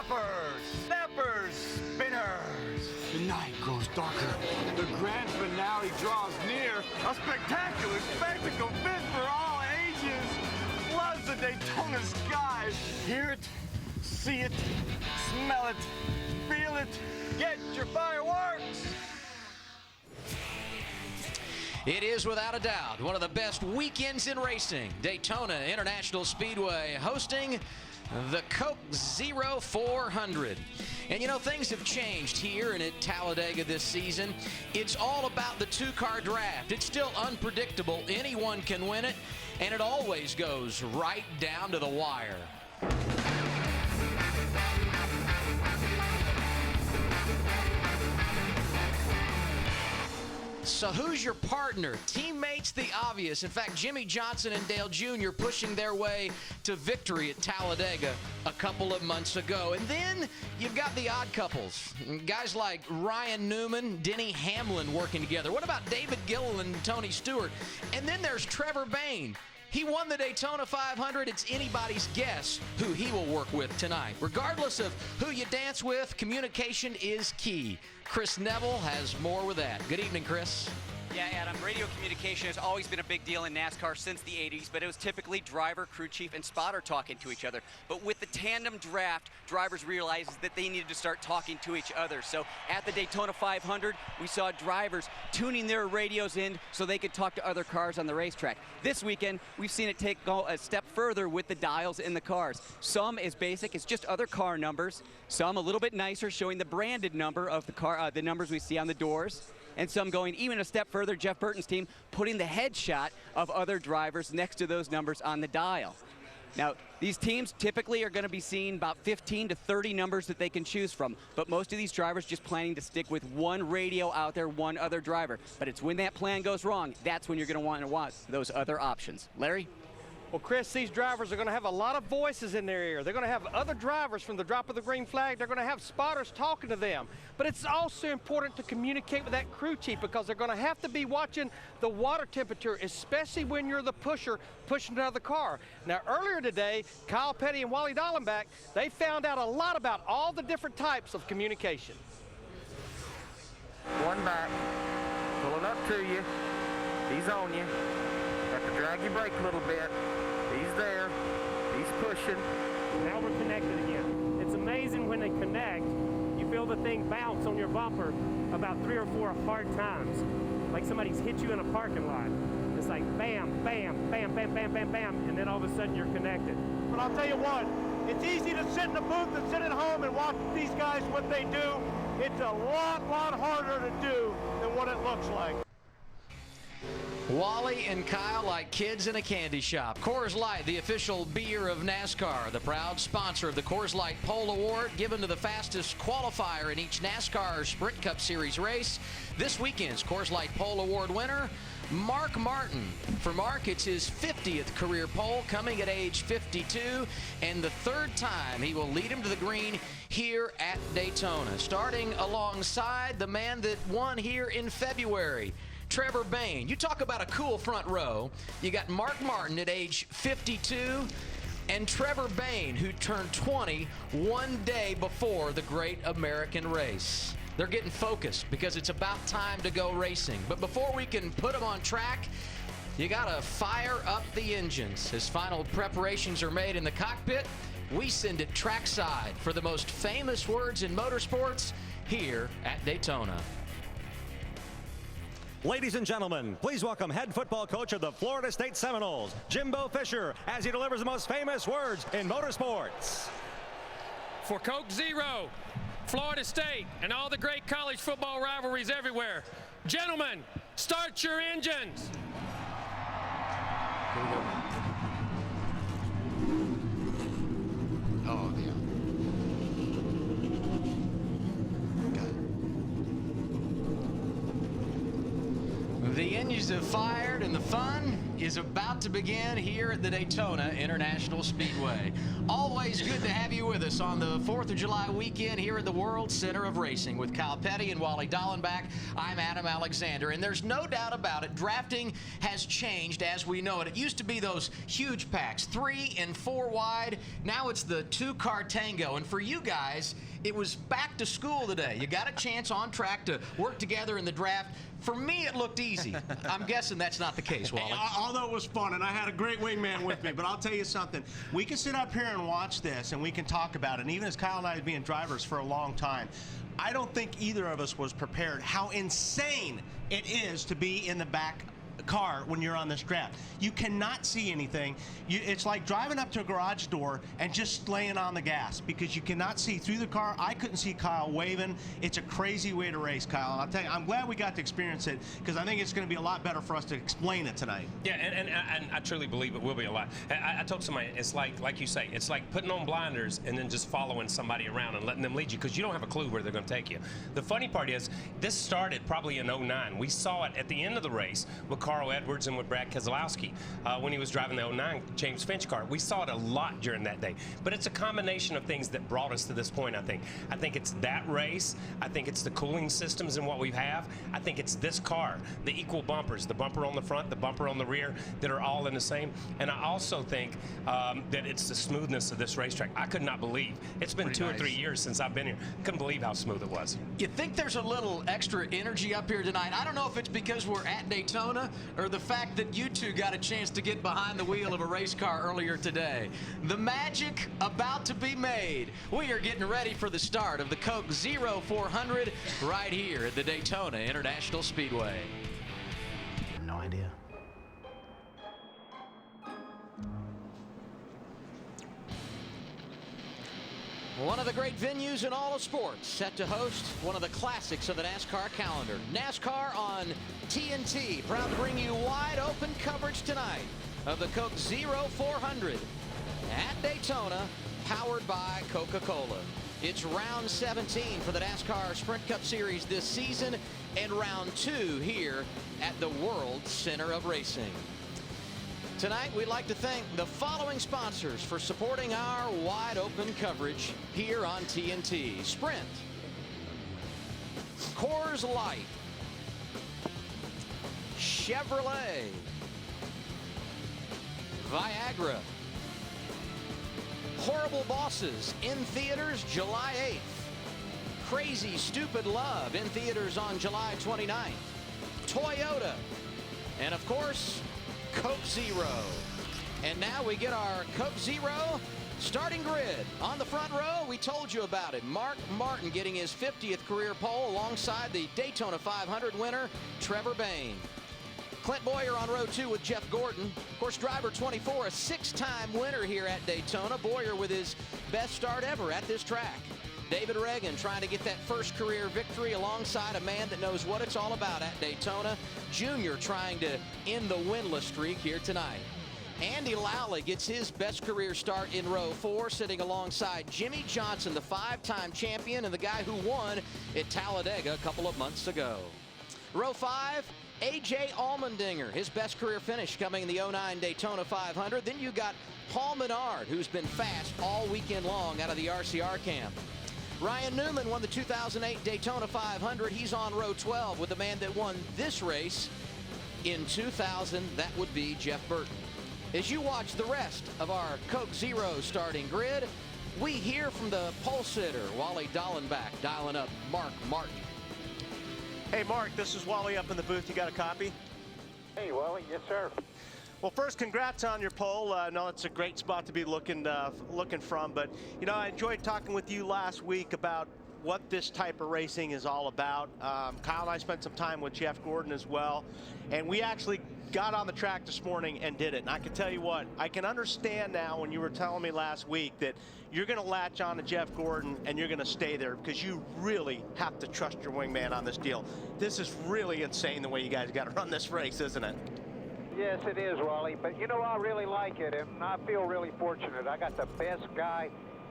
flappers, snappers, spinners. The night grows darker. The grand finale draws near. A spectacular spectacle fit for all ages. Floods the Daytona skies. Hear it, see it, smell it, feel it. Get your fireworks. It is without a doubt one of the best weekends in racing. Daytona International Speedway hosting the Coke Zero 400. And you know, things have changed here and at Talladega this season. It's all about the two-car draft. It's still unpredictable. Anyone can win it, and it always goes right down to the wire. So who's your partner? Teammates, the obvious. In fact, Jimmy Johnson and Dale Jr. pushing their way to victory at Talladega a couple of months ago. And then you've got the odd couples. Guys like Ryan Newman, Denny Hamlin working together. What about David Gilliland and Tony Stewart? And then there's Trevor Bayne. He won the Daytona 500. It's anybody's guess who he will work with tonight. Regardless of who you dance with, communication is key. Chris Neville has more with that. Good evening, Chris. Yeah, Adam, radio communication has always been a big deal in NASCAR since the 80s, but it was typically driver, crew chief, and spotter talking to each other. But with the tandem draft, drivers realized that they needed to start talking to each other. So at the Daytona 500, we saw drivers tuning their radios in so they could talk to other cars on the racetrack. This weekend, we've seen it go a step further with the dials in the cars. Some as basic as just other car numbers, some a little bit nicer, showing the branded number of the car, the numbers we see on the doors. And some going even a step further, Jeff Burton's team putting the headshot of other drivers next to those numbers on the dial. Now, these teams typically are going to be seeing about 15 to 30 numbers that they can choose from, but most of these drivers just planning to stick with one radio out there, one other driver. But it's when that plan goes wrong, that's when you're going to want those other options. Larry? Well, Chris, these drivers are going to have a lot of voices in their ear. They're going to have other drivers from the drop of the green flag. They're going to have spotters talking to them. But it's also important to communicate with that crew chief because they're going to have to be watching the water temperature, especially when you're the pusher pushing another car. Now, earlier today, Kyle Petty and Wally Dallenbach, they found out a lot about all the different types of communication. One back, pulling up to you. He's on you. Have to drag your brake a little bit. He's there. He's pushing. Now we're connected again. It's amazing when they connect, you feel the thing bounce on your bumper about 3 or 4 hard times. Like somebody's hit you in a parking lot. It's like bam, bam, bam, bam, bam, bam, bam, and then all of a sudden you're connected. But I'll tell you what, it's easy to sit in the booth and sit at home and watch these guys what they do. It's a lot harder to do than what it looks like. Wally and Kyle like kids in a candy shop. Coors Light, the official beer of NASCAR, the proud sponsor of the Coors Light Pole Award, given to the fastest qualifier in each NASCAR Sprint Cup Series race. This weekend's Coors Light Pole Award winner, Mark Martin. For Mark, it's his 50th career pole, coming at age 52, and the 3rd time he will lead him to the green here at Daytona. Starting alongside the man that won here in February, Trevor Bayne. You talk about a cool front row. You got Mark Martin at age 52 and Trevor Bayne, who turned 20 one day before the Great American Race. They're getting focused because it's about time to go racing. But before we can put them on track, you got to fire up the engines. As final preparations are made in the cockpit, we send it trackside for the most famous words in motorsports here at Daytona. Ladies and gentlemen, please welcome head football coach of the Florida State Seminoles, Jimbo Fisher, as he delivers the most famous words in motorsports. For Coke Zero, Florida State, and all the great college football rivalries everywhere, gentlemen, start your engines. Oh, yeah. The engines have fired and the fun is about to begin here at the Daytona International Speedway. Always good to have you with us on the 4th of July weekend here at the World Center of Racing. With Kyle Petty and Wally Dallenbach, I'm Adam Alexander. And there's no doubt about it, drafting has changed as we know it. It used to be those huge packs, 3 and 4 wide. Now it's the 2-car tango. And for you guys, it was back to school today. You got a chance on track to work together in the draft. For me, it looked easy. I'm guessing that's not the case, Wally. Although it was fun, and I had a great wingman with me, but I'll tell you something. We can sit up here and watch this, and we can talk about it. And even as Kyle and I have been drivers for a long time, I don't think either of us was prepared how insane it is to be in the back car when you're on this draft. You cannot see anything. It's like driving up to a garage door and just laying on the gas because you cannot see through the car. I couldn't see Kyle waving. It's a crazy way to race, Kyle. And I'll tell you, I'm glad we got to experience it because I think it's going to be a lot better for us to explain it tonight. Yeah, and I truly believe it will be a lot. I told somebody, it's like you say, it's like putting on blinders and then just following somebody around and letting them lead you because you don't have a clue where they're going to take you. The funny part is, this started probably in '09. We saw it at the end of the race with Carl Edwards and with Brad Keselowski when he was driving the '09 James Finch car. We saw it a lot during that day. But it's a combination of things that brought us to this point, I think. I think it's that race. I think it's the cooling systems and what we have. I think it's this car, the equal bumpers, the bumper on the front, the bumper on the rear, that are all in the same. And I also think that it's the smoothness of this racetrack. I could not believe. It's been two or 3 years since I've been here. Couldn't believe how smooth it was. You think there's a little extra energy up here tonight? I don't know if it's because we're at Daytona or the fact that you two got a chance to get behind the wheel of a race car earlier today. The magic about to be made. We are getting ready for the start of the Coke 0400 right here at the Daytona International Speedway. No idea. One of the great venues in all of sports, set to host one of the classics of the NASCAR calendar. NASCAR on TNT, proud to bring you wide open coverage tonight of the Coke 0400 at Daytona, powered by Coca-Cola. It's round 17 for the NASCAR Sprint Cup Series this season and round 2 here at the World Center of Racing. Tonight, we'd like to thank the following sponsors for supporting our wide open coverage here on TNT. Sprint, Coors Light, Chevrolet, Viagra, Horrible Bosses, in theaters July 8th. Crazy Stupid Love, in theaters on July 29th. Toyota, and of course, Coke Zero. And now we get our Coke Zero starting grid. On the front row, we told you about it. Mark Martin getting his 50th career pole alongside the Daytona 500 winner, Trevor Bayne. Clint Boyer on row 2 with Jeff Gordon. Of course, driver 24, a 6-time winner here at Daytona. Boyer with his best start ever at this track. David Reagan trying to get that first career victory alongside a man that knows what it's all about at Daytona. Junior trying to end the winless streak here tonight. Andy Lally gets his best career start in row 4, sitting alongside Jimmy Johnson, the 5-time champion and the guy who won at Talladega a couple of months ago. Row 5, A.J. Allmendinger, his best career finish coming in the '09 Daytona 500. Then you got Paul Menard, who's been fast all weekend long out of the RCR camp. Ryan Newman won the 2008 Daytona 500. He's on row 12 with the man that won this race in 2000. That would be Jeff Burton. As you watch the rest of our Coke Zero starting grid, we hear from the pole sitter, Wally Dallenbach, dialing up Mark Martin. Hey, Mark, this is Wally up in the booth. You got a copy? Hey, Wally. Yes, sir. Well, first, congrats on your pole. I know it's a great spot to be looking from, but, you know, I enjoyed talking with you last week about what this type of racing is all about. Kyle and I spent some time with Jeff Gordon as well, and we actually got on the track this morning and did it. And I can tell you what, I can understand now when you were telling me last week that you're going to latch on to Jeff Gordon and you're going to stay there because you really have to trust your wingman on this deal. This is really insane the way you guys got to run this race, isn't it? Yes, it is, Wally. But, you know, I really like it, and I feel really fortunate. I got the best guy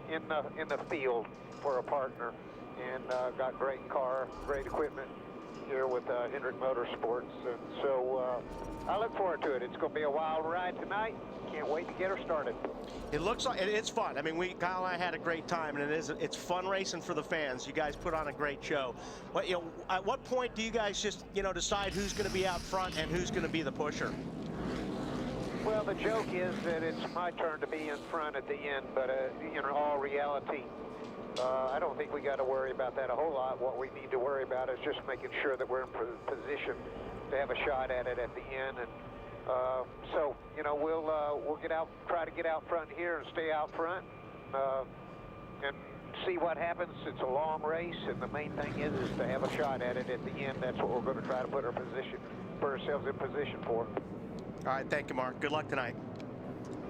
in the field for a partner, and got great car, great equipment, here with Hendrick Motorsports. And so I look forward to it. It's going to be a wild ride tonight. Can't wait to get her started. It looks like it's fun. I mean, Kyle and I had a great time, and it's fun racing for the fans. You guys put on a great show. But, at what point do you guys just, decide who's going to be out front and who's going to be the pusher? Well, the joke is that it's my turn to be in front at the end, but in all reality, I don't think we got to worry about that a whole lot. What we need to worry about is just making sure that we're in position to have a shot at it at the end. And so, we'll get out, try to get out front here and stay out front, and see what happens. It's a long race, and the main thing is to have a shot at it at the end. That's what we're going to try to put ourselves in position for. All right, thank you, Mark. Good luck tonight.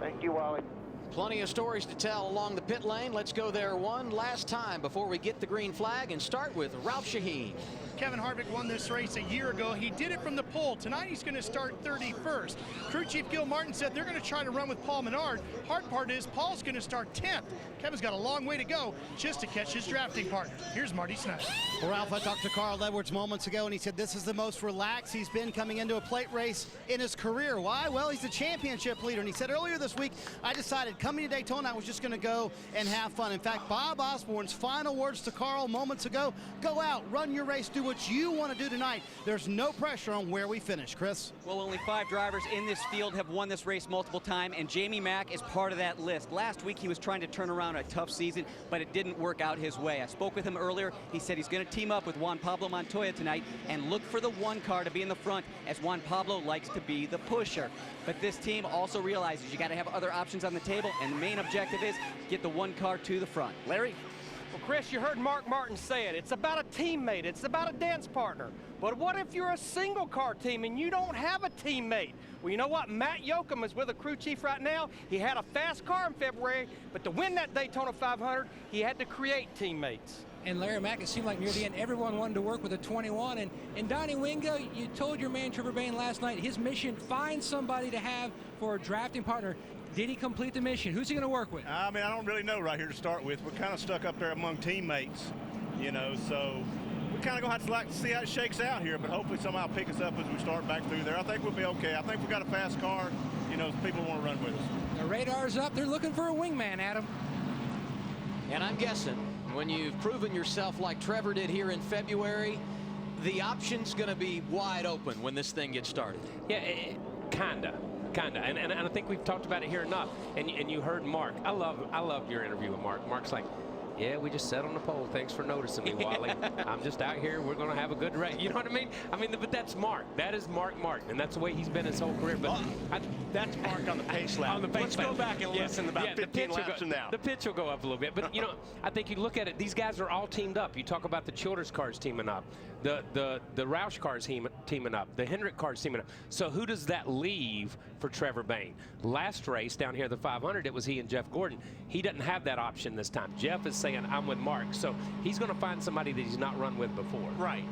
Thank you, Wally. Plenty of stories to tell along the pit lane. Let's go there one last time before we get the green flag and start with Ralph Shaheen. Kevin Harvick won this race a year ago. He did it from the pole. Tonight he's going to start 31st. Crew Chief Gil Martin said they're going to try to run with Paul Menard. Hard part is Paul's going to start 10th. Kevin's got a long way to go just to catch his drafting partner. Here's Marty Snyder. Well, Ralph, I talked to Carl Edwards moments ago, and he said this is the most relaxed he's been coming into a plate race in his career. Why? Well, he's a championship leader, and he said earlier this week, I decided coming to Daytona, I was just going to go and have fun. In fact, Bob Osborne's final words to Carl moments ago, go out, run your race, do what you want to do tonight. There's no pressure on where we finish. Chris? Well, only 5 drivers in this field have won this race multiple times, and Jamie Mack is part of that list. Last week, he was trying to turn around a tough season, but it didn't work out his way. I spoke with him earlier. He said he's going to team up with Juan Pablo Montoya tonight and look for the 1 car to be in the front, as Juan Pablo likes to be the pusher. But this team also realizes you got to have other options on the table, and the main objective is get the 1 car to the front. Larry? Well, Chris, you heard Mark Martin say it. It's about a teammate. It's about a dance partner. But what if you're a single car team and you don't have a teammate? Well, you know what? Matt Yoakum is with a crew chief right now. He had a fast car in February, but to win that Daytona 500, he had to create teammates. And Larry Mack, it seemed like near the end, everyone wanted to work with a 21. And Donnie Wingo, you told your man Trevor Bayne last night, his mission, find somebody to have for a drafting partner. Did he complete the mission? Who's he going to work with? I mean, I don't really know right here to start with. We're kind of stuck up there among teammates, so we're kind of going to have to see how it shakes out here, but hopefully somehow pick us up as we start back through there. I think we'll be okay. I think we've got a fast car, people want to run with us. The radar's up. They're looking for a wingman, Adam. And I'm guessing when you've proven yourself like Trevor did here in February, the option's going to be wide open when this thing gets started. Yeah, kinda. And I think we've talked about it here enough. And you heard Mark. I loved your interview with Mark. Mark's like, yeah, we just sat on the pole. Thanks for noticing me, Wally. I'm just out here. We're going to have a good race. You know what I mean? But that's Mark. That is Mark Martin, and that's the way he's been his whole career. But that's Mark on the pace lap. Let's go back and listen about 15 laps from now. The pitch will go up a little bit. But, I think you look at it, these guys are all teamed up. You talk about the Childers cars teaming up, the Roush cars teaming up, the Hendrick cars teaming up. So who does that leave for Trevor Bayne? Last race down here, the 500, it was he and Jeff Gordon. He doesn't have that option this time. Jeff is saying, I'm with Mark. So he's going to find somebody that he's not run with before. Right.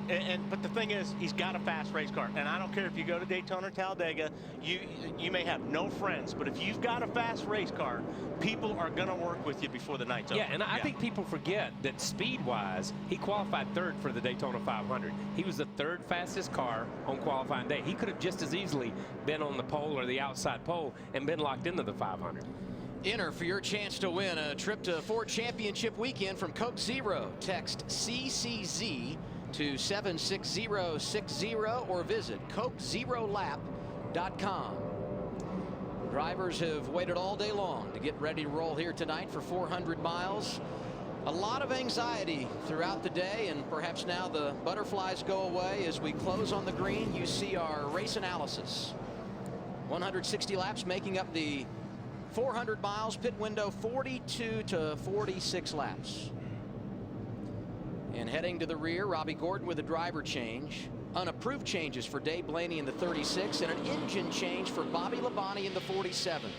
But the thing is, he's got a fast race car. And I don't care if you go to Daytona or Talladega, you may have no friends, but if you've got a fast race car, people are going to work with you before the night's over. Yeah, and I think people forget that speed-wise, he qualified 3rd for the Daytona 500. He was the 3rd fastest car on qualifying day. He could have just as easily been on the pole or the outside pole and been locked into the 500. Enter for your chance to win a trip to Ford Championship Weekend from Coke Zero. Text CCZ to 76060 or visit CokeZeroLap.com. Drivers have waited all day long to get ready to roll here tonight for 400 miles. A lot of anxiety throughout the day, and perhaps now the butterflies go away. As we close on the green, you see our race analysis. 160 laps making up the 400 miles, pit window 42 to 46 laps. And heading to the rear, Robbie Gordon with a driver change. Unapproved changes for Dave Blaney in the 36 and an engine change for Bobby Labonte in the 47.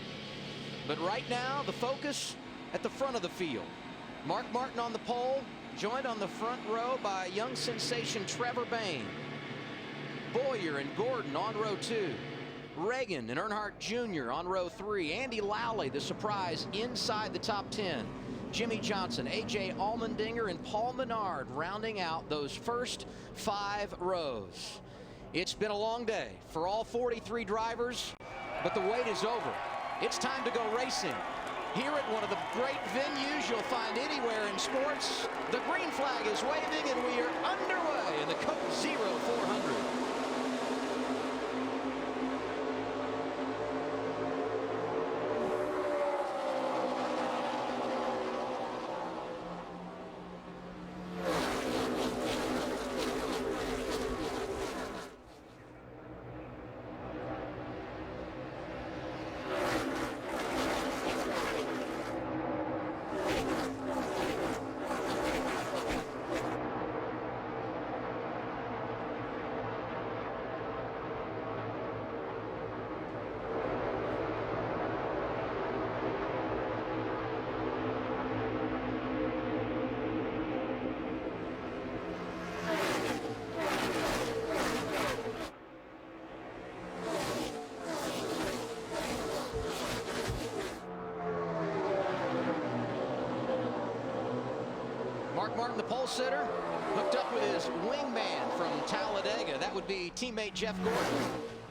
But right now, the focus at the front of the field. Mark Martin on the pole, joined on the front row by young sensation Trevor Bayne. Boyer and Gordon on row 2. Reagan and Earnhardt Jr. on row 3. Andy Lowley, the surprise, inside the top 10. Jimmy Johnson, A.J. Allmendinger, and Paul Menard rounding out those first 5 rows. It's been a long day for all 43 drivers, but the wait is over. It's time to go racing. Here at one of the great venues you'll find anywhere in sports, the green flag is waving and we are underway in the Coke Zero 400. Martin, the pole sitter, hooked up with his wingman from Talladega. That would be teammate Jeff Gordon.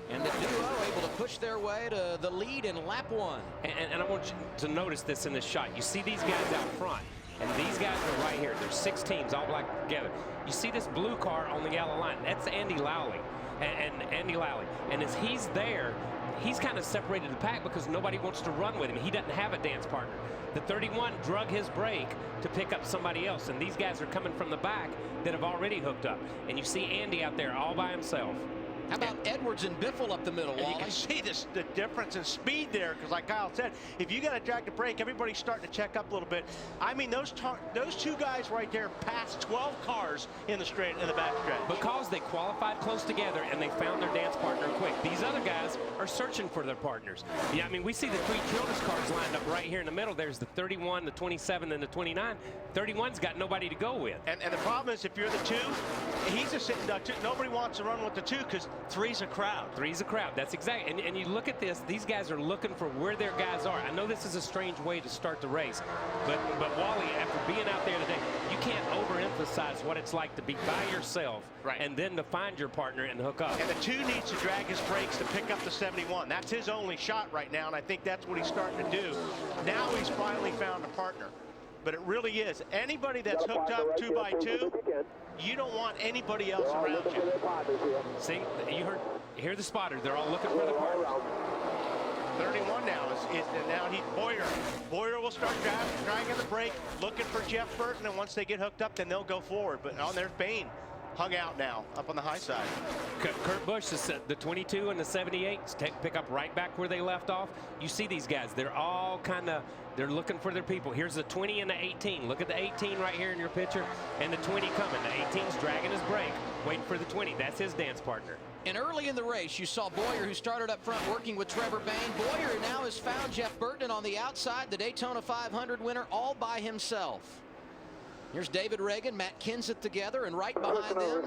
And the duo able to push their way to the lead in lap 1. And I want you to notice this in this shot. You see these guys out front, and these guys are right here. There's 6 teams all black together. You see this blue car on the yellow line. That's Andy Lowley. And Andy Lowley. And as he's there, he's kind of separated the pack because nobody wants to run with him. He doesn't have a dance partner. The 31 drug his brake to pick up somebody else, and these guys are coming from the back that have already hooked up. And you see Andy out there all by himself. How about Edwards and Biffle up the middle, Wally? You can see the difference in speed there, because like Kyle said, if you got to drag the brake, everybody's starting to check up a little bit. I mean, those 2 guys right there passed 12 cars in the straight in the back stretch. Because they qualified close together and they found their dance partner quick. These other guys are searching for their partners. Yeah, I mean, we see the 3 Childress cars lined up right here in the middle. There's the 31, the 27, and the 29. 31's got nobody to go with. And the problem is, if you're the 2, he's a sitting duck too. Nobody wants to run with the 2 because 3's a crowd. 3's a crowd. That's exactly. And you look at this. These guys are looking for where their guys are. I know this is a strange way to start the race, but Wally, after being out there today, you can't overemphasize what it's like to be by yourself, right, and then to find your partner and hook up. And the 2 needs to drag his brakes to pick up the 71. That's his only shot right now, and I think that's what he's starting to do. Now he's finally found a partner. But it really is. Anybody that's hooked up 2 by 2, you don't want anybody else around you. See, you hear the spotters. They're all looking for the partner. 31 now Boyer will start dragging the brake, looking for Jeff Burton, and once they get hooked up, then they'll go forward. But there's Bain hung out now up on the high side. Kurt Busch, the 22 and the 78 pick up right back where they left off. You see these guys, they're all they're looking for their people. Here's the 20 and the 18. Look at the 18 right here in your picture, and the 20 coming. The 18's dragging his brake, waiting for the 20. That's his dance partner. And early in the race, you saw Boyer, who started up front working with Trevor Bain. Boyer now has found Jeff Burton on the outside, the Daytona 500 winner, all by himself. Here's David Reagan, Matt Kenseth together, and right behind them,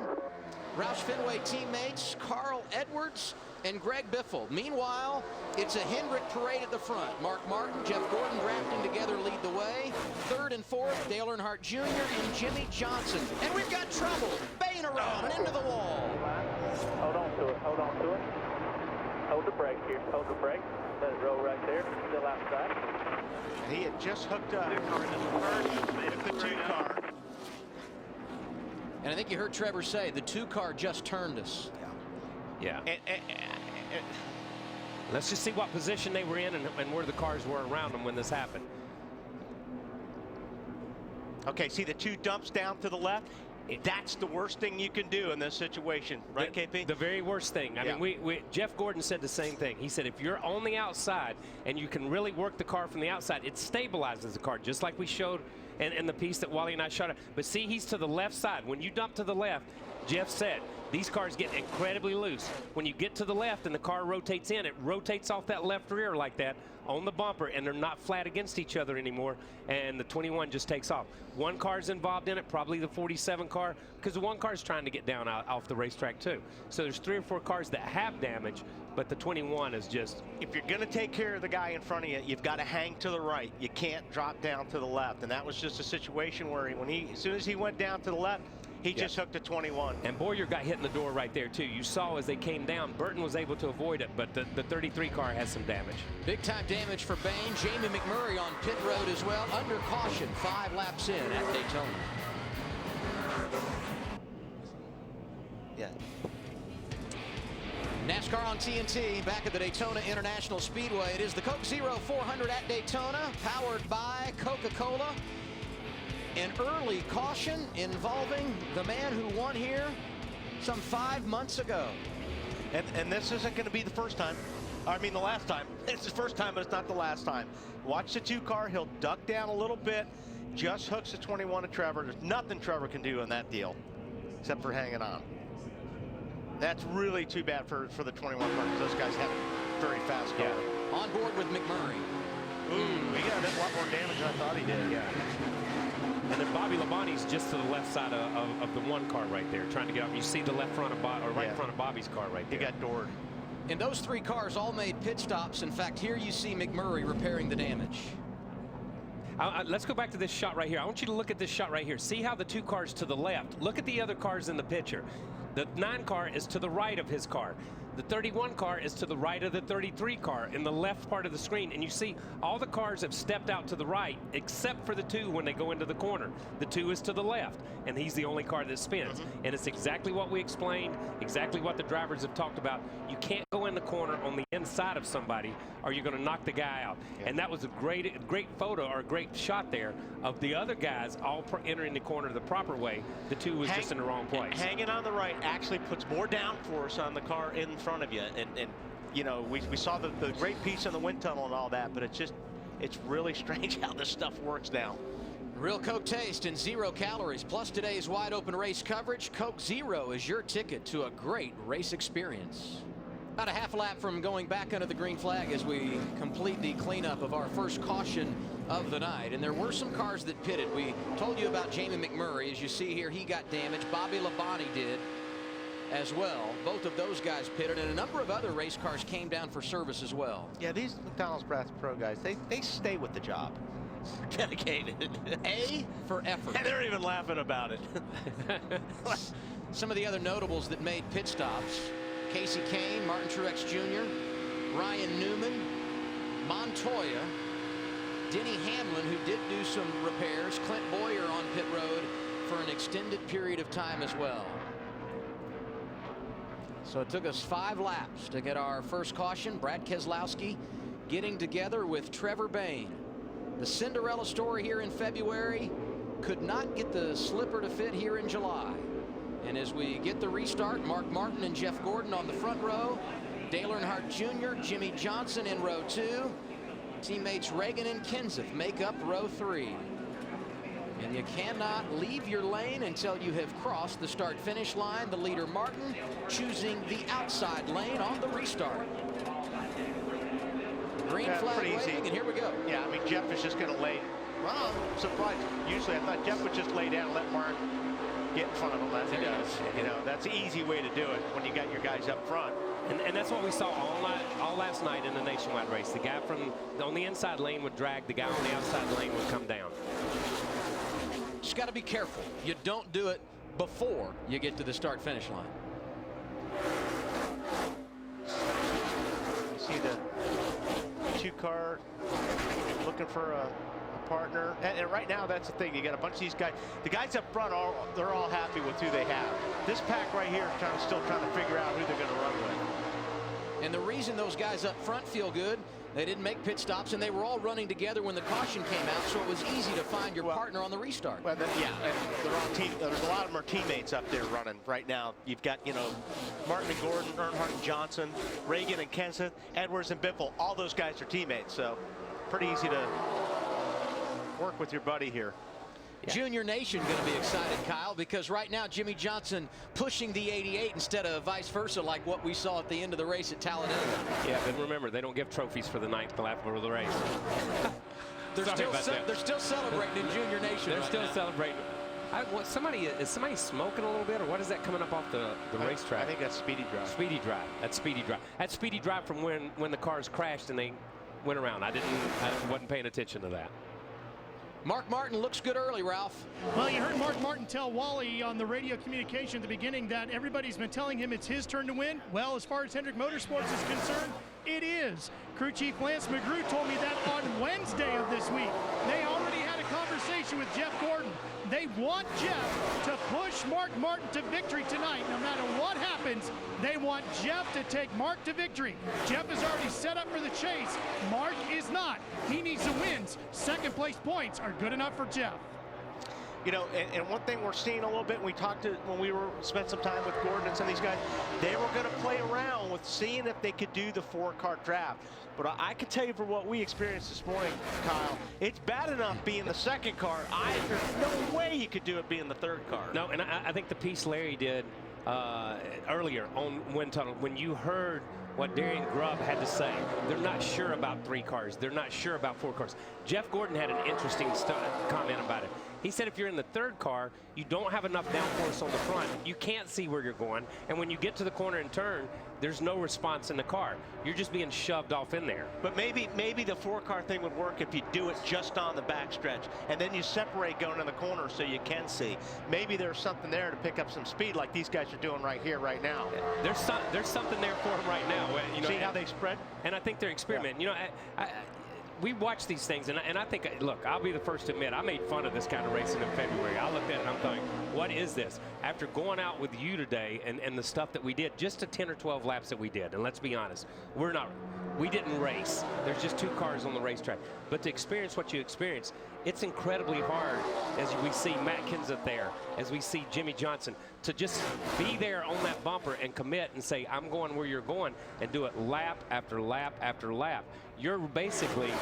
Roush Fenway teammates Carl Edwards and Greg Biffle. Meanwhile, it's a Hendrick parade at the front. Mark Martin, Jeff Gordon drafting together lead the way. 3rd and 4th, Dale Earnhardt Jr. and Jimmy Johnson. And we've got trouble. Bain around and into the wall. Hold on to it. Hold on to it. Hold the brake here. Hold the brake. Let it roll right there. Still outside. He had just hooked up with the 2 car. And I think you heard Trevor say the 2 car just turned us. Yeah. Let's just see what position they were in and where the cars were around them when this happened. Okay, see the 2 dumps down to the left? That's the worst thing you can do in this situation, right, KP? The very worst thing. I mean, Jeff Gordon said the same thing. He said if you're on the outside and you can really work the car from the outside, it stabilizes the car, just like we showed in the piece that Wally and I shot at. But see, he's to the left side. When you dump to the left, Jeff said, These cars get incredibly loose. When you get to the left and the car rotates in, it rotates off that left rear like that on the bumper, and they're not flat against each other anymore, and the 21 just takes off. One car's involved in it, probably the 47 car, because the one car's trying to get down off the racetrack too. So there's 3 or 4 cars that have damage, but the 21 is just... If you're going to take care of the guy in front of you, you've got to hang to the right. You can't drop down to the left, and that was just a situation where as soon as he went down to the left, he just hooked a 21. And Boyer got hit in the door right there, too. You saw as they came down, Burton was able to avoid it, but the 33 car has some damage. Big-time damage for Bain. Jamie McMurray on pit road as well, under caution, 5 laps in at Daytona. Yeah. NASCAR on TNT, back at the Daytona International Speedway. It is the Coke Zero 400 at Daytona, powered by Coca-Cola. An early caution involving the man who won here some 5 months ago. And this isn't going to be the first time. I mean, the last time. It's the first time, but it's not the last time. Watch the 2 car. He'll duck down a little bit. Just hooks the 21 to Trevor. There's nothing Trevor can do in that deal, except for hanging on. That's really too bad for the 21 car, because those guys have a very fast car. Yeah. On board with McMurray. Ooh, he got a lot more damage than I thought he did. Yeah. And then Bobby Labonte's just to the left side of the 1 car right there, trying to get up. You see the left front of right in front of Bobby's car right there. He got doored. And those 3 cars all made pit stops. In fact, here you see McMurray repairing the damage. Let's go back to this shot right here. I want you to look at this shot right here. See how the 2 cars to the left. Look at the other cars in the picture. The 9 car is to the right of his car. The 31 car is to the right of the 33 car in the left part of the screen. And you see all the cars have stepped out to the right, except for the 2 when they go into the corner. The 2 is to the left, and he's the only car that spins. And it's exactly what we explained, exactly what the drivers have talked about. You can't go in the corner on the inside of somebody, or you're going to knock the guy out. And that was a great photo, or a great shot there of the other guys all entering the corner the proper way. The 2 was just in the wrong place. Hanging on the right actually puts more downforce on the car in front of you, and you know, we saw the great piece in the wind tunnel and all that, but it's really strange how this stuff works now. Real Coke taste and 0 calories, plus today's wide open race coverage. Coke Zero is your ticket to a great race experience. About a half lap from going back under the green flag as we complete the cleanup of our first caution of the night. And there were some cars that pitted. We told you about Jamie McMurray. As you see here, he got damaged. Bobby Labonte did as well. Both of those guys pitted, and a number of other race cars came down for service as well. Yeah, these McDonald's Brass Pro guys, they stay with the job. Dedicated. A for effort. And they're even laughing about it. Some of the other notables that made pit stops: Casey Kane, Martin Truex Jr., Ryan Newman, Montoya, Denny Hamlin, who did do some repairs, Clint Boyer on pit road for an extended period of time as well. So it took us 5 laps to get our first caution. Brad Keselowski getting together with Trevor Bayne. The Cinderella story here in February could not get the slipper to fit here in July. And as we get the restart, Mark Martin and Jeff Gordon on the front row, Dale Earnhardt Jr., Jimmy Johnson in row 2. Teammates Reagan and Kenseth make up row 3. And you cannot leave your lane until you have crossed the start-finish line. The leader, Martin, choosing the outside lane on the restart. Green flag waving, and here we go. Yeah, I mean, Jeff is just going to lay. Well, I'm surprised. Usually I thought Jeff would just lay down and let Martin get in front of him as he does. You know, that's the easy way to do it when you got your guys up front. And that's what we saw all last night in the nationwide race. The guy on the inside lane would drag, the guy on the outside lane would come down. Just got to be careful. You don't do it before you get to the start-finish line. You see the 2 car looking for a partner, and right now that's the thing. You got a bunch of these guys. The guys up front, they're all happy with who they have. This pack right here is still trying to figure out who they're going to run with. And the reason those guys up front feel good, they didn't make pit stops, and they were all running together when the caution came out, so it was easy to find your partner on the restart. Well, yeah, and they're on team. There's a lot of them are teammates up there running right now. You've got, you know, Martin and Gordon, Earnhardt and Johnson, Reagan and Kenseth, Edwards and Biffle. All those guys are teammates, so pretty easy to work with your buddy here. Junior Nation going to be excited, Kyle, because right now Jimmy Johnson pushing the 88 instead of vice versa like what we saw at the end of the race at Talladega. Yeah, but remember, they don't give trophies for the 9th lap of the race. They're still celebrating in Junior Nation. They're still celebrating. Is somebody smoking a little bit, or what is that coming up off the racetrack? I think that's Speedy Drive. Speedy Drive. That's Speedy Drive. That's Speedy Drive from when the cars crashed and they went around. I wasn't paying attention to that. Mark Martin looks good early, Ralph. Well, you heard Mark Martin tell Wally on the radio communication at the beginning that everybody's been telling him it's his turn to win. Well, as far as Hendrick Motorsports is concerned, it is. Crew Chief Lance McGrew told me that on Wednesday of this week. They already had a conversation with Jeff Gordon. They want Jeff to push Mark Martin to victory tonight. No matter what happens, they want Jeff to take Mark to victory. Jeff is already set up for the chase. Mark is not. He needs the wins. Second place points are good enough for Jeff. You know, and one thing we're seeing a little bit, we talked to when we spent some time with Gordon and some of these guys, they were going to play around with seeing if they could do the 4-car draft. But I can tell you for what we experienced this morning, Kyle, it's bad enough being the 2nd car. There's no way he could do it being the 3rd car. No, and I think the piece Larry did earlier on Wind Tunnel, when you heard what Darian Grubb had to say, they're not sure about 3 cars. They're not sure about 4 cars. Jeff Gordon had an interesting comment about it. He said if you're in the 3rd car, you don't have enough downforce on the front. You can't see where you're going. And when you get to the corner and turn, there's no response in the car. You're just being shoved off in there. But maybe the 4-car thing would work if you do it just on the backstretch, and then you separate going in the corner so you can see. Maybe there's something there to pick up some speed like these guys are doing right here, right now. There's something there for them right now. You know, see how they spread? And I think they're experimenting. Yeah. You know, we watch these things, and I think, look, I'll be the first to admit, I made fun of this kind of racing in February. I looked at it and I'm thinking, what is this? After going out with you today and the stuff that we did, just the 10 or 12 laps that we did, and let's be honest, we didn't race. There's just 2 cars on the racetrack. But to experience what you experience, it's incredibly hard as we see Matt Kenseth there, as we see Jimmy Johnson, to just be there on that bumper and commit and say, I'm going where you're going, and do it lap after lap after lap. You're basically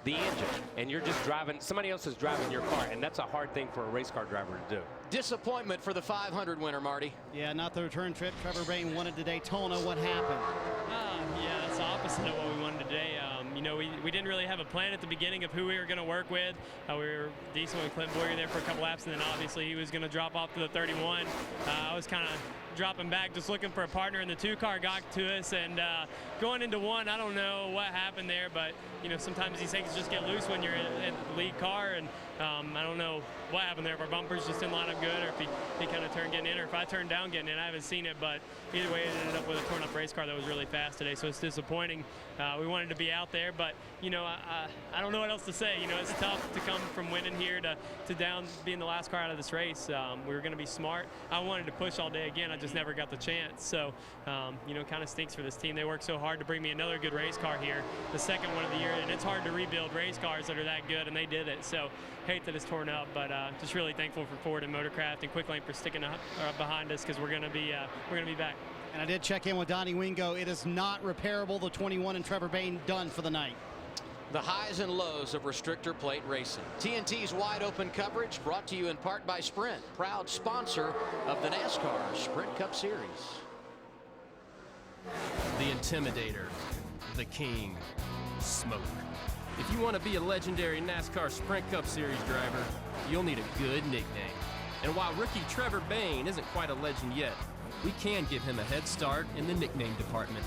the engine, and you're just driving, somebody else is driving your car, and that's a hard thing for a race car driver to do. Disappointment for the 500 winner, Marty. Yeah, not the return trip. Trevor Bayne wanted to Daytona. What happened? Yeah, that's the opposite of what we wanted today. You know, we didn't really have a plan at the beginning of who we were going to work with. We were decent with Clint Boyer there for a couple laps, and then obviously he was going to drop off to the 31. I was kind of dropping back, just looking for a partner, and the 2-car got to us. And going into 1, I don't know what happened there, but you know, sometimes these things just get loose when you're in the lead car, and I don't know what happened there. If our bumpers just didn't line up good, or if he kind of turned getting in, or if I turned down getting in. I haven't seen it, but either way, it ended up with a torn up race car that was really fast today, so it's disappointing. We wanted to be out there, but you know, I don't know what else to say. You know, it's tough to come from winning here to down being the last car out of this race. We were going to be smart. I wanted to push all day again. I just never got the chance. So, you know, kind of stinks for this team. They worked so hard to bring me another good race car here, the 2nd one of the year, and it's hard to rebuild race cars that are that good, and they did it. So, hate that it's torn up, but just really thankful for Ford and Motorcraft and Quick Lane for sticking behind us, because we're going to be back. And I did check in with Donnie Wingo. It is not repairable. The 21 and Trevor Bayne done for the night. The highs and lows of restrictor plate racing. TNT's wide open coverage brought to you in part by Sprint, proud sponsor of the NASCAR Sprint Cup Series. The Intimidator, the King, Smoke. If you want to be a legendary NASCAR Sprint Cup Series driver, you'll need a good nickname. And while rookie Trevor Bayne isn't quite a legend yet, we can give him a head start in the nickname department.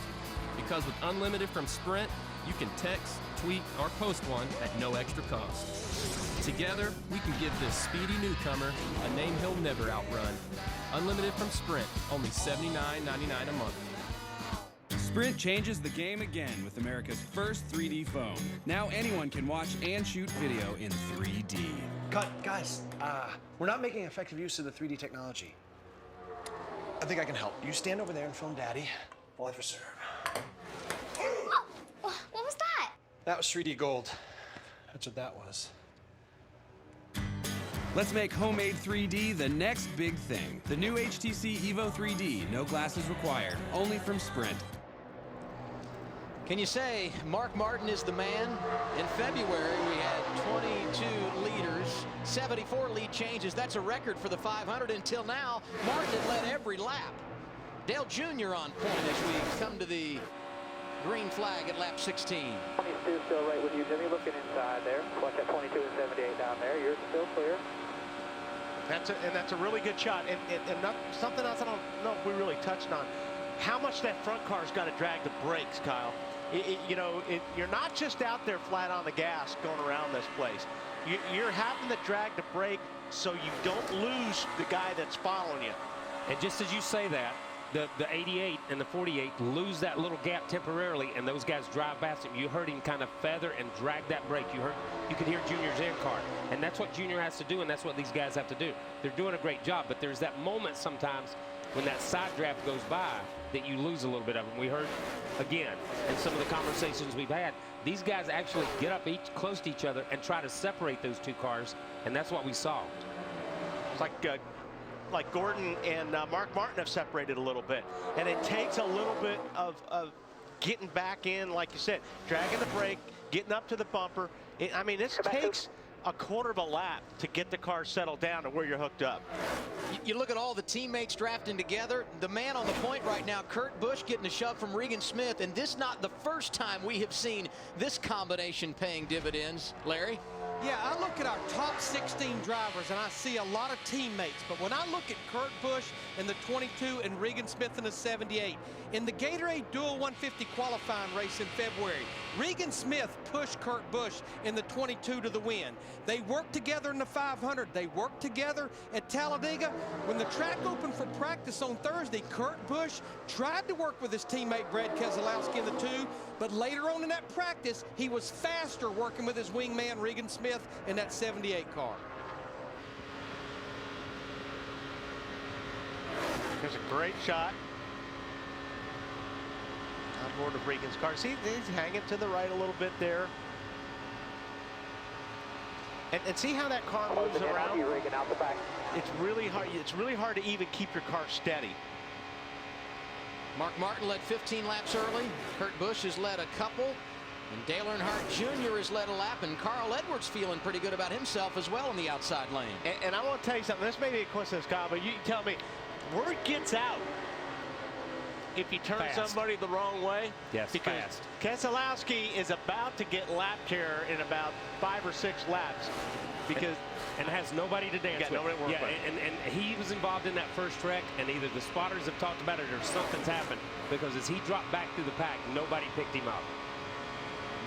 Because with Unlimited from Sprint, you can text, tweet, or post one at no extra cost. Together, we can give this speedy newcomer a name he'll never outrun. Unlimited from Sprint, only $79.99 a month. Sprint changes the game again with America's first 3D phone. Now anyone can watch and shoot video in 3D. Cut, guys. We're not making effective use of the 3D technology. I think I can help. You stand over there and film Daddy while I reserve. Oh, what was that? That was 3D gold. That's what that was. Let's make homemade 3D the next big thing. The new HTC Evo 3D, no glasses required, only from Sprint. Can you say Mark Martin is the man? In February, we had 22 leaders, 74 lead changes. That's a record for the 500. Until now, Martin had led every lap. Dale Jr. on point as we come to the green flag at lap 16. 22 still right with you, Jimmy, looking inside there. Watch that 22 and 78 down there. You're still clear. That's a really good shot. And something else I don't know if we really touched on. How much that front car's got to drag the brakes, Kyle. You're not just out there flat on the gas going around this place. You're having to drag the brake so you don't lose the guy that's following you. And just as you say that, the 88 and the 48 lose that little gap temporarily, and those guys drive past him. You heard him kind of feather and drag that brake. You could hear Junior's in car, and that's what Junior has to do, and that's what these guys have to do. They're doing a great job, but there's that moment sometimes when that side draft goes by that you lose a little bit of them. We heard again in some of the conversations we've had, these guys actually get up close to each other and try to separate those two cars, and that's what we saw. It's like Gordon and Mark Martin have separated a little bit, and it takes a little bit of getting back in, like you said, dragging the brake, getting up to the bumper. I mean, this takes a quarter of a lap to get the car settled down to where you're hooked up. You look at all the teammates drafting together. The man on the point right now, Kurt Busch, getting a shove from Regan Smith, and this not the first time we have seen this combination paying dividends. Larry? Yeah, I look at our top 16 drivers and I see a lot of teammates, but when I look at Kurt Busch in the 22 and Regan Smith in the 78, in the Gatorade Dual 150 qualifying race in February, Regan Smith pushed Kurt Busch in the 22 to the win. They worked together in the 500. They worked together at Talladega. When the track opened for practice on Thursday, Kurt Busch tried to work with his teammate Brad Keselowski in the 2, but later on in that practice, he was faster working with his wingman Regan Smith in that 78 car. There's a great shot on board of Regan's car. See, he's hanging to the right a little bit there. And see how that car moves around? Out the back. It's really hard. It's really hard to even keep your car steady. Mark Martin led 15 laps early. Kurt Busch has led a couple. And Dale Earnhardt Jr. has led a lap, and Carl Edwards feeling pretty good about himself as well in the outside lane. And I want to tell you something. This may be a coincidence, Kyle, but you tell me, word gets out if you turn somebody the wrong way. Yes, because fast. Keselowski is about to get lapped here in about 5 or 6 laps because and has nobody to dance with. Nobody to work with. And he was involved in that first wreck, and either the spotters have talked about it or something's happened, because as he dropped back through the pack, nobody picked him up.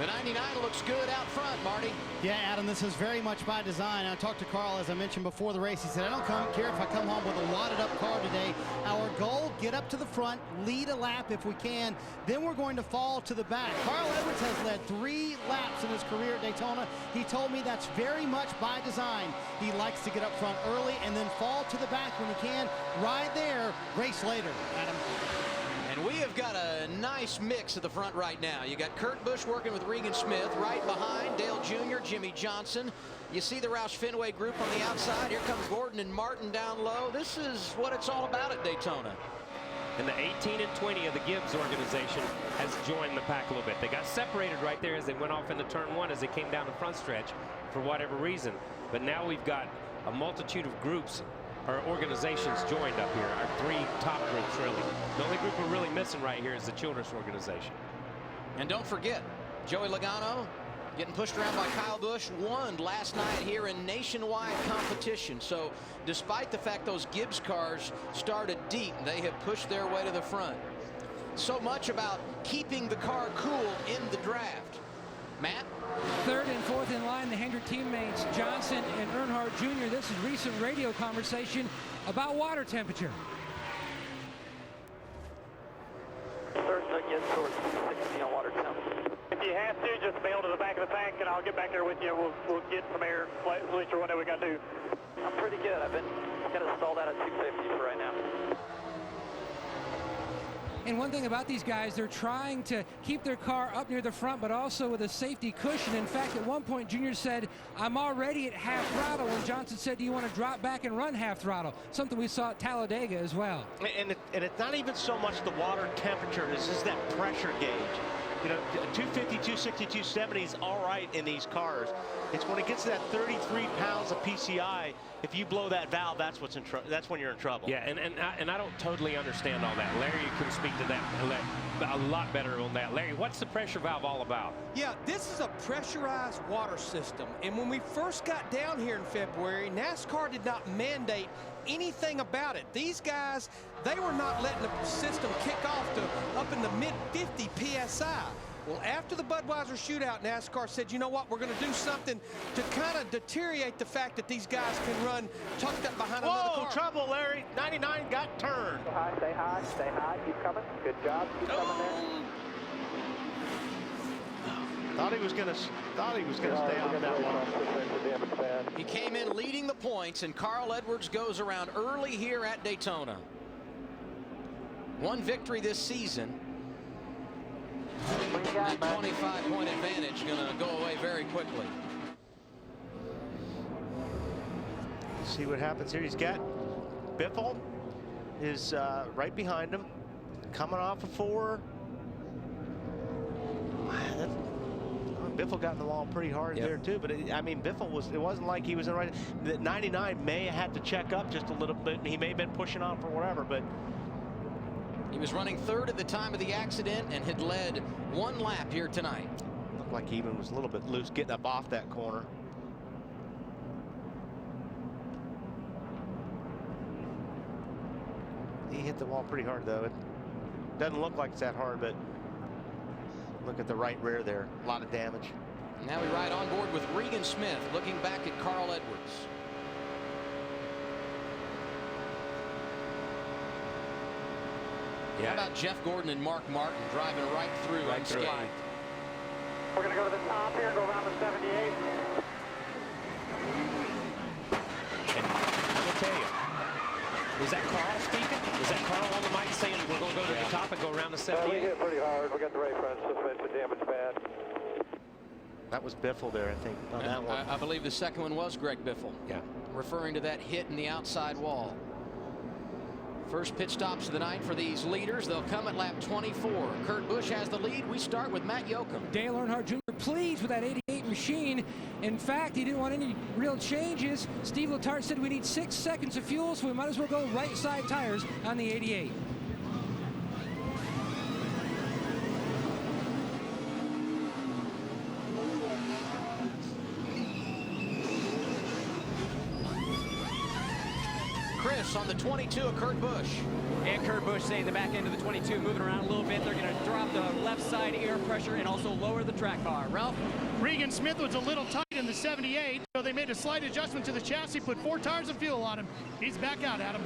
The 99 looks good out front, Marty. Yeah, Adam, this is very much by design. I talked to Carl, as I mentioned before the race. He said, I don't care if I come home with a wadded up car today. Our goal, get up to the front, lead a lap if we can. Then we're going to fall to the back. Carl Edwards has led 3 laps in his career at Daytona. He told me that's very much by design. He likes to get up front early and then fall to the back when he can. Ride there, race later, Adam. And we have got a nice mix at the front right now. You got Kurt Busch working with Regan Smith right behind Dale Jr., Jimmy Johnson. You see the Roush Fenway group on the outside. Here comes Gordon and Martin down low. This is what it's all about at Daytona. And the 18 and 20 of the Gibbs organization has joined the pack a little bit. They got separated right there as they went off into turn 1 as they came down the front stretch for whatever reason. But now we've got a multitude of groups or organizations joined up here, our 3 top groups, really. The only group we're really missing right here is the Children's organization. And don't forget, Joey Logano getting pushed around by Kyle Busch, won last night here in nationwide competition. So despite the fact those Gibbs cars started deep, they have pushed their way to the front. So much about keeping the car cool in the draft. Matt? 3rd and 4th in line, the Hendrick teammates Johnson and Earnhardt Jr. This is recent radio conversation about water temperature. Starting to get towards 60 on water temp. If you have to, just bail to the back of the tank, and I'll get back there with you. We'll get some air, at least or whatever we got to do. I'm pretty good. I've been kind of stalled out at 250 for right now. And one thing about these guys, they're trying to keep their car up near the front, but also with a safety cushion. In fact, at one point, Junior said, I'm already at half throttle, when Johnson said, do you want to drop back and run half throttle? Something we saw at Talladega as well. And it's not even so much the water temperature, it's just that pressure gauge. You know, 250, 260, 270 is all right in these cars. It's when it gets to that 33 pounds of PCI, if you blow that valve, that's when you're in trouble. Yeah, and I don't totally understand all that. Larry can speak to that a lot better on that. Larry, what's the pressure valve all about? Yeah, this is a pressurized water system. And when we first got down here in February, NASCAR did not mandate anything about it. These guys, they were not letting the system kick off to up in the mid-50 PSI. Well, after the Budweiser shootout, NASCAR said, you know what, we're going to do something to kind of deteriorate the fact that these guys can run tucked up behind another car. Whoa, trouble, Larry. 99 got turned. Stay high, stay high. Keep coming. Good job. Keep coming there. Thought he was going to stay off that one. He came in leading the points, and Carl Edwards goes around early here at Daytona. One victory this season. That 25-point advantage going to go away very quickly. See what happens here. He's got Biffle is right behind him, coming off of 4. Biffle got in the wall pretty hard there too, but I mean, Biffle it wasn't like he was in right. The 99 may have had to check up just a little bit. He may have been pushing off or whatever, but he was running 3rd at the time of the accident and had led 1 lap here tonight. Looked like he even was a little bit loose getting up off that corner. He hit the wall pretty hard though. It doesn't look like it's that hard, but look at the right rear there. A lot of damage. Now we ride on board with Regan Smith, looking back at Carl Edwards. Yeah. How about Jeff Gordon and Mark Martin driving right through unscathed? We're going to go to the top here, go around the 78. And I'm going to tell you, was that Carl speaking? Was that Carl on the mic saying we're going to go to the top and go around the 78? We hit pretty hard. We got the right front suspension damage bad. That was Biffle there, I think, on that one. I believe the second one was Greg Biffle. Yeah. Referring to that hit in the outside wall. First pit stops of the night for these leaders. They'll come at lap 24. Kurt Busch has the lead. We start with Matt Yoakum. Dale Earnhardt Jr. pleased with that 88 machine. In fact, he didn't want any real changes. Steve Letarte said we need 6 seconds of fuel, so we might as well go right side tires on the 88. Chris on the 22 of Kurt Busch. And Kurt Busch saying the back end of the 22 moving around a little bit. They're going to drop the left side air pressure and also lower the track bar. Ralph? Regan Smith was a little tight in the 78, so they made a slight adjustment to the chassis, put 4 tires of fuel on him. He's back out, Adam.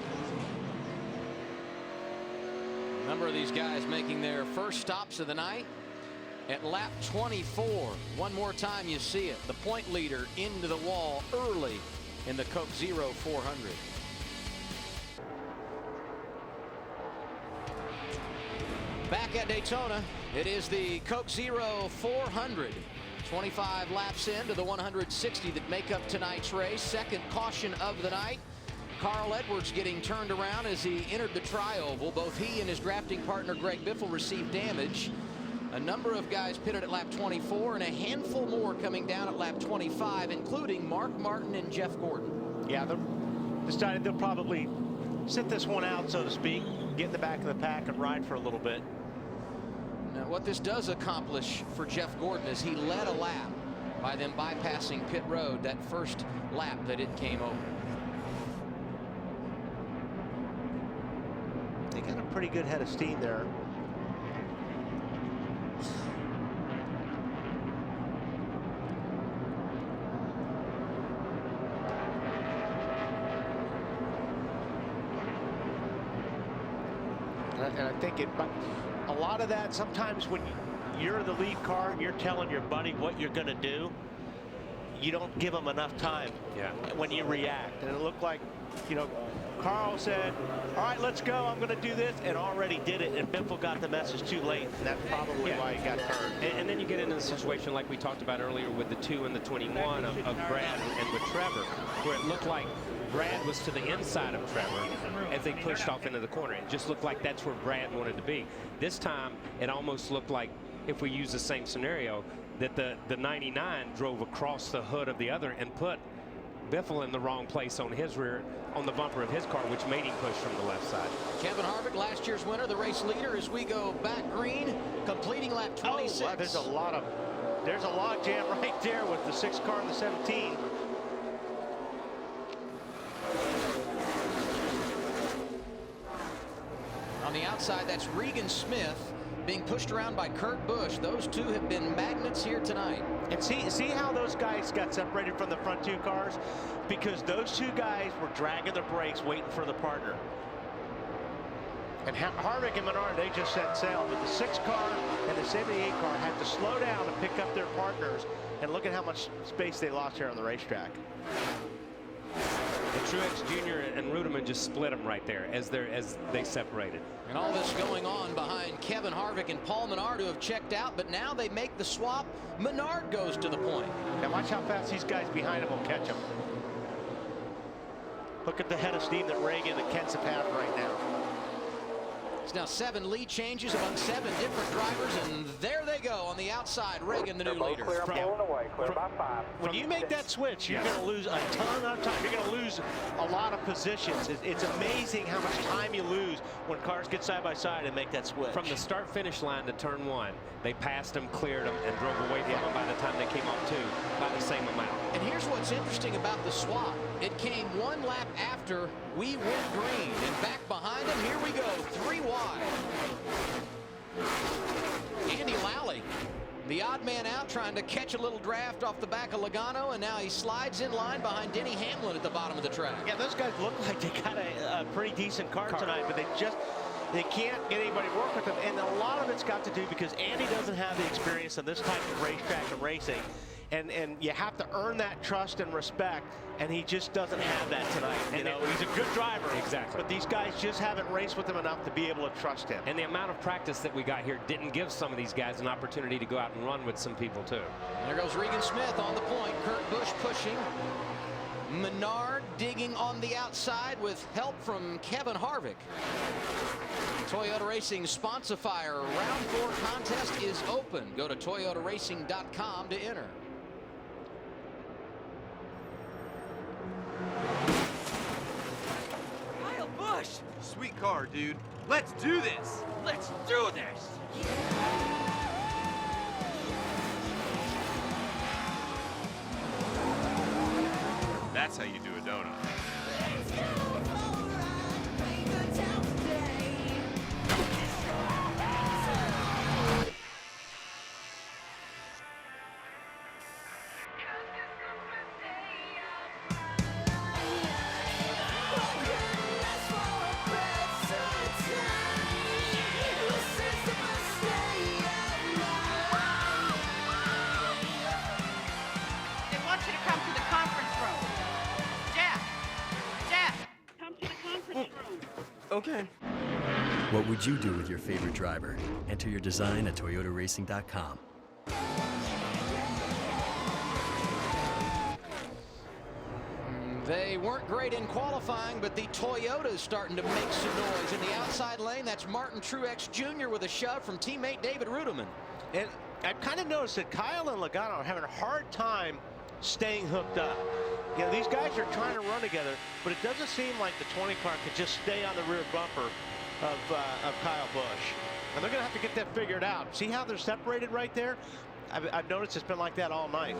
A number of these guys making their first stops of the night at lap 24. One more time you see it. The point leader into the wall early in the Coke Zero 400. Back at Daytona, it is the Coke Zero 400. 25 laps into the 160 that make up tonight's race. Second caution of the night. Carl Edwards getting turned around as he entered the tri-oval. Both he and his drafting partner Greg Biffle received damage. A number of guys pitted at lap 24 and a handful more coming down at lap 25, including Mark Martin and Jeff Gordon. Yeah, they've decided they'll probably sit this one out, so to speak, get in the back of the pack and ride for a little bit. Now, what this does accomplish for Jeff Gordon is he led a lap by them bypassing pit road that first lap that it came over. They got a pretty good head of steam there. And I think a lot of that, sometimes when you're the lead car and you're telling your buddy what you're going to do, you don't give them enough time when you react. And it looked like, you know, Carl said, all right, let's go. I'm going to do this, and already did it. And Biffle got the message too late, and that's probably why he got turned. And then you get into the situation like we talked about earlier with the 2 and the 21 of Brad and with Trevor, where it looked like Brad was to the inside of Trevor as they pushed off into the corner. It just looked like that's where Brad wanted to be. This time, it almost looked like if we use the same scenario, that the 99 drove across the hood of the other and put Biffle in the wrong place on his rear, on the bumper of his car, which made him push from the left side. Kevin Harvick, last year's winner, the race leader, as we go back green, completing lap 26. Oh, there's a log jam right there with the 6 car and the 17. On the outside, that's Regan Smith being pushed around by Kurt Busch. Those two have been magnets here tonight. And see how those guys got separated from the front 2 cars? Because those 2 guys were dragging the brakes waiting for the partner. And Harvick and Menard, they just set sail. But the 6 car and the 78 car had to slow down to pick up their partners. And look at how much space they lost here on the racetrack. And Truex Jr. and Ruderman just split them right there as they separated. And all this going on behind Kevin Harvick and Paul Menard, who have checked out, but now they make the swap. Menard goes to the point. Now watch how fast these guys behind him will catch him. Look at the head of steam that Reagan and Kenseth have right now. It's now 7 lead changes among 7 different drivers, and there they go on the outside. Reagan, the new leader. Clear, pulling away, clear by 5. When you make that switch, you're going to lose a ton of time. You're going to lose a lot of positions. It's amazing how much time you lose when cars get side by side and make that switch. From the start-finish line to turn 1, they passed them, cleared them, and drove away from them by the time they came off 2 by the same amount. And here's what's interesting about the swap. It came 1 lap after we went green, and back behind him, here we go, 3 wide. Andy Lally, the odd man out, trying to catch a little draft off the back of Logano, and now he slides in line behind Denny Hamlin at the bottom of the track. Yeah, those guys look like they got a pretty decent car tonight, but they can't get anybody to work with them. And a lot of it's got to do because Andy doesn't have the experience of this type of racetrack and racing. And you have to earn that trust and respect, and he just doesn't have that tonight. You know, he's a good driver. Exactly. But these guys just haven't raced with him enough to be able to trust him. And the amount of practice that we got here didn't give some of these guys an opportunity to go out and run with some people, too. There goes Regan Smith on the point. Kurt Busch pushing. Menard digging on the outside with help from Kevin Harvick. Toyota Racing Sponsorifier Round 4 contest is open. Go to toyotaracing.com to enter. Kyle Busch! Sweet car, dude. Let's do this! Let's do this! That's how you do a donut. Okay. What would you do with your favorite driver? Enter your design at toyotaracing.com. They weren't great in qualifying, but the Toyota's starting to make some noise. In the outside lane, that's Martin Truex Jr. with a shove from teammate David Ruderman. And I've kind of noticed that Kyle and Logano are having a hard time staying hooked up. You know, these guys are trying to run together, but it doesn't seem like the 20 car could just stay on the rear bumper of Kyle Busch. And they're going to have to get that figured out. See how they're separated right there? I've noticed it's been like that all night.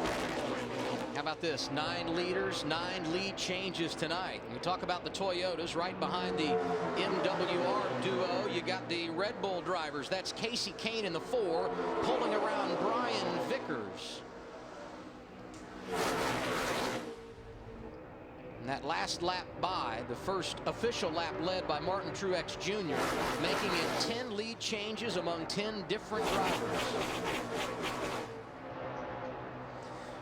How about this? 9 leaders, 9 lead changes tonight. We talk about the Toyotas right behind the MWR duo. You got the Red Bull drivers. That's Casey Kane in the 4, pulling around Brian Vickers. And that last lap by, the first official lap led by Martin Truex Jr., making it 10 lead changes among 10 different drivers.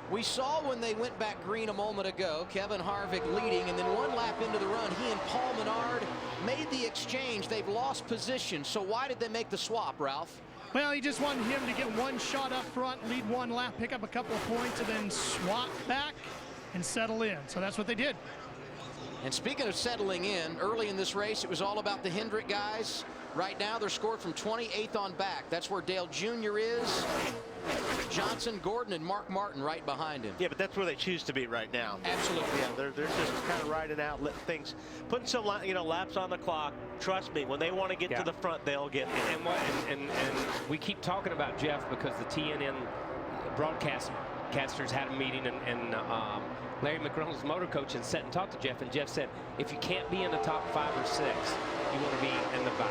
We saw when they went back green a moment ago, Kevin Harvick leading, and then 1 lap into the run, he and Paul Menard made the exchange. They've lost position. So why did they make the swap, Ralph? Well, he just wanted him to get 1 shot up front, lead 1 lap, pick up a couple of points, and then swap back and settle in. So that's what they did. And speaking of settling in, early in this race, it was all about the Hendrick guys. Right now, they're scored from 28th on back. That's where Dale Jr. is. Johnson, Gordon, and Mark Martin right behind him. Yeah, but that's where they choose to be right now. Absolutely. Yeah, they're just kind of riding out things, putting some laps on the clock. Trust me, when they want to get to the front, they'll get there. And we keep talking about Jeff because the TNN broadcasters had a meeting, and Larry McReynolds, motor coach, and sat and talked to Jeff, and Jeff said, if you can't be in the top 5 or 6, you want to be in the back.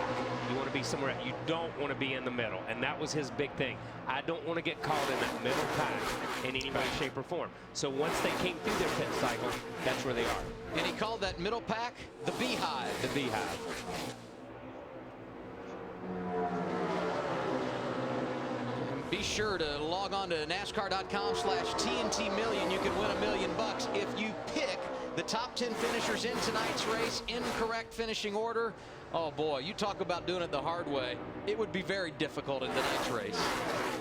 You want to be somewhere. You don't want to be in the middle, and that was his big thing. I don't want to get caught in that middle pack in any way, shape, or form. So once they came through their pit cycle, that's where they are. And he called that middle pack the Beehive. The Beehive. Be sure to log on to NASCAR.com/TNT Million. You can win $1 million if you pick the top 10 finishers in tonight's race in correct finishing order. Oh boy, you talk about doing it the hard way. It would be very difficult in tonight's race.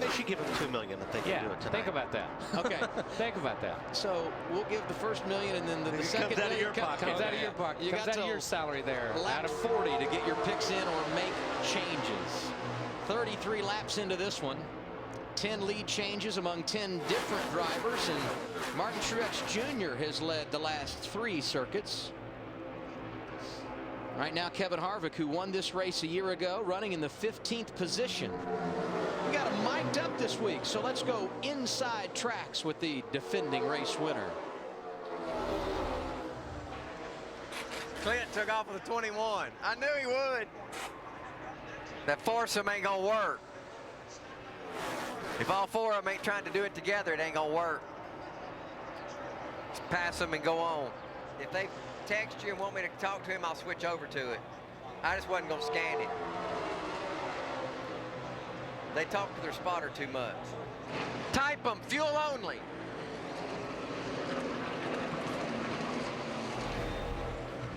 They should give them $2 million if they can do it tonight. Think about that. Okay. Think about that. So we'll give the first $1 million, and then the second comes out of your pocket. Comes out of your pocket. You Comes got out of your salary there. Lap 40 to get your picks in or make changes. 33 laps into this one. 10 lead changes among 10 different drivers, and Martin Truex Jr. has led the last 3 circuits. Right now, Kevin Harvick, who won this race a year ago, running in the 15th position. We got him mic'd up this week, so let's go inside tracks with the defending race winner. Clint took off with a 21. I knew he would. That foursome ain't gonna work. If all 4 of them ain't trying to do it together, it ain't gonna work. Just pass them and go on. If they text you and want me to talk to him, I'll switch over to it. I just wasn't gonna scan it. They talk to their spotter too much. Type them, fuel only.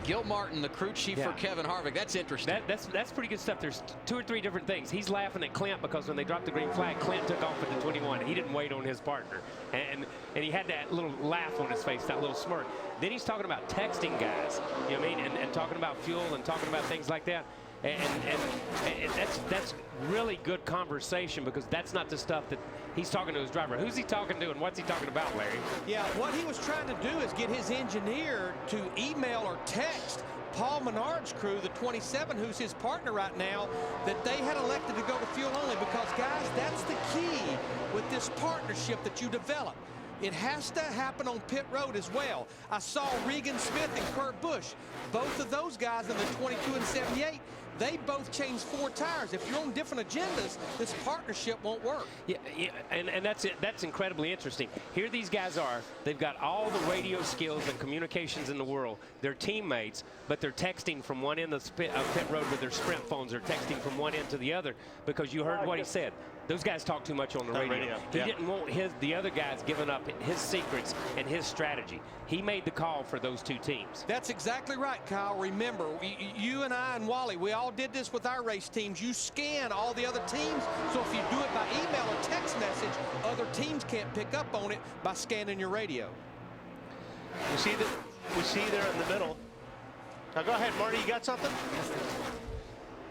Gil Martin, the crew chief for Kevin Harvick. That's interesting. That's pretty good stuff. There's 2 or 3 different things. He's laughing at Clint because when they dropped the green flag, Clint took off with the 21. He didn't wait on his partner, and he had that little laugh on his face, that little smirk. Then he's talking about texting guys, you know what I mean, and talking about fuel and talking about things like that. And that's really good conversation, because that's not the stuff that he's talking to his driver. Who's he talking to and what's he talking about, Larry? Yeah, what he was trying to do is get his engineer to email or text Paul Menard's crew, the 27, who's his partner right now, that they had elected to go to fuel only, because, guys, that's the key with this partnership that you develop. It has to happen on pit road as well. I saw Regan Smith and Kurt Busch, both of those guys in the 22 and 78. They both changed 4 tires. If you're on different agendas, this partnership won't work. Yeah, and that's it. That's incredibly interesting. Here these guys are. They've got all the radio skills and communications in the world. They're teammates, but they're texting from one end of the pit road with their Sprint phones. They're texting from one end to the other, because you heard what he said. Those guys talk too much on the radio. He didn't want the other guys giving up his secrets and his strategy. He made the call for those 2 teams. That's exactly right, Kyle. Remember, you and I and Wally, we all did this with our race teams. You scan all the other teams, so if you do it by email or text message, other teams can't pick up on it by scanning your radio. We see there in the middle. Now go ahead, Marty, you got something?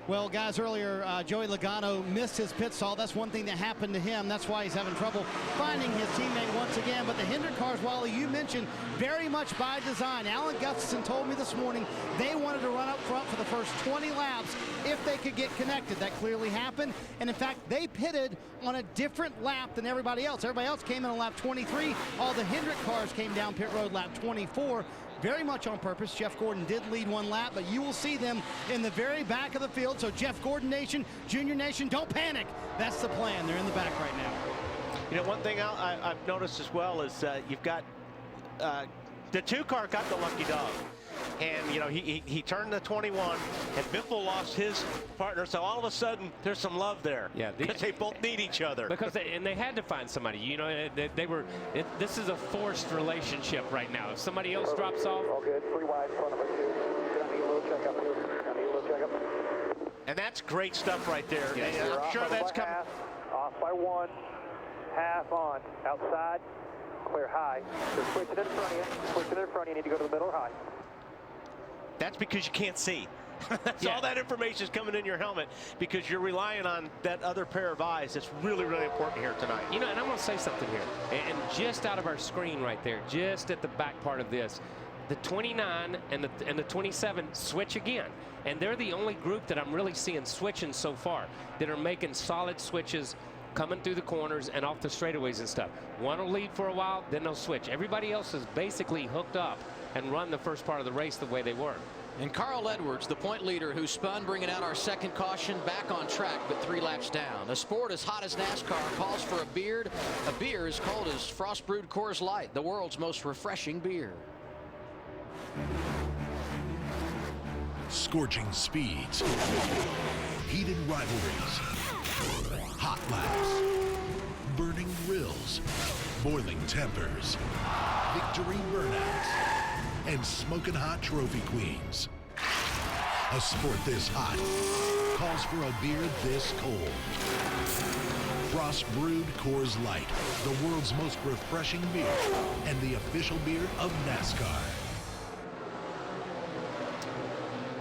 Well, guys, earlier, Joey Logano missed his pit stall. That's one thing that happened to him. That's why he's having trouble finding his teammate once again. But the Hendrick cars, Wally, you mentioned, very much by design. Alan Gustafson told me this morning they wanted to run up front for the first 20 laps if they could get connected. That clearly happened. And, in fact, they pitted on a different lap than everybody else. Everybody else came in on lap 23. All the Hendrick cars came down pit road lap 24. Very much on purpose. Jeff Gordon did lead 1 lap, but you will see them in the very back of the field. So Jeff Gordon Nation, Junior Nation, don't panic. That's the plan. They're in the back right now. You know, one thing I've noticed as well is you've got the 2 car got the lucky dog. And, you know, he turned the 21, and Biffle lost his partner, so all of a sudden there's some love there. Yeah, because they both need each other. Because they had to find somebody. You know, this is a forced relationship right now. If somebody else drops off. All good. 3 wide in front of us. I need a little checkup here. I need a little checkup. And that's great stuff right there. Yes, and I'm sure that's coming. Off by 1. Half on. Outside. Clear high. So switch it in front of you. Switch it in front of you. You need to go to the middle or high. That's because you can't see. That's all that information is coming in your helmet because you're relying on that other pair of eyes. That's really, really important here tonight. You know, and I'm going to say something here. And just out of our screen right there, just at the back part of this, the 29 and the 27 switch again. And they're the only group that I'm really seeing switching so far that are making solid switches coming through the corners and off the straightaways and stuff. One will lead for a while, then they'll switch. Everybody else is basically hooked up and run the first part of the race the way they were. And Carl Edwards, the point leader who spun, bringing out our second caution, back on track but 3 laps down. A sport as hot as NASCAR calls for a beer as cold as frost brewed Coors Light, the world's most refreshing beer. Scorching speeds, heated rivalries, hot laps, burning grills, boiling tempers, victory burnouts, and smoking hot trophy queens. A sport this hot calls for a beer this cold. Frost brewed Coors Light, the world's most refreshing beer and the official beer of NASCAR.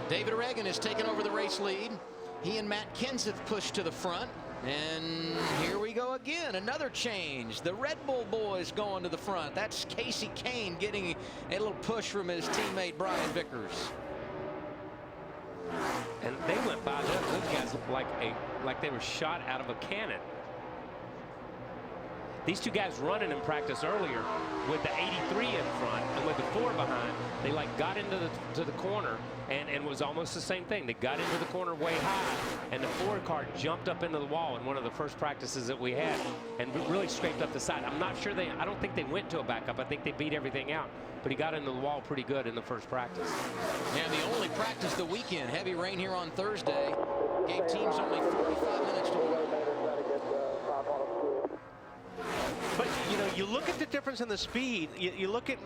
David Reagan has taken over the race lead. He and Matt Kenseth pushed to the front. And here we go again. Another change. The Red Bull boys going to the front. That's Casey Kane getting a little push from his teammate Brian Vickers. And they went by those guys looked like they were shot out of a cannon. These two guys running in practice earlier with the 83 in front and with the 4 behind, they got into the corner and it was almost the same thing. They got into the corner way high and the 4 car jumped up into the wall in one of the first practices that we had and really scraped up the side. I'm not sure I don't think they went to a backup. I think they beat everything out, but he got into the wall pretty good in the first practice. And the only practice the weekend, heavy rain here on Thursday, gave teams only 45 minutes to work. But, you know, you look at the difference in the speed. You look at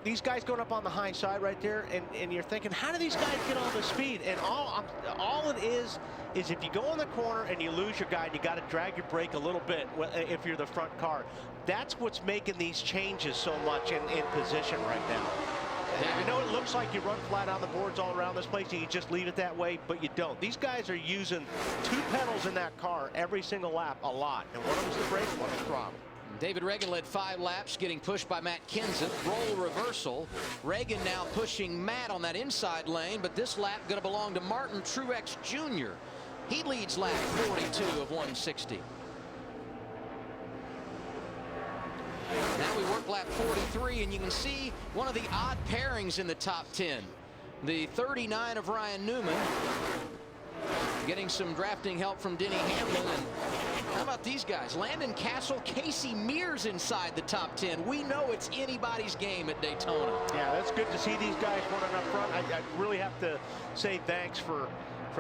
these guys going up on the high side right there, and you're thinking, how do these guys get all the speed? And all it is if you go in the corner and you lose your guide, you got to drag your brake a little bit if you're the front car. That's what's making these changes so much in position right now. And I know it looks like you run flat on the boards all around this place and you just leave it that way, but you don't. These guys are using 2 pedals in that car every single lap a lot, and one of them's the brake, one is the throttle. David Reagan led 5 laps, getting pushed by Matt Kenseth. Roll reversal. Reagan now pushing Matt on that inside lane, but this lap going to belong to Martin Truex Jr. He leads lap 42 of 160. Now we work lap 43, and you can see one of the odd pairings in the top 10. The 39 of Ryan Newman getting some drafting help from Denny Hamlin. And how about these guys? Landon Castle, Casey Mears inside the top 10. We know it's anybody's game at Daytona. Yeah, that's good to see these guys running up front. I really have to say thanks for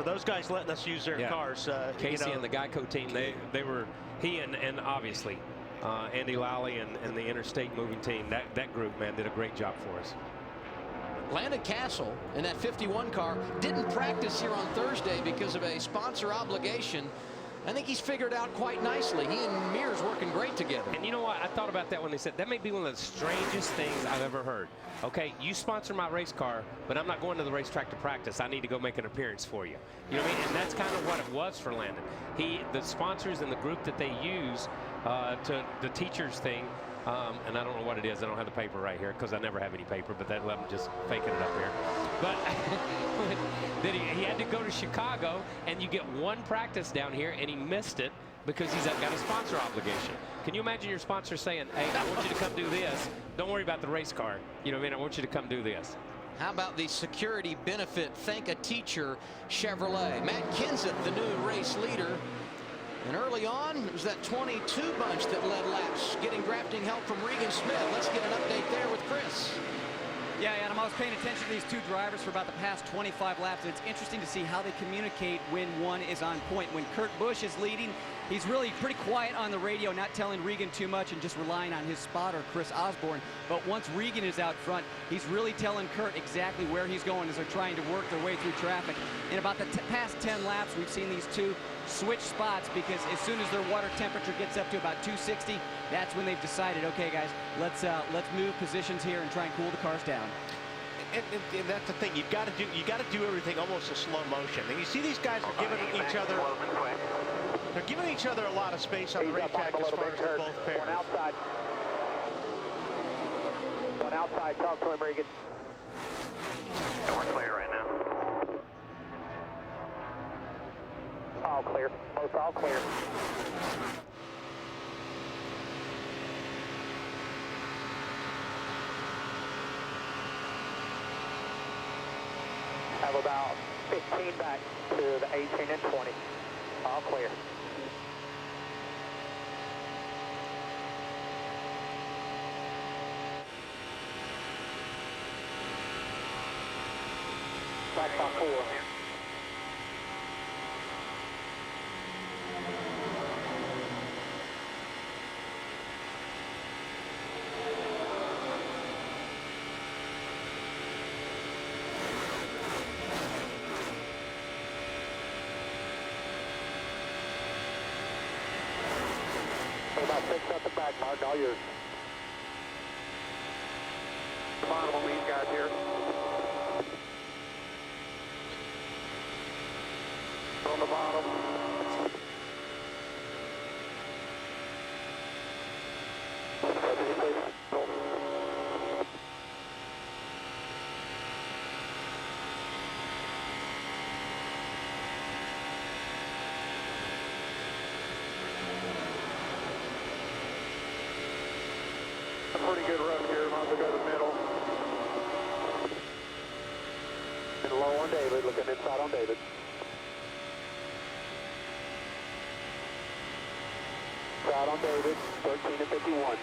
those guys letting us use their cars. Casey and the Geico team, they were, he and obviously Andy Lally and the Interstate Moving team, that group, man, did a great job for us. Landon Castle in that 51 car didn't practice here on Thursday because of a sponsor obligation. I think he's figured out quite nicely. He and Mears working great together. And you know what? I thought about that when they said that may be one of the strangest things I've ever heard. Okay, you sponsor my race car, but I'm not going to the racetrack to practice. I need to go make an appearance for you. You know what I mean? And that's kind of what it was for Landon. The sponsors and the group that they use to the teachers thing. And I don't know what it is. I don't have the paper right here because I never have any paper, but that I'm just faking it up here. But that he had to go to Chicago, and you get 1 practice down here, and he missed it because he's got a sponsor obligation. Can you imagine your sponsor saying, hey, I want you to come do this. Don't worry about the race car. You know what I mean? I want you to come do this. How about the security benefit? Thank a teacher, Chevrolet. Matt Kenseth, the new race leader. And early on, it was that 22 bunch that led laps, getting drafting help from Regan Smith. Let's get an update there with Chris. Yeah, Adam, I was paying attention to these 2 drivers for about the past 25 laps, and it's interesting to see how they communicate when one is on point. When Kurt Busch is leading, he's really pretty quiet on the radio, not telling Regan too much and just relying on his spotter, Chris Osborne. But once Regan is out front, he's really telling Kurt exactly where he's going as they're trying to work their way through traffic. In about the past 10 laps, we've seen these 2 switch spots because as soon as their water temperature gets up to about 260, that's when they've decided, okay, guys, let's move positions here and try and cool the cars down. And that's the thing. You got to do everything almost in slow motion. And you see these guys are giving each other. They're giving each other a lot of space on the racetrack as far as both pairs. One outside. One outside. Talk to him, Regan. We're clear right now. All clear. Both all clear. Have about 15 back to the 18 and 20. All clear. Back by 4. About 6 at the back, Martin, all yours. Bottom of these guys here. On the bottom. A pretty good run here, as long as we go to the middle. And low on David, looking inside on David. Side on David, 13 and 51.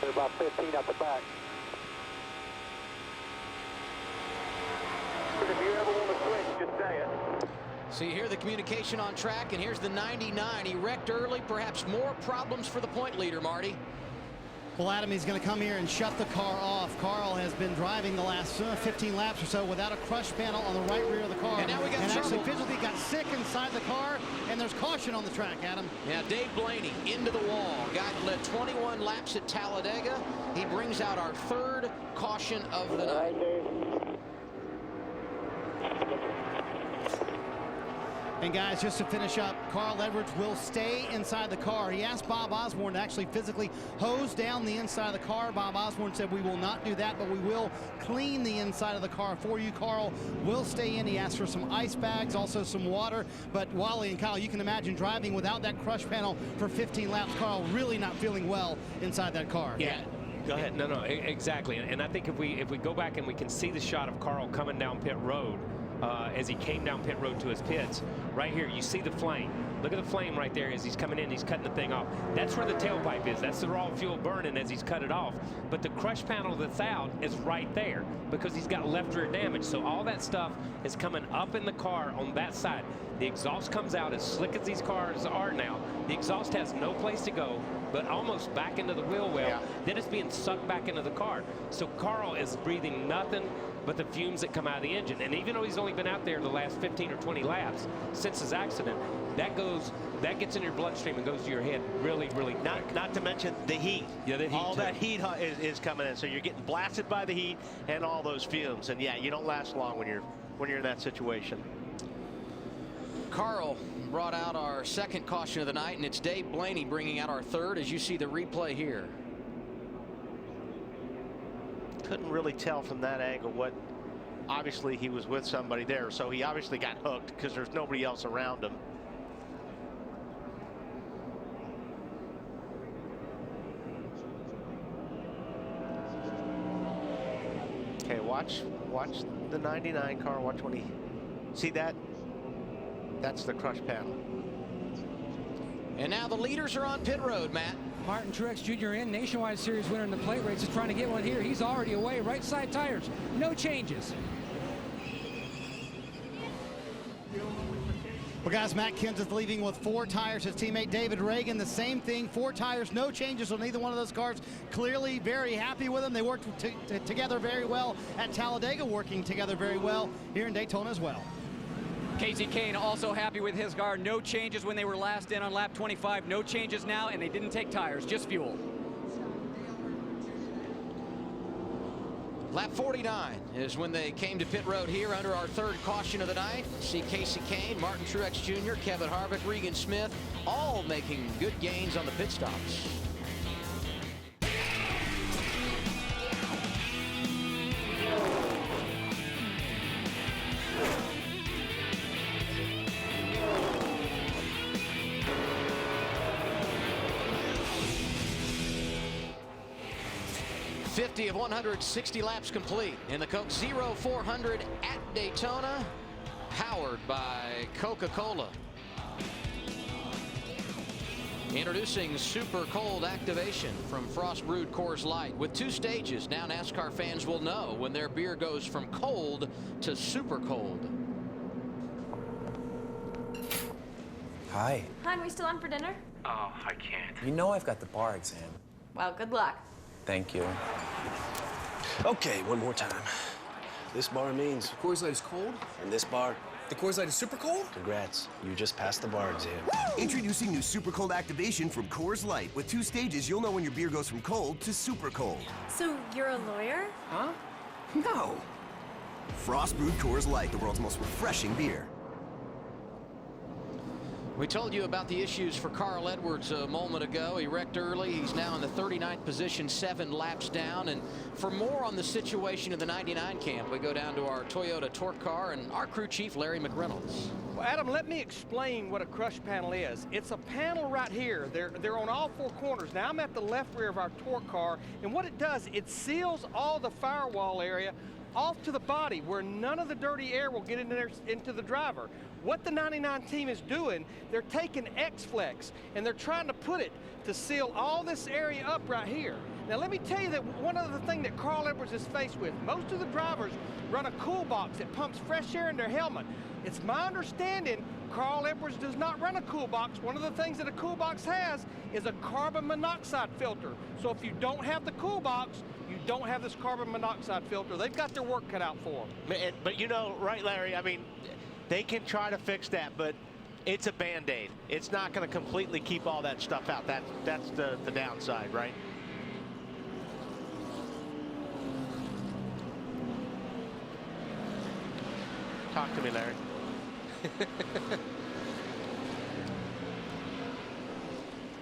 They're about 15 at the back. If you ever want to switch, just say it. So you hear the communication on track, and here's the 99. He wrecked early, perhaps more problems for the point leader, Marty. Well, Adam, he's going to come here and shut the car off. Carl has been driving the last 15 laps or so without a crush panel on the right rear of the car. And now we got and trouble. actually physically got sick inside the car, and there's caution on the track, Adam. Now, Dave Blaney into the wall. Guy led 21 laps at Talladega. He brings out our third caution of the night. And guys, just to finish up, Carl Edwards will stay inside the car. He asked Bob Osborne to actually physically hose down the inside of the car. Bob Osborne said, we will not do that, but we will clean the inside of the car for you. Carl will stay in. He asked for some ice bags, also some water. But Wally and Kyle, you can imagine driving without that crush panel for 15 laps. Carl really not feeling well inside that car. Yeah. Go ahead. No, exactly. And I think if we go back and we can see the shot of Carl coming down pit road, as he came down pit road to his pits. Right here, you see the flame. Look at the flame right there as he's coming in, he's cutting the thing off. That's where the tailpipe is. That's the raw fuel burning as he's cut it off. But the crush panel that's out is right there because he's got left rear damage. So all that stuff is coming up in the car on that side. The exhaust comes out as slick as these cars are now. The exhaust has no place to go, but almost back into the wheel well. Yeah. Then it's being sucked back into the car. So Carl is breathing nothing but the fumes that come out of the engine. And even though he's only been out there the last 15 or 20 laps since his accident, that gets in your bloodstream and goes to your head really, really quick. Not to mention the heat. Yeah, the heat. All that heat is coming in. So you're getting blasted by the heat and all those fumes. And yeah, you don't last long when you're in that situation. Carl brought out our second caution of the night, and it's Dave Blaney bringing out our third, as you see the replay here. Couldn't really tell from that angle what, obviously he was with somebody there, so he obviously got hooked because there's nobody else around him. Okay, watch the 99 car. Watch when he, see that? That's the crush panel. And now the leaders are on pit road, Matt. Martin Truex Jr. in Nationwide Series winner in the plate race is trying to get one here. He's already away. Right side tires. No changes. Well, guys, Matt Kenseth leaving with 4 tires. His teammate David Reagan, the same thing. 4 tires, no changes on either one of those cars. Clearly very happy with them. They worked together very well at Talladega, working together very well here in Daytona as well. Casey Kane also happy with his car. No changes when they were last in on lap 25. No changes now, and they didn't take tires, just fuel. Lap 49 is when they came to pit road here under our third caution of the night. See Casey Kane, Martin Truex Jr., Kevin Harvick, Regan Smith, all making good gains on the pit stops. Of 160 laps complete in the Coke 0400 at Daytona, powered by Coca-Cola. Introducing super cold activation from Frost Brewed Coors Light with 2 stages. Now NASCAR fans will know when their beer goes from cold to super cold. Hi. Hon, we still on for dinner? Oh, I can't. You know I've got the bar exam. Well, good luck. Thank you. Okay, one more time. This bar means Coors Light is cold, and this bar, the Coors Light is super cold? Congrats, you just passed the bar exam. Introducing new super cold activation from Coors Light. With 2 stages, you'll know when your beer goes from cold to super cold. So you're a lawyer? Huh? No. Frost Brewed Coors Light, the world's most refreshing beer. We told you about the issues for Carl Edwards a moment ago. He wrecked early. He's now in the 39th position, 7 laps down. And for more on the situation in the 99 camp, we go down to our Toyota Torque Car and our crew chief, Larry McReynolds. Well, Adam, let me explain what a crush panel is. It's a panel right here. They're on all 4 corners. Now I'm at the left rear of our Torque Car, and what it does, it seals all the firewall area off to the body where none of the dirty air will get in there into the driver. What the 99 team is doing, they're taking X-Flex and they're trying to put it to seal all this area up right here. Now let me tell you that one other thing that Carl Edwards is faced with, most of the drivers run a cool box that pumps fresh air in their helmet. It's my understanding Carl Edwards does not run a cool box. One of the things that a cool box has is a carbon monoxide filter. So if you don't have the cool box, you don't have this carbon monoxide filter. They've got their work cut out for them. But you know, right, Larry, I mean, they can try to fix that, but it's a Band-Aid. It's not going to completely keep all that stuff out. That's the downside, right? Talk to me, Larry.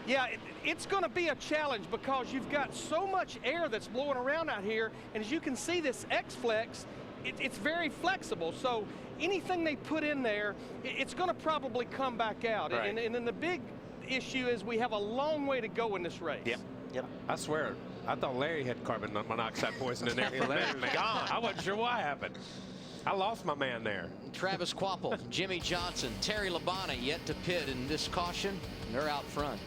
Yeah, it's going to be a challenge because you've got so much air that's blowing around out here, and as you can see, this X-Flex, it's very flexible. So anything they put in there, it's going to probably come back out. Right. And then the big issue is we have a long way to go in this race. Yep. I swear, I thought Larry had carbon monoxide poison in there. I wasn't sure what happened. I lost my man there. Travis Quapple, Jimmy Johnson, Terry Labonte yet to pit in this caution. They're out front.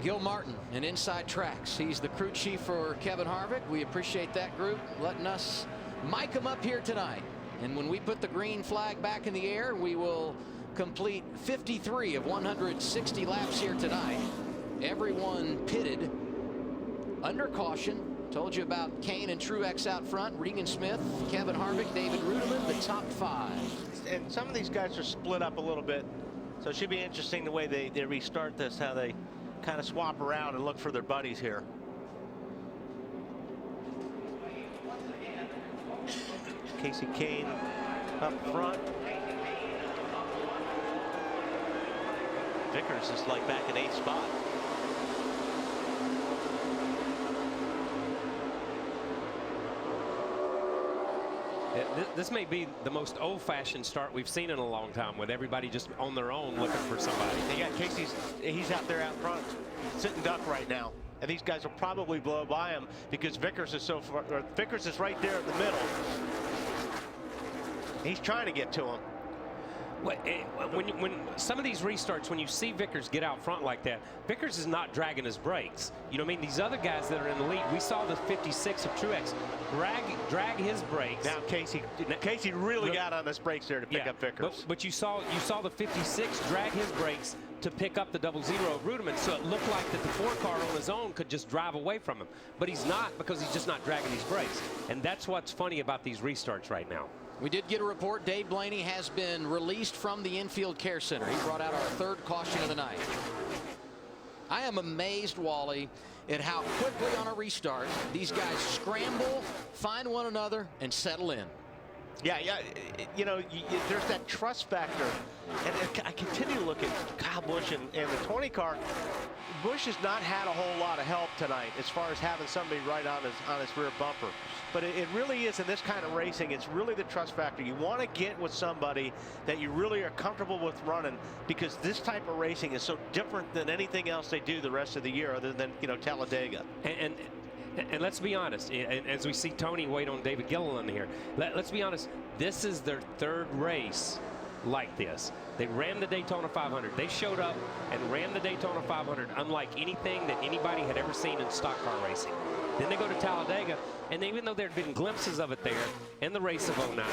Gil Martin in Inside Tracks. He's the crew chief for Kevin Harvick. We appreciate that group letting us mic him up here tonight. And when we put the green flag back in the air, we will complete 53 of 160 laps here tonight. Everyone pitted under caution. Told you about Kane and Truex out front, Regan Smith, Kevin Harvick, David Ruderman, the top 5. And some of these guys are split up a little bit, so it should be interesting the way they restart this, how they kind of swap around and look for their buddies here. Casey Kane up front. Vickers is like back in 8th spot. This may be the most old-fashioned start we've seen in a long time, with everybody just on their own looking for somebody. You got he's out there out front, sitting duck right now. And these guys will probably blow by him because Vickers is so far, Vickers is right there in the middle. He's trying to get to him. When some of these restarts, when you see Vickers get out front like that, Vickers is not dragging his brakes. You know what I mean? These other guys that are in the lead, we saw the 56 of Truex drag his brakes. Now Casey really got on his brakes there to pick up Vickers. But you saw the 56 drag his brakes to pick up the 00 of Ruderman, so it looked like that the 4 car on his own could just drive away from him. But he's not, because he's just not dragging these brakes. And that's what's funny about these restarts right now. We did get a report Dave Blaney has been released from the infield care center. He brought out our 3rd caution of the night. I am amazed, Wally, at how quickly on a restart these guys scramble, find one another, and settle in. Yeah, you know, there's that trust factor. And I continue to look at Kyle Busch and the 20 car. Busch has not had a whole lot of help tonight as far as having somebody right on his rear bumper. But it really is in this kind of racing, it's really the trust factor. You want to get with somebody that you really are comfortable with running, because this type of racing is so different than anything else they do the rest of the year other than, you know, Talladega. And let's be honest, as we see Tony wait on David Gilliland here, let's be honest, this is their third race like this. They ran the Daytona 500. They showed up and ran the Daytona 500 unlike anything that anybody had ever seen in stock car racing. Then they go to Talladega, and even though there had been glimpses of it there in the race of 09,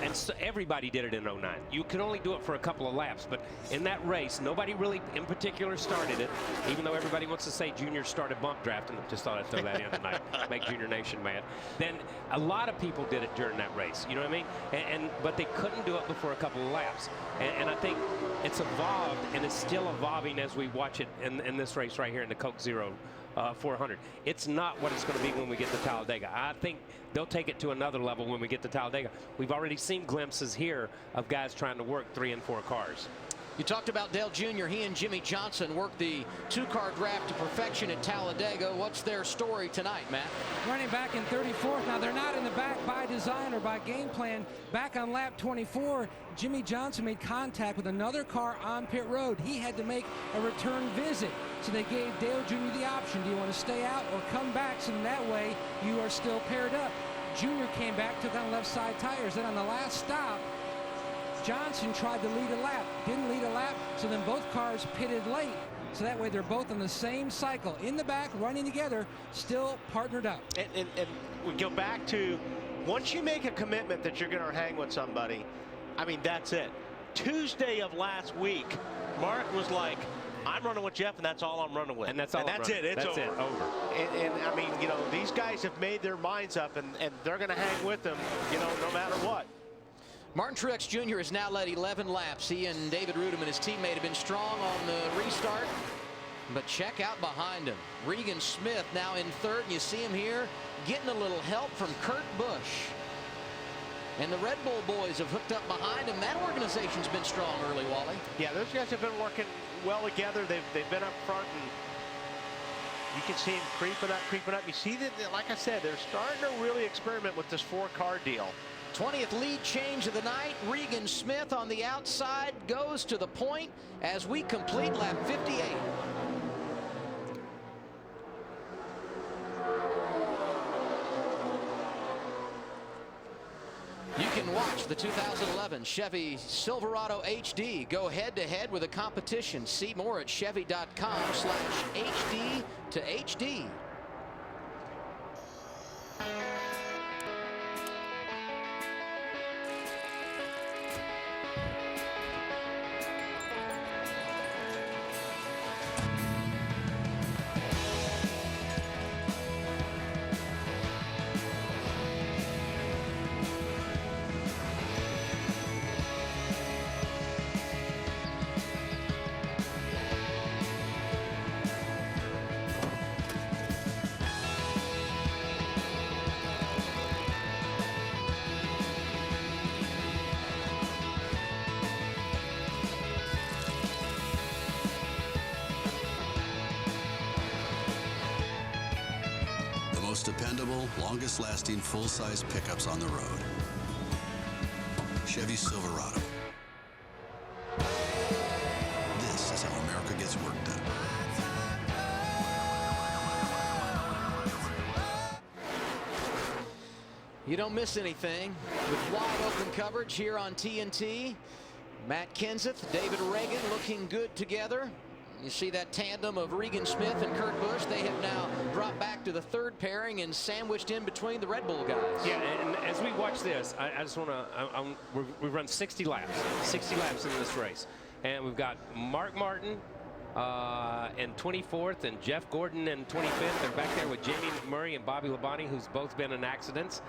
and so everybody did it in 09. You could only do it for a couple of laps, but in that race, nobody really in particular started it, even though everybody wants to say Junior started bump drafting. Just thought I'd throw that in tonight, make Junior Nation mad. Then a lot of people did it during that race, you know what I mean? But they couldn't do it before a couple of laps. And I think it's evolved, and it's still evolving as we watch it in this race right here in the Coke Zero 400. It's not what it's going to be when we get to Talladega. I think they'll take it to another level when we get to Talladega. We've already seen glimpses here of guys trying to work 3 and 4 cars. You talked about Dale Jr. He and Jimmy Johnson worked the 2-car draft to perfection at Talladega. What's their story tonight, Matt? Running back in 34th. Now, they're not in the back by design or by game plan. Back on lap 24, Jimmy Johnson made contact with another car on pit road. He had to make a return visit. So they gave Dale Jr. the option. Do you want to stay out or come back? So in that way, you are still paired up. Jr. came back, took on left side tires. Then on the last stop, Johnson tried to lead a lap, didn't lead a lap, so then both cars pitted late. So that way they're both on the same cycle, in the back, running together, still partnered up. And we go back to, once you make a commitment that you're going to hang with somebody, I mean, that's it. Tuesday of last week, Mark was like, I'm running with Jeff, and that's all I'm running with. And that's all. And that's it. It's over. And I mean, you know, these guys have made their minds up, and they're going to hang with them, you know, no matter what. Martin Truex Jr. has now led 11 laps. He and David Rudem, his teammate, have been strong on the restart. But check out behind him. Regan Smith now in third. And you see him here getting a little help from Kurt Busch. And the Red Bull boys have hooked up behind him. That organization's been strong early, Wally. Yeah, those guys have been working well together. They've been up front, and you can see them creeping up. You see that, like I said, they're starting to really experiment with this 4-car deal. 20th lead change of the night. Regan Smith on the outside goes to the point as we complete lap 58. You can watch the 2011 Chevy Silverado HD go head-to-head with the competition. See more at Chevy.com/HD to HD. Most dependable, longest-lasting, full-size pickups on the road. Chevy Silverado. This is how America gets work done. You don't miss anything with wide open coverage here on TNT. Matt Kenseth, David Reagan looking good together. You see that tandem of Regan Smith and Kurt Busch. They have now dropped back to the third pairing and sandwiched in between the Red Bull guys. Yeah, and as we watch this, I just want to, we run 60 laps in this race. And we've got Mark Martin in 24th and Jeff Gordon in 25th. They're back there with Jamie McMurray and Bobby Labonte, who's both been in accidents.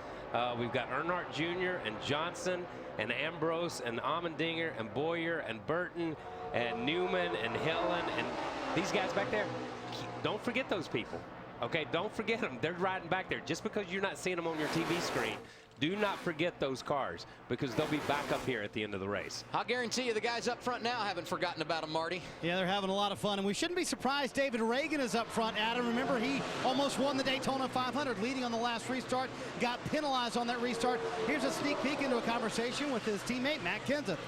We've got Earnhardt Jr. and Johnson and Ambrose and Allmendinger and Boyer and Burton and Newman and Helen and these guys back there. don't forget those people. Okay, don't forget them. They're riding back there. Just because you're not seeing them on your TV screen, do not forget those cars, because they'll be back up here at the end of the race. I'll guarantee you the guys up front now haven't forgotten about them, Marty. Yeah, they're having a lot of fun, and we shouldn't be surprised David Reagan is up front, Adam. Remember, he almost won the Daytona 500, leading on the last restart, got penalized on that restart. Here's a sneak peek into a conversation with his teammate, Matt Kenseth.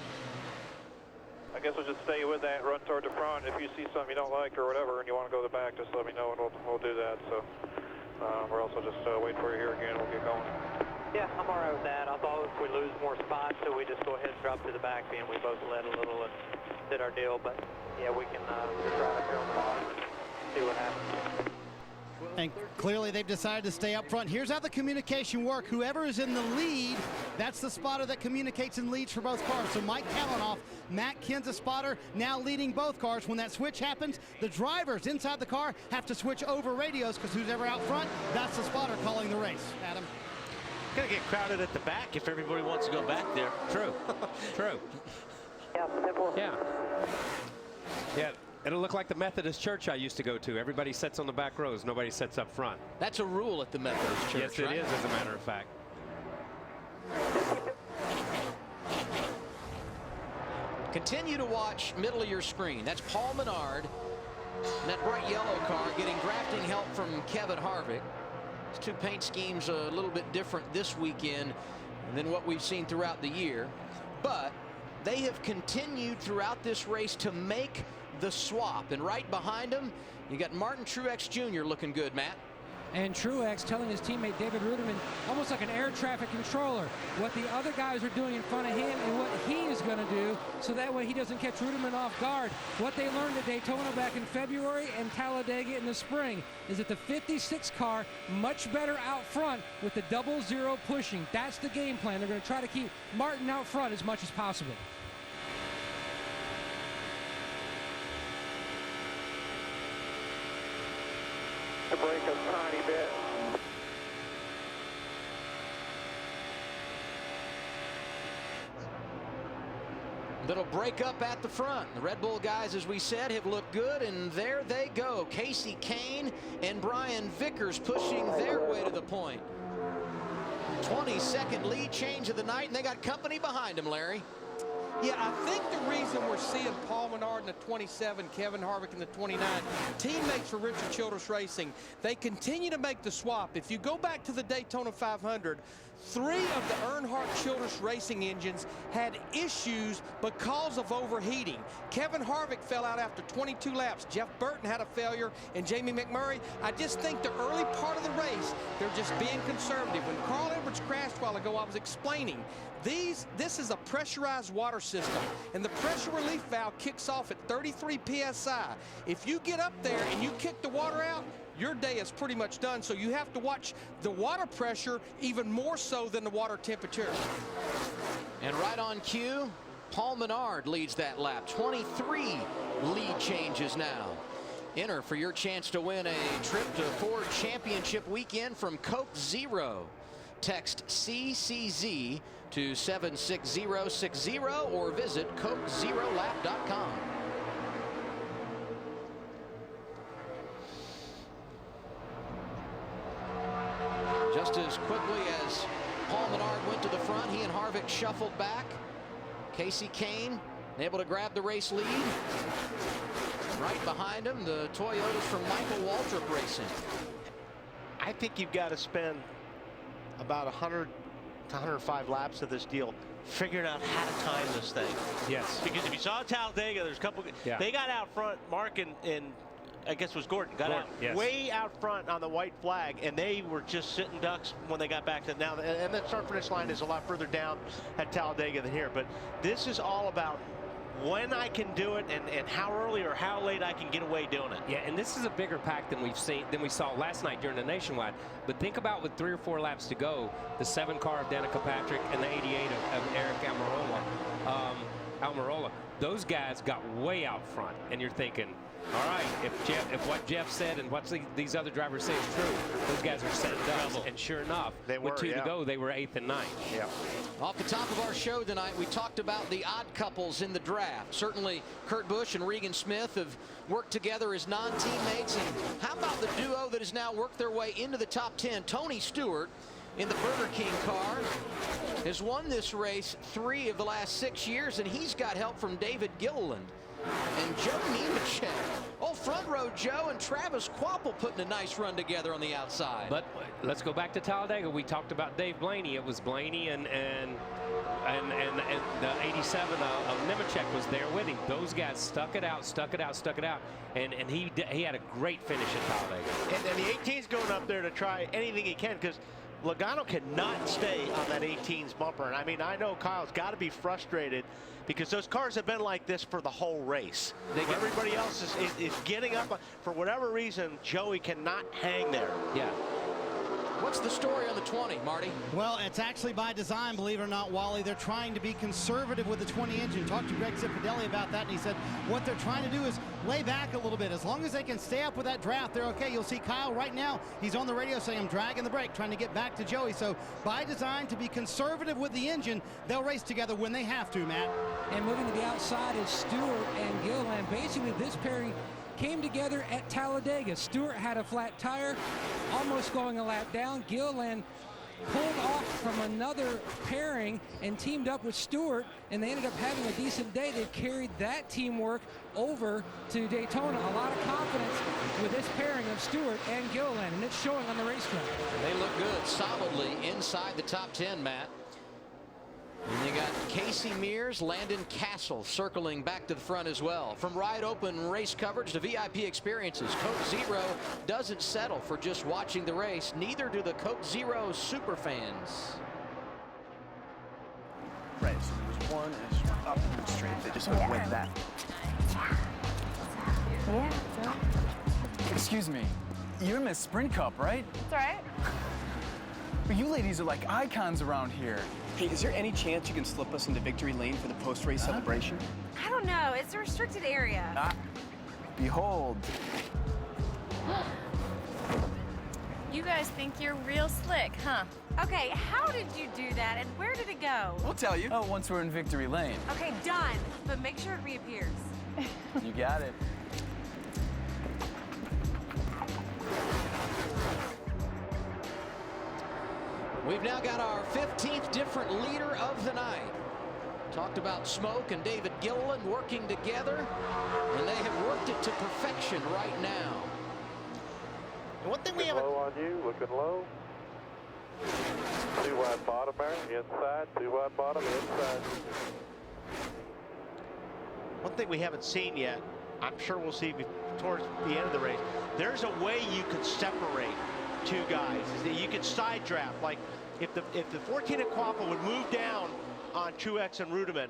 I guess we'll just stay with that, run toward the front. If you see something you don't like or whatever and you want to go to the back, just let me know and we'll do that. So we're also just wait for you here again. We'll get going. Yeah, I'm all right with that. I thought if we lose more spots, so we just go ahead and drop to the back being we both led a little and did our deal. But yeah, we can just ride up here on the bottom and see what happens. And clearly they've decided to stay up front. Here's how the communication works. Whoever is in the lead, that's the spotter that communicates and leads for both cars. So Mike Kalanoff, Matt Kenseth spotter, now leading both cars. When that switch happens, the drivers inside the car have to switch over radios, because who's ever out front, that's the spotter calling the race. Adam? Gonna get crowded at the back if everybody wants to go back there. True. True. Yeah. Yeah. It'll look like the Methodist church I used to go to. Everybody sits on the back rows. Nobody sits up front. That's a rule at the Methodist church, yes, it right? is, as a matter of fact. Continue to watch middle of your screen. That's Paul Menard in that bright yellow car, getting drafting help from Kevin Harvick. These two paint schemes a little bit different this weekend than what we've seen throughout the year. But they have continued throughout this race to make the swap. And right behind them, you got Martin Truex Jr. looking good, Matt. And Truex telling his teammate David Ruderman, almost like an air traffic controller, what the other guys are doing in front of him and what he is going to do, so that way he doesn't catch Ruderman off guard. What they learned at Daytona back in February and Talladega in the spring is that the 56 car much better out front with the 00 pushing. That's the game plan. They're going to try to keep Martin out front as much as possible. To break a tiny bit. Little break up at the front. The Red Bull guys, as we said, have looked good, and there they go. Casey Kane and Brian Vickers pushing their way to the point. 22nd lead change of the night, and they got company behind them, Larry. Yeah, I think the reason we're seeing Paul Menard in the 27, Kevin Harvick in the 29, teammates for Richard Childress Racing, they continue to make the swap. If you go back to the Daytona 500, 3 of the Earnhardt Childress Racing engines had issues because of overheating. Kevin Harvick fell out after 22 laps. Jeff Burton had a failure, and Jamie McMurray. I just think the early part of the race, they're just being conservative. When Carl Edwards crashed a while ago, I was explaining, this is a pressurized water system, and the pressure relief valve kicks off at 33 PSI. If you get up there and you kick the water out, your day is pretty much done. So you have to watch the water pressure even more so than the water temperature. And right on cue, Paul Menard leads that lap. 23 lead changes now. Enter for your chance to win a trip to Ford Championship Weekend from Coke Zero. Text CCZ to 76060 or visit CokeZeroLap.com. Just as quickly as Paul Menard went to the front, he and Harvick shuffled back. Casey Kane able to grab the race lead. Right behind him, the Toyotas from Michael Waltrip Racing. I think you've got to spend about 100 to 105 laps of this deal figuring out how to time this thing. Yes. Because if you saw Talladega, there's a couple. Yeah. They got out front. Mark and I guess it was Gordon got out way out front on the white flag, and they were just sitting ducks when they got back to now. And the start finish line is a lot further down at Talladega than here. But this is all about when I can do it and how early or how late I can get away doing it. Yeah, and this is a bigger pack than we saw last night during the Nationwide. But think about with 3 or 4 laps to go, the 7 car of Danica Patrick and the 88 of Eric Almirola. Those guys got way out front, and you're thinking, All right, if what Jeff said and what these other drivers say is true, those guys are setting double. And sure enough, with 2 to go, they were 8th and 9th. Yeah. Off the top of our show tonight, we talked about the odd couples in the draft. Certainly, Kurt Busch and Regan Smith have worked together as non-teammates. And how about the duo that has now worked their way into the top 10? Tony Stewart in the Burger King car has won this race 3 of the last 6 years, and he's got help from David Gilliland and Joe Nemechek. Oh, front row Joe and Travis Kvapil putting a nice run together on the outside. But let's go back to Talladega. We talked about Dave Blaney. It was Blaney and the 87 of Nemechek was there with him. Those guys stuck it out, and he had a great finish at Talladega. And the 18's going up there to try anything he can, because Logano cannot stay on that 18's bumper. And I mean, I know Kyle's got to be frustrated because those cars have been like this for the whole race. Everybody else is getting up. For whatever reason, Joey cannot hang there. Yeah. What's the story on the 20, Marty? Well, it's actually by design, believe it or not, Wally. They're trying to be conservative with the 20 engine. Talked to Greg Cipodelli about that, and he said what they're trying to do is lay back a little bit. As long as they can stay up with that draft, they're okay. You'll see Kyle right now. He's on the radio saying, I'm dragging the brake, trying to get back to Joey. So by design, to be conservative with the engine, they'll race together when they have to, Matt. And moving to the outside is Stewart and Gilliland. Basically, this pairing came together at Talladega. Stewart had a flat tire, almost going a lap down. Gilliland pulled off from another pairing and teamed up with Stewart, and they ended up having a decent day. They carried that teamwork over to Daytona. A lot of confidence with this pairing of Stewart and Gilliland, and it's showing on the racetrack. They look good, solidly inside the top 10, Matt. And you got Casey Mears, Landon Castle circling back to the front as well. From wide open race coverage to VIP experiences, Coke Zero doesn't settle for just watching the race. Neither do the Coke Zero super fans. Right, so there was one and just went up and straight. They just went with that. Yeah. Excuse me, you're in the Sprint Cup, right? That's right. But you ladies are like icons around here. Hey, is there any chance you can slip us into victory lane for the post-race celebration? I don't know. It's a restricted area. Behold. You guys think you're real slick, huh? Okay, how did you do that, and where did it go? We'll tell you. Oh, once we're in victory lane. Okay, done. But make sure it reappears. You got it. We've now got our 15th different leader of the night. Talked about Smoke and David Gilliland working together, and they have worked it to perfection right now. And one thing we haven't... Low on you, looking low. 2 wide bottom there, inside, 2 wide bottom, inside. One thing we haven't seen yet, I'm sure we'll see towards the end of the race, there's a way you could separate 2 guys. Is that you could side draft. Like if the 14 at Kvapil would move down on Truex and Rudiman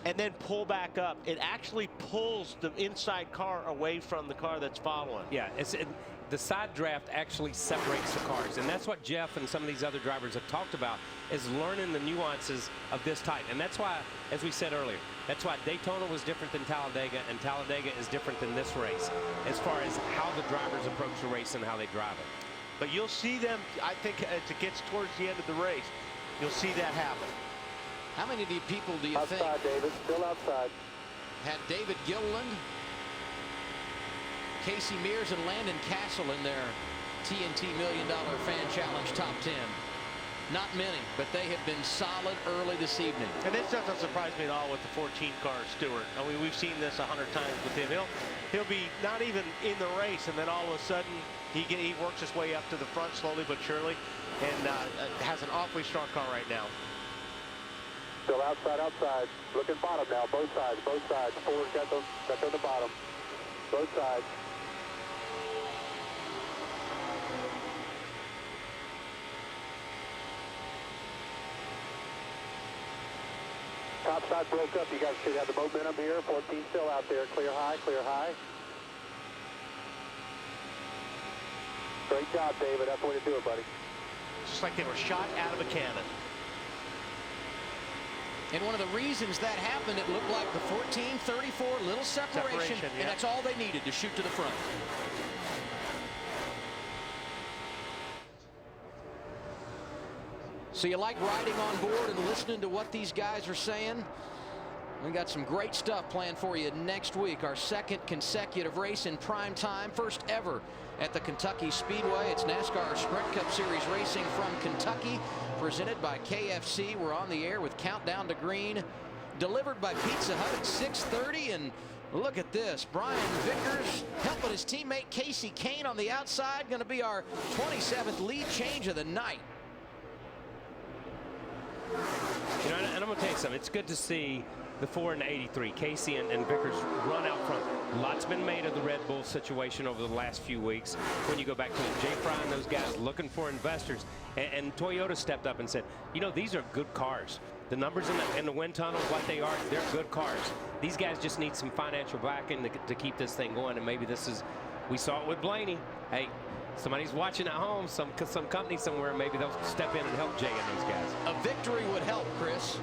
and then pull back up, it actually pulls the inside car away from the car that's following. Yeah, the side draft actually separates the cars, and that's what Jeff and some of these other drivers have talked about, is learning the nuances of this type. And that's why, as we said earlier, that's why Daytona was different than Talladega, and Talladega is different than this race as far as how the drivers approach the race and how they drive it. But you'll see them, I think, as it gets towards the end of the race, you'll see that happen. How many people do you think? Outside, David, still outside. Had David Gilliland, Casey Mears, and Landon Castle in their TNT $1 Million Fan Challenge top 10. Not many, but they have been solid early this evening. And this doesn't surprise me at all with the 14 car Stewart. I mean, we've seen this 100 times with him. He'll be not even in the race, and then all of a sudden he works his way up to the front slowly but surely, and has an awfully strong car right now. Still outside, outside. Looking bottom now, both sides, both sides. Ford got on the bottom. Both sides. Top side broke up. You guys should have the momentum here. 14 still out there. Clear high, clear high. Great job, David. That's the way to do it, buddy. Just like they were shot out of a cannon. And one of the reasons that happened, it looked like the 14-34, little separation, yeah. and that's all they needed to shoot to the front. So you like riding on board and listening to what these guys are saying? We got some great stuff planned for you next week. Our second consecutive race in prime time, first ever at the Kentucky Speedway. It's NASCAR Sprint Cup Series racing from Kentucky, presented by KFC. We're on the air with Countdown to Green, delivered by Pizza Hut at 6:30. And look at this, Brian Vickers helping his teammate Casey Kane on the outside. Going to be our 27th lead change of the night. You know, and I'm going to tell you something. It's good to see the 4 and the 83, Casey and Vickers, run out front. Lots been made of the Red Bull situation over the last few weeks. When you go back to Jay Fry and those guys looking for investors, and Toyota stepped up and said, you know, these are good cars. The numbers in the wind tunnel, what they are, they're good cars. These guys just need some financial backing to keep this thing going, and maybe this is, we saw it with Blaney. Hey, somebody's watching at home, some company somewhere, maybe they'll step in and help Jay and those guys. A victory would help, Chris.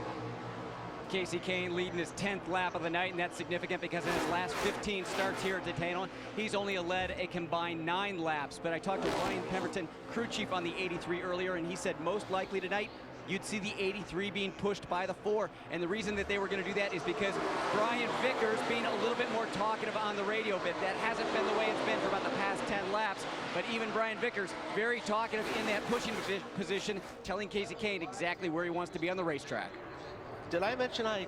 Casey Kane leading his 10th lap of the night, and that's significant because in his last 15 starts here at Daytona, he's only led a combined 9 laps. But I talked to Ryan Pemberton, crew chief on the 83 earlier, and he said most likely tonight you'd see the 83 being pushed by the 4. And the reason that they were going to do that is because Brian Vickers being a little bit more talkative on the radio bit. That hasn't been the way it's been for about the past 10 laps. But even Brian Vickers, very talkative in that pushing position, telling Casey Kane exactly where he wants to be on the racetrack. Did I mention I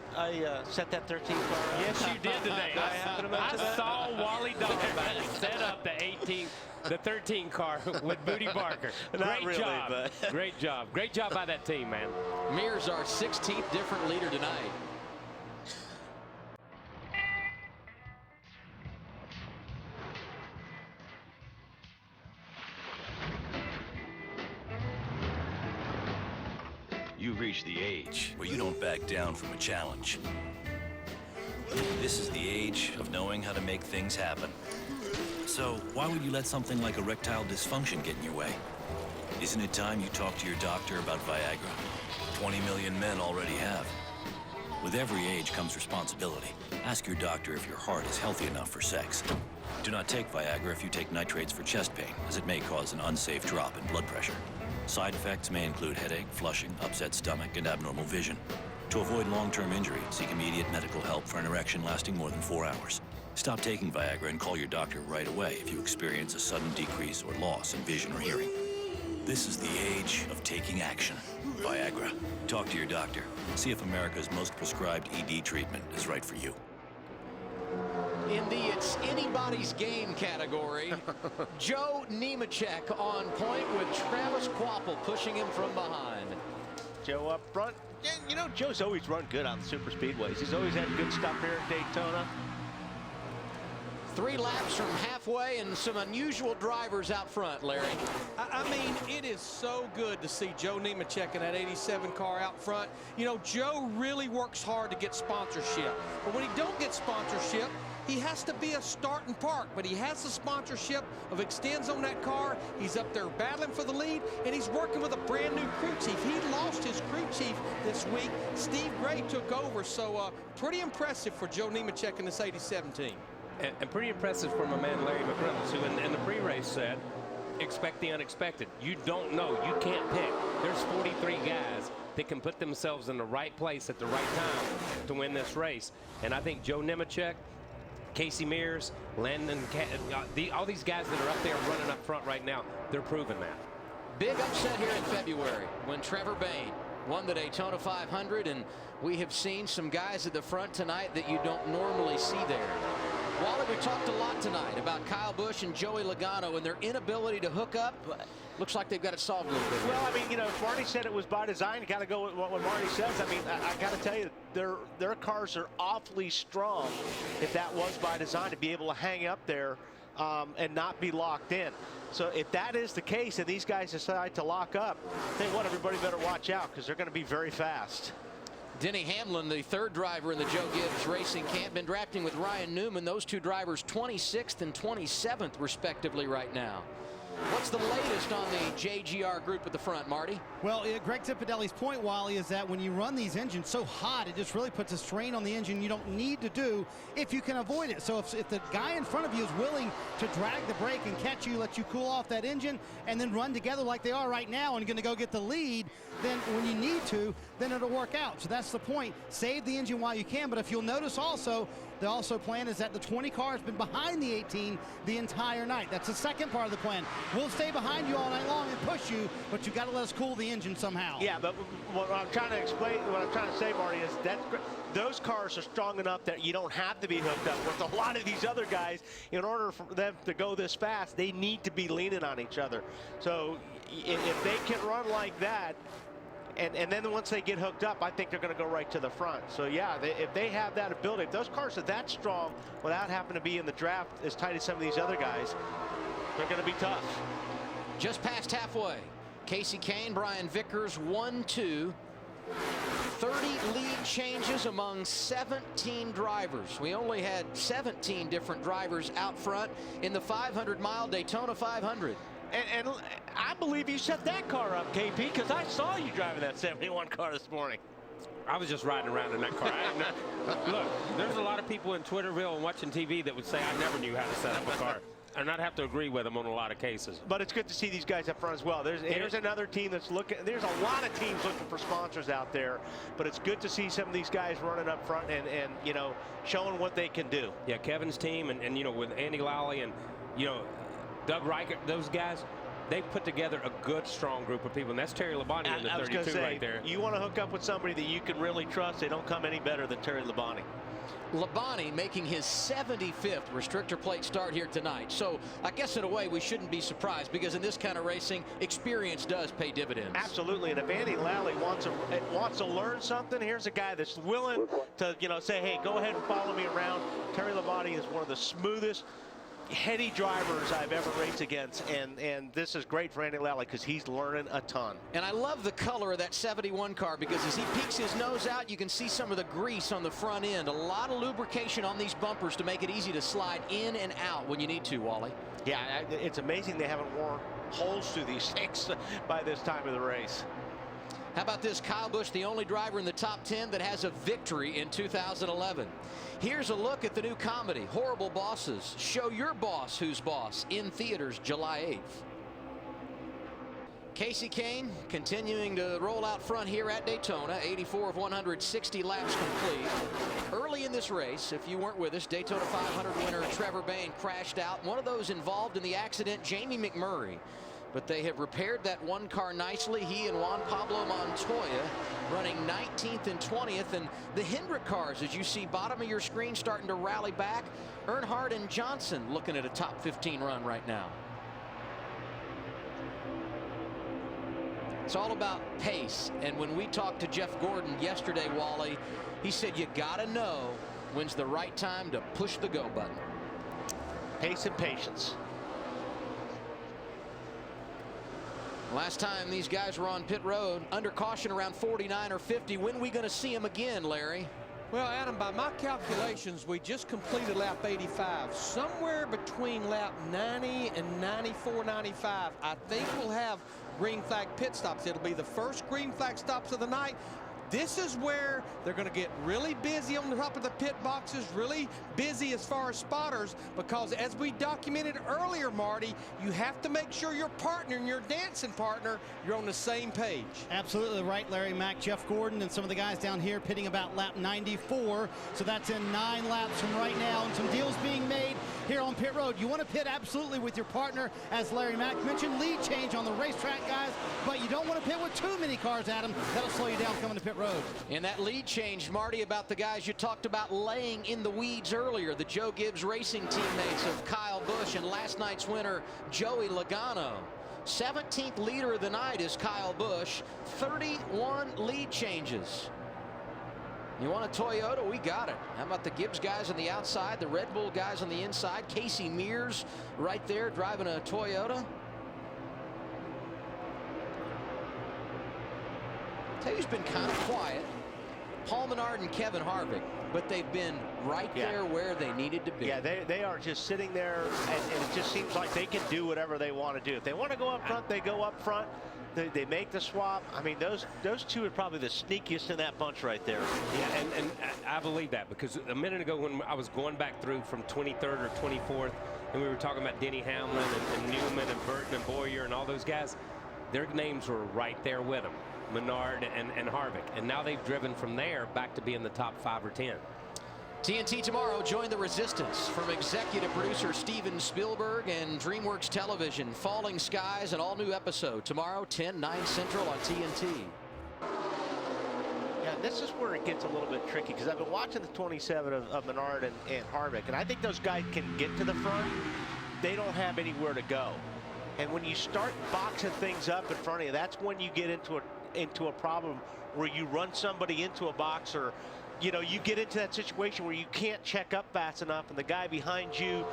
set that 13 car up? Yes, you did today. I saw Wally Dallenbach set up the 13 car with Booty Barker. Not really, job. But Great job. Great job by that team, man. Mears, our 16th different leader tonight. You've reached the age where you don't back down from a challenge. This is the age of knowing how to make things happen. So why would you let something like erectile dysfunction get in your way? Isn't it time you talk to your doctor about Viagra? 20 million men already have. With every age comes responsibility. Ask your doctor if your heart is healthy enough for sex. Do not take Viagra if you take nitrates for chest pain, as it may cause an unsafe drop in blood pressure. Side effects may include headache, flushing, upset stomach, and abnormal vision. To avoid long-term injury, seek immediate medical help for an erection lasting more than 4 hours. Stop taking Viagra and call your doctor right away if you experience a sudden decrease or loss in vision or hearing. This is the age of taking action. Viagra. Talk to your doctor. See if America's most prescribed ED treatment is right for you. In the it's anybody's game category, Joe Nemechek on point with Travis Kvapil pushing him from behind. Joe up front. Yeah, you know, Joe's always run good on the super speedways. He's always had good stuff here at Daytona. 3 laps from halfway and some unusual drivers out front, Larry. I mean, it is so good to see Joe Nemechek in that 87 car out front. You know, Joe really works hard to get sponsorship. But when he don't get sponsorship, he has to be a start and park, but he has the sponsorship of Extends on that car. He's up there battling for the lead, and he's working with a brand new crew chief. He lost his crew chief this week. Steve Gray took over, so pretty impressive for Joe Nemechek in this 87 team. And pretty impressive from a man, Larry McReynolds, who in the pre-race said, expect the unexpected. You don't know. You can't pick. There's 43 guys that can put themselves in the right place at the right time to win this race. And I think Joe Nemechek, Casey Mears, Landon, all these guys that are up there running up front right now, they're proving that. Big upset here in February when Trevor Bayne won the Daytona 500, and we have seen some guys at the front tonight that you don't normally see there. Wally, we talked a lot tonight about Kyle Busch and Joey Logano and their inability to hook up. Looks like they've got it solved a little bit. Well, I mean, you know, if Marty said it was by design, you got to go with what Marty says. I mean, I got to tell you, their cars are awfully strong if that was by design, to be able to hang up there and not be locked in. So if that is the case and these guys decide to lock up, then what, everybody better watch out because they're going to be very fast. Denny Hamlin, the 3rd driver in the Joe Gibbs Racing camp, been drafting with Ryan Newman. Those 2 drivers 26th and 27th respectively right now. What's the latest on the JGR group at the front, Marty? Well, Greg Zipadelli's point, Wally, is that when you run these engines so hot, it just really puts a strain on the engine you don't need to do if you can avoid it. So if the guy in front of you is willing to drag the brake and catch you, let you cool off that engine, and then run together like they are right now and going to go get the lead, then when you need to, then it'll work out. So that's the point. Save the engine while you can. But if you'll notice also, the plan is that the 20 car has been behind the 18 the entire night. That's the second part of the plan. We'll stay behind you all night long and push you, but you got to let us cool the engine somehow. Yeah, but what I'm trying to explain, what I'm trying to say, Marty, is that those cars are strong enough that you don't have to be hooked up with a lot of these other guys. In order for them to go this fast, they need to be leaning on each other. So if they can run like that, and then once they get hooked up, I think they're going to go right to the front. So yeah, if they have that ability, if those cars are that strong without having to be in the draft as tight as some of these other guys, they're going to be tough. Just past halfway. Casey Kane, Brian Vickers, 1-2. 30 lead changes among 17 drivers. We only had 17 different drivers out front in the 500-mile Daytona 500. And I believe you set that car up, KP, because I saw you driving that 71 car this morning. I was just riding around in that car. Look, there's a lot of people in Twitterville and watching TV that would say I never knew how to set up a car. And I'd have to agree with them on a lot of cases. But it's good to see these guys up front as well. There's another team that's looking. There's a lot of teams looking for sponsors out there. But it's good to see some of these guys running up front and you know, showing what they can do. Yeah, Kevin's team and you know, with Andy Lally and, you know, Doug Reichert, those guys, they put together a good, strong group of people. And that's Terry Labonte in the 32 right there. You want to hook up with somebody that you can really trust. They don't come any better than Terry Labonte. Labonte making his 75th restrictor plate start here tonight. So I guess in a way we shouldn't be surprised, because in this kind of racing, experience does pay dividends. Absolutely. And if Andy Lally wants to learn something, here's a guy that's willing to, you know, say, hey, go ahead and follow me around. Terry Labonte is one of the smoothest, heady drivers I've ever raced against, and this is great for Andy Lally because he's learning a ton. And I love the color of that 71 car, because as he peeks his nose out, you can see some of the grease on the front end. A lot of lubrication on these bumpers to make it easy to slide in and out when you need to, Wally. Yeah, it's amazing they haven't worn holes through these things by this time of the race. How about this? Kyle Busch, the only driver in the top 10 that has a victory in 2011. Here's a look at the new comedy, Horrible Bosses. Show your boss who's boss, in theaters July 8th. Casey Kane continuing to roll out front here at Daytona. 84 of 160 laps complete. Early in this race, if you weren't with us, Daytona 500 winner Trevor Bayne crashed out. One of those involved in the accident, Jamie McMurray. But they have repaired that one car nicely. He and Juan Pablo Montoya running 19th and 20th. And the Hendrick cars, as you see bottom of your screen, starting to rally back. Earnhardt and Johnson looking at a top 15 run right now. It's all about pace. And when we talked to Jeff Gordon yesterday, Wally, he said you got to know when's the right time to push the go button. Pace and patience. Last time these guys were on pit road, under caution around 49 or 50. When are we going to see them again, Larry? Well, Adam, by my calculations, we just completed lap 85. Somewhere between lap 90 and 94, 95, I think we'll have green flag pit stops. It'll be the first green flag stops of the night. This is where they're going to get really busy on the top of the pit boxes, really busy as far as spotters, because as we documented earlier, Marty, you have to make sure your partner and your dancing partner, you're on the same page. Absolutely right, Larry Mack. Jeff Gordon and some of the guys down here pitting about lap 94. So that's in 9 laps from right now, and some deals being made here on pit road. You want to pit absolutely with your partner, as Larry Mack mentioned, lead change on the racetrack, guys, but you don't want to pit with too many cars, Adam. That'll slow you down coming to pit road. And that lead change, Marty, about the guys you talked about laying in the weeds earlier, the Joe Gibbs Racing teammates of Kyle Busch and last night's winner, Joey Logano. 17th leader of the night is Kyle Busch, 31 lead changes. You want a Toyota? We got it. How about the Gibbs guys on the outside, the Red Bull guys on the inside, Casey Mears right there driving a Toyota. Who's been kind of quiet. Paul Menard and Kevin Harvick, but they've been right there where they needed to be. Yeah, they are just sitting there, and it just seems like they can do whatever they want to do. If they want to go up front, they go up front. They make the swap. I mean, those two are probably the sneakiest in that bunch right there. Yeah, and I believe that, because a minute ago when I was going back through from 23rd or 24th, and we were talking about Denny Hamlin and Newman and Burton and Boyer and all those guys, their names were right there with them, Menard and Harvick. And now they've driven from there back to being the top 5 or 10. TNT tomorrow, join the resistance from executive producer Steven Spielberg and DreamWorks Television. Falling Skies, an all-new episode tomorrow, 10/9 Central on TNT. Yeah, this is where it gets a little bit tricky, because I've been watching the 27 of Menard and Harvick, and I think those guys can get to the front. They don't have anywhere to go. And when you start boxing things up in front of you, that's when you get into a problem where you run somebody into a box, or you know, you get into that situation where you can't check up fast enough, and the guy behind you,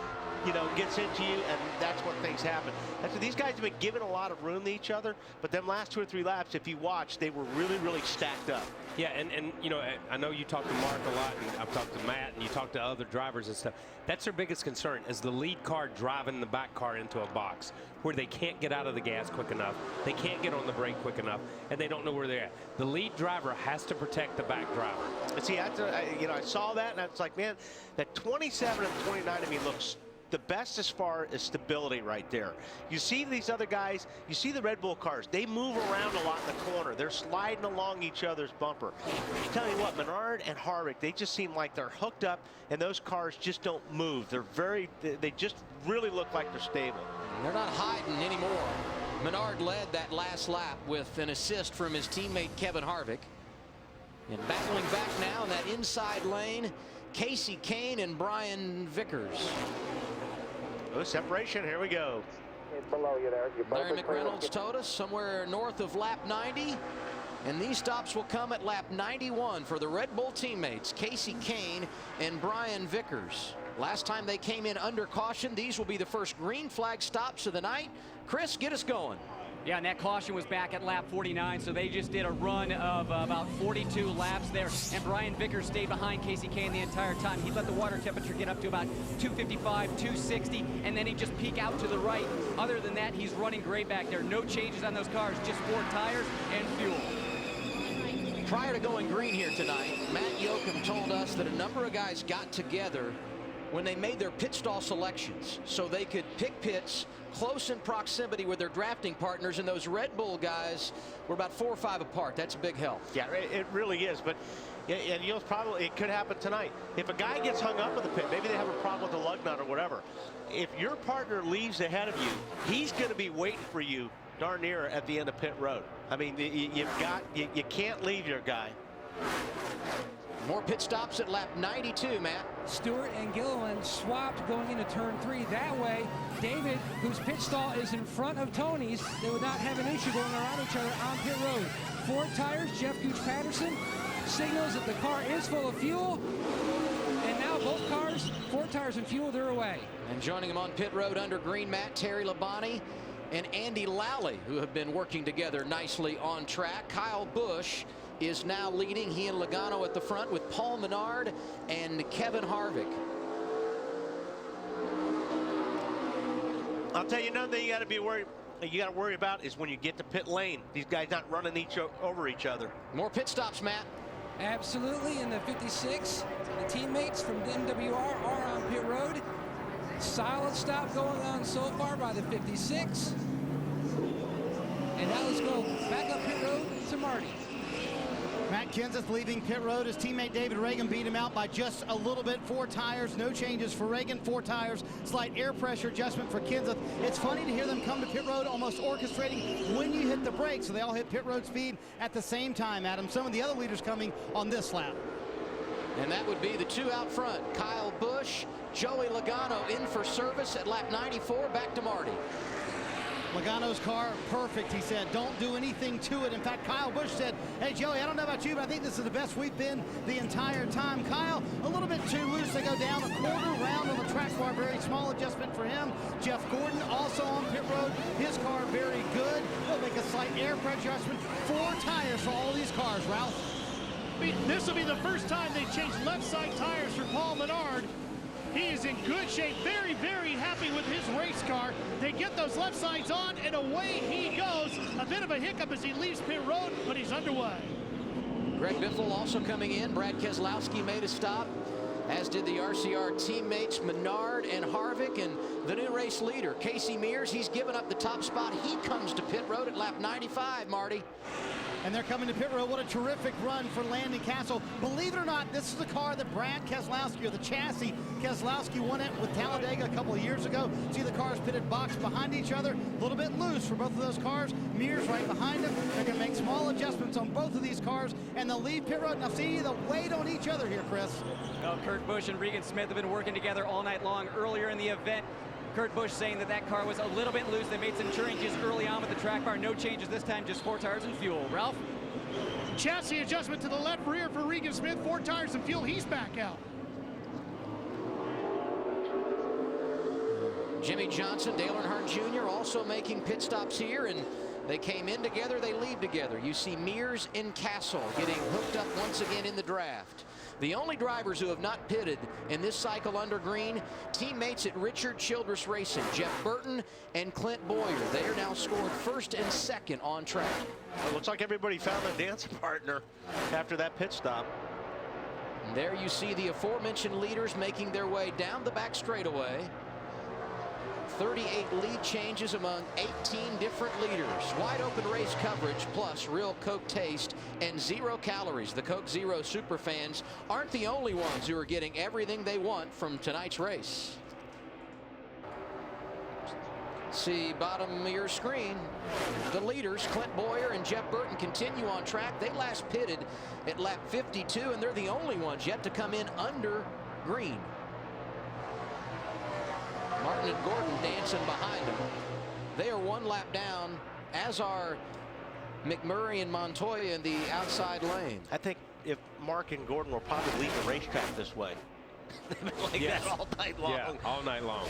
you know, gets into you, and that's when things happen. That's what these guys have been given a lot of room to each other, but them last 2 or 3 laps, if you watch, they were really, really stacked up. Yeah, and you know, I know you talk to Mark a lot, and I've talked to Matt, and you talk to other drivers and stuff. That's their biggest concern, is the lead car driving the back car into a box where they can't get out of the gas quick enough, they can't get on the brake quick enough, and they don't know where they're at. The lead driver has to protect the back driver. And see, I saw that, and I was like, man, that 27 and 29 to me looks the best as far as stability right there. You see these other guys, you see the Red Bull cars, they move around a lot in the corner. They're sliding along each other's bumper. I tell you what, Menard and Harvick, they just seem like they're hooked up, and those cars just don't move. They just really look like they're stable. They're not hiding anymore. Menard led that last lap with an assist from his teammate Kevin Harvick. And battling back now in that inside lane, Casey Kane and Brian Vickers. Oh, separation, here we go. It's below you there. Larry McReynolds told us somewhere north of lap 90. And these stops will come at lap 91 for the Red Bull teammates, Casey Kane and Brian Vickers. Last time they came in under caution, these will be the first green flag stops of the night. Chris, get us going. Yeah, and that caution was back at lap 49, so they just did a run of about 42 laps there. And Brian Vickers stayed behind Casey Kane the entire time. He let the water temperature get up to about 255, 260, and then he just peek out to the right. Other than that, he's running great back there. No changes on those cars, just 4 tires and fuel. Prior to going green here tonight, Matt Yoakum told us that a number of guys got together when they made their pit stall selections so they could pick pits close in proximity with their drafting partners, and those Red Bull guys were about 4 or 5 apart. That's a big help. Yeah, it really is, but and you'll probably, it could happen tonight. If a guy gets hung up in the pit, maybe they have a problem with the lug nut or whatever. If your partner leaves ahead of you, he's going to be waiting for you darn near at the end of pit road. I mean, you can't leave your guy. More pit stops at lap 92, Matt. Stewart and Gilliland swapped going into turn 3. That way, David, whose pit stall is in front of Tony's, they would not have an issue going around each other on pit road. 4 tires, Jeff Gooch-Patterson signals that the car is full of fuel. And now both cars, 4 tires and fuel, they're away. And joining him on pit road under green, Matt, Terry Labonte and Andy Lally, who have been working together nicely on track. Kyle Busch is now leading, he and Logano at the front with Paul Menard and Kevin Harvick. I'll tell you another thing you got to worry about is when you get to pit lane. These guys not running over each other. More pit stops, Matt. Absolutely, in the 56, the teammates from MWR are on pit road. Solid stop going on so far by the 56. And now let's go back up pit road to Marty. Matt Kenseth leaving pit road. His teammate David Reagan beat him out by just a little bit. 4 tires, no changes for Reagan. 4 tires, slight air pressure adjustment for Kenseth. It's funny to hear them come to pit road almost orchestrating when you hit the brakes. So they all hit pit road speed at the same time, Adam. Some of the other leaders coming on this lap. And that would be the 2 out front. Kyle Busch, Joey Logano in for service at lap 94. Back to Marty. Logano's car, perfect, he said. Don't do anything to it. In fact, Kyle Busch said, hey, Joey, I don't know about you, but I think this is the best we've been the entire time. Kyle, a little bit too loose. They go down a quarter round on the track bar. Very small adjustment for him. Jeff Gordon also on pit road. His car very good. They'll make a slight air pressure adjustment. 4 tires for all these cars, Ralph. This will be the first time they changed left side tires for Paul Menard. He is in good shape, very, very happy with his race car. They get those left sides on, and away he goes. A bit of a hiccup as he leaves pit road, but he's underway. Greg Biffle also coming in. Brad Keselowski made a stop, as did the RCR teammates Menard and Harvick, and the new race leader, Casey Mears. He's given up the top spot. He comes to pit road at lap 95, Marty. And they're coming to pit road. What a terrific run for Landon Castle. Believe it or not, this is the car that Brad Keselowski, or the chassis Keselowski, won it with Talladega a couple of years ago. See the cars pitted box behind each other. A little bit loose for both of those cars. Mears right behind them. They're going to make small adjustments on both of these cars, and they'll leave pit road. Now see the weight on each other here, Chris. Well, Kurt Busch and Regan Smith have been working together all night long. Earlier in the event, Kurt Busch saying that car was a little bit loose. They made some changes early on with the track bar. No changes this time, just 4 tires and fuel. Ralph? Chassis adjustment to the left rear for Regan Smith. 4 tires and fuel. He's back out. Jimmy Johnson, Dale Earnhardt Jr. also making pit stops here, and they came in together, they leave together. You see Mears and Castle getting hooked up once again in the draft. The only drivers who have not pitted in this cycle under green, teammates at Richard Childress Racing, Jeff Burton and Clint Boyer. They are now scored first and second on track. It looks like everybody found a dancing partner after that pit stop. And there you see the aforementioned leaders making their way down the back straightaway. 38 lead changes among 18 different leaders. Wide open race coverage, plus real Coke taste and 0 calories. The Coke Zero super fans aren't the only ones who are getting everything they want from tonight's race. See bottom of your screen, the leaders, Clint Boyer and Jeff Burton, continue on track. They last pitted at lap 52, and they're the only ones yet to come in under green. Martin and Gordon dancing behind them. They are 1 lap down, as are McMurray and Montoya in the outside lane. I think if Mark and Gordon will probably leave the racetrack this way. They've been like that all night long. Yeah, all night long.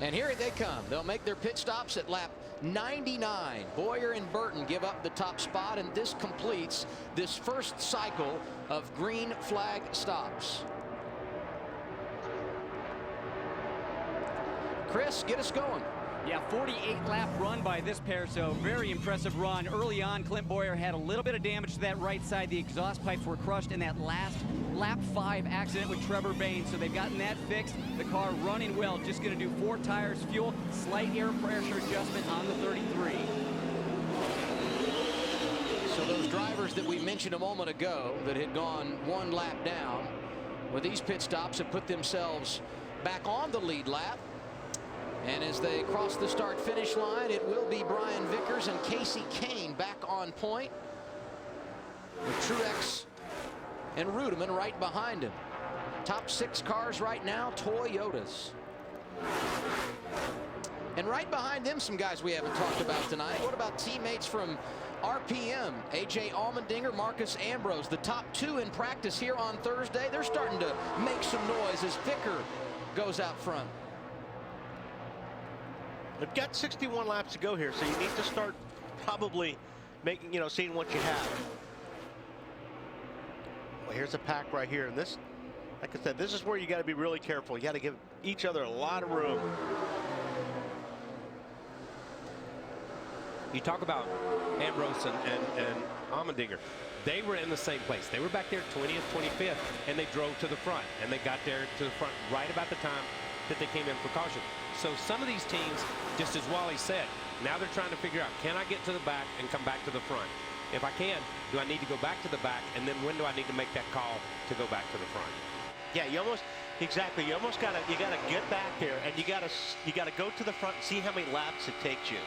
And here they come. They'll make their pit stops at lap 99. Boyer and Burton give up the top spot, and this completes this first cycle of green flag stops. Chris, get us going. Yeah, 48-lap run by this pair, so very impressive run. Early on, Clint Boyer had a little bit of damage to that right side. The exhaust pipes were crushed in that last lap 5 accident with Trevor Baynes, so they've gotten that fixed. The car running well, just going to do 4 tires, fuel, slight air pressure adjustment on the 33. So those drivers that we mentioned a moment ago that had gone 1 lap down with these pit stops have put themselves back on the lead lap. And as they cross the start-finish line, it will be Brian Vickers and Casey Kane back on point, with Truex and Rudeman right behind him. Top 6 cars right now, Toyotas. And right behind them, some guys we haven't talked about tonight. What about teammates from RPM? AJ Allmendinger, Marcus Ambrose. The top 2 in practice here on Thursday. They're starting to make some noise as Vicker goes out front. They've got 61 laps to go here, so you need to start probably making, seeing what you have. Well, here's a pack right here, and this, like I said, this is where you got to be really careful. You got to give each other a lot of room. You talk about Ambrose and Allmendinger. They were in the same place. They were back there 20th, 25th, and they drove to the front, and they got there to the front right about the time that they came in for caution. So some of these teams, just as Wally said, now they're trying to figure out, can I get to the back and come back to the front? If I can, do I need to go back to the back? And then when do I need to make that call to go back to the front? Yeah, you almost gotta get back there, and you gotta go to the front and see how many laps it takes you.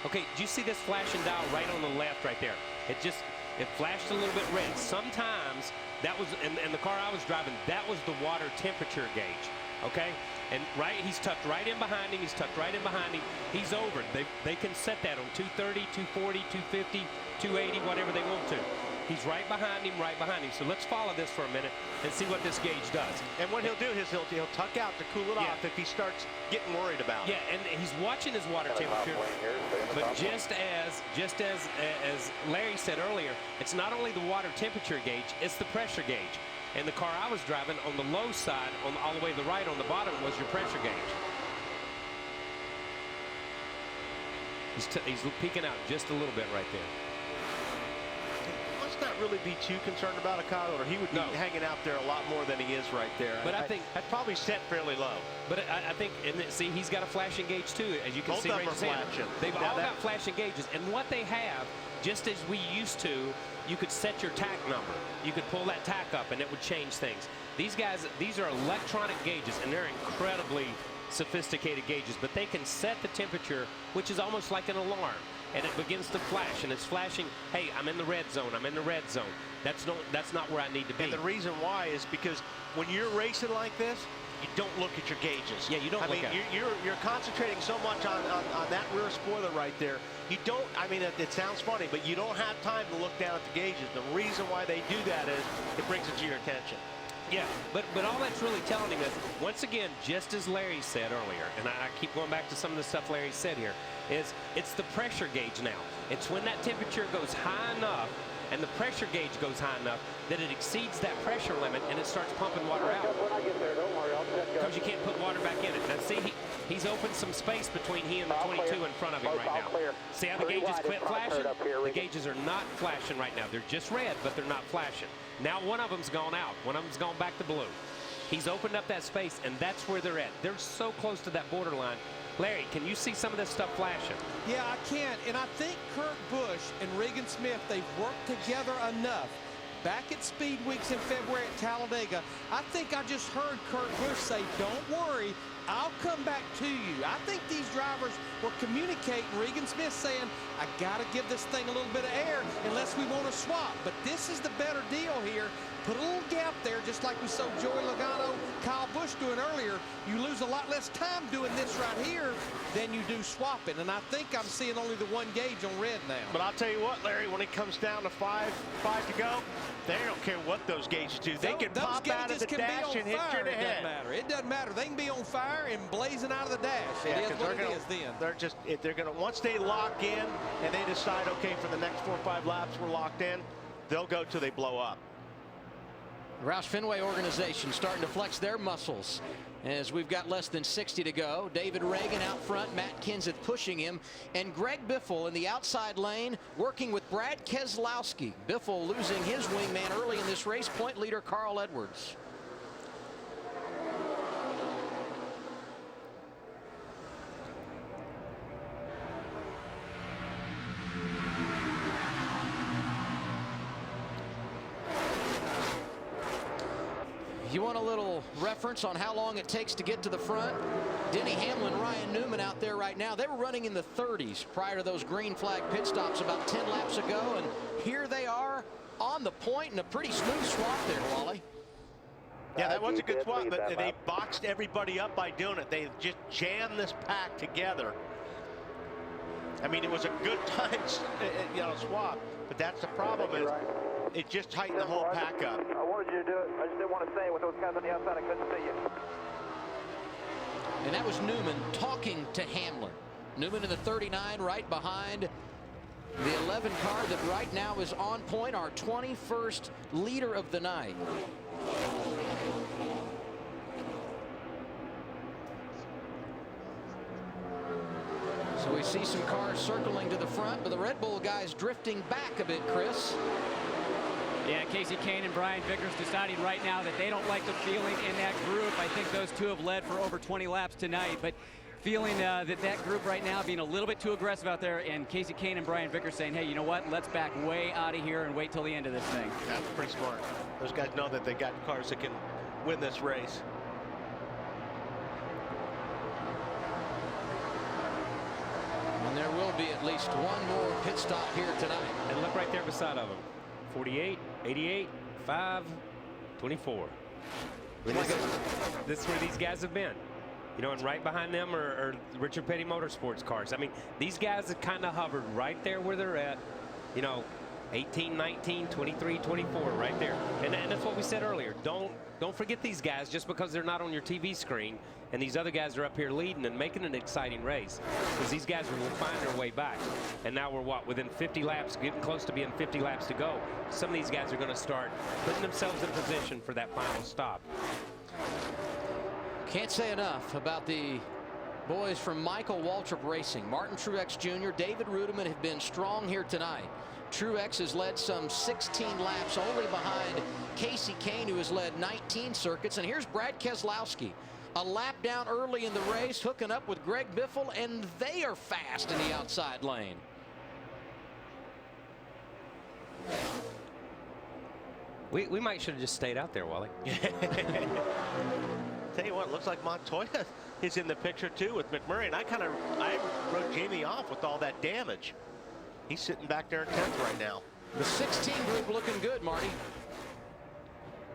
Okay, do you see this flashing dial right on the left right there? It flashed a little bit red. Sometimes that was, and the car I was driving, that was the water temperature gauge. Okay, and he's tucked right in behind him. He's tucked right in behind him. He's over. They can set that on 230, 240, 250, 280, whatever they want to. He's right behind him, right behind him. So let's follow this for a minute and see what this gauge does. And what he'll do is he'll tuck out to cool it off if he starts getting worried about it. Yeah, and he's watching his water temperature. But just as Larry said earlier, it's not only the water temperature gauge, it's the pressure gauge. And the car I was driving on the low side, all the way to the right on the bottom, was your pressure gauge. He's peeking out just a little bit right there. Let's not really be too concerned about a Kyle, or he would be hanging out there a lot more than he is right there. But I think I'd probably set fairly low. But I think, and see, he's got a flashing gauge too, as you can see right there. They've all got flashing gauges, and what they have, just as we used to, you could set your tack number. You could pull that tack up, and it would change things. These guys, these are electronic gauges, and they're incredibly sophisticated gauges, but they can set the temperature, which is almost like an alarm, and it begins to flash, and it's flashing, hey, I'm in the red zone, I'm in the red zone. That's not where I need to be. And the reason why is because when you're racing like this, you don't look at your gauges. Yeah, you don't look at it. You're concentrating so much on that rear spoiler right there. You don't, I mean, it sounds funny, but you don't have time to look down at the gauges. The reason why they do that is it brings it to your attention. Yeah, but all that's really telling him is, once again, just as Larry said earlier, and I keep going back to some of the stuff Larry said here, is it's the pressure gauge now. It's when that temperature goes high enough and the pressure gauge goes high enough that it exceeds that pressure limit and it starts pumping water out. When I get there, don't worry, I'll check because you can't put water back in it. Now see, he's opened some space between he and the 22 in front of him right now. See how the gauges quit flashing? The gauges are not flashing right now. They're just red, but they're not flashing. Now one of them's gone out. One of them's gone back to blue. He's opened up that space, and that's where they're at. They're so close to that borderline. Larry, can you see some of this stuff flashing? Yeah, I can. And I think Kurt Busch and Regan Smith, they've worked together enough. Back at Speed Weeks in February at Talladega, I think I just heard Kurt Busch say, don't worry, I'll come back to you. I think these drivers were communicating. Regan Smith saying, I got to give this thing a little bit of air unless we want to swap. But this is the better deal here. Put a little gap there, just like we saw Joey Logano, Kyle Busch doing earlier. You lose a lot less time doing this right here than you do swapping. And I think I'm seeing only the one gauge on red now. But I'll tell you what, Larry, when it comes down to five to go, they don't care what those gauges do. They can pop out of the dash and hit you in the head. It doesn't matter. It doesn't matter. They can be on fire and blazing out of the dash. Yeah, it is what it is then. They're gonna once they lock in and they decide, okay, for the next 4 or 5 laps we're locked in, they'll go till they blow up. The Roush Fenway organization starting to flex their muscles as we've got less than 60 to go. David Reagan out front, Matt Kenseth pushing him, and Greg Biffle in the outside lane working with Brad Keselowski. Biffle losing his wingman early in this race, point leader Carl Edwards. You want a little reference on how long it takes to get to the front? Denny Hamlin, Ryan Newman out there right now. They were running in the 30s prior to those green flag pit stops about 10 laps ago, and here they are on the point and a pretty smooth swap there, Wally. Yeah, that was a good swap, but they boxed everybody up by doing it. They just jammed this pack together. I mean, it was a good time, swap, but that's the problem is it just tightened the whole pack up. I wanted you to do it. I just didn't want to say it with those guys on the outside. I couldn't see you. And that was Newman talking to Hamlin. Newman in the 39 right behind the 11 car that right now is on point, our 21st leader of the night. So we see some cars circling to the front, but the Red Bull guys drifting back a bit, Chris. Yeah, Casey Kane and Brian Vickers deciding right now that they don't like the feeling in that group. I think those two have led for over 20 laps tonight, but feeling that group right now being a little bit too aggressive out there, and Casey Kane and Brian Vickers saying, hey, you know what, let's back way out of here and wait till the end of this thing. That's pretty smart. Those guys know that they got cars that can win this race. And there will be at least one more pit stop here tonight. And look right there beside of them. 48, 88, 5, 24. This is where these guys have been. You know, and right behind them are Richard Petty Motorsports cars. I mean, these guys have kind of hovered right there where they're at. You know, 18, 19, 23, 24, right there. And that's what we said earlier. Don't forget these guys just because they're not on your TV screen and these other guys are up here leading and making an exciting race, because these guys will find their way back. And now we're within 50 laps, getting close to being 50 laps to go. Some of these guys are going to start putting themselves in position for that final stop. Can't say enough about the boys from Michael Waltrip Racing. Martin Truex Jr., David Rudiman have been strong here tonight. Truex has led some 16 laps, only behind Casey Kane, who has led 19 circuits. And here's Brad Keselowski, a lap down early in the race, hooking up with Greg Biffle, and they are fast in the outside lane. We might should have just stayed out there, Wally. Tell you what, it looks like Montoya is in the picture too with McMurray, and I wrote Jamie off with all that damage. He's sitting back there in 10th right now. The 16 group looking good, Marty.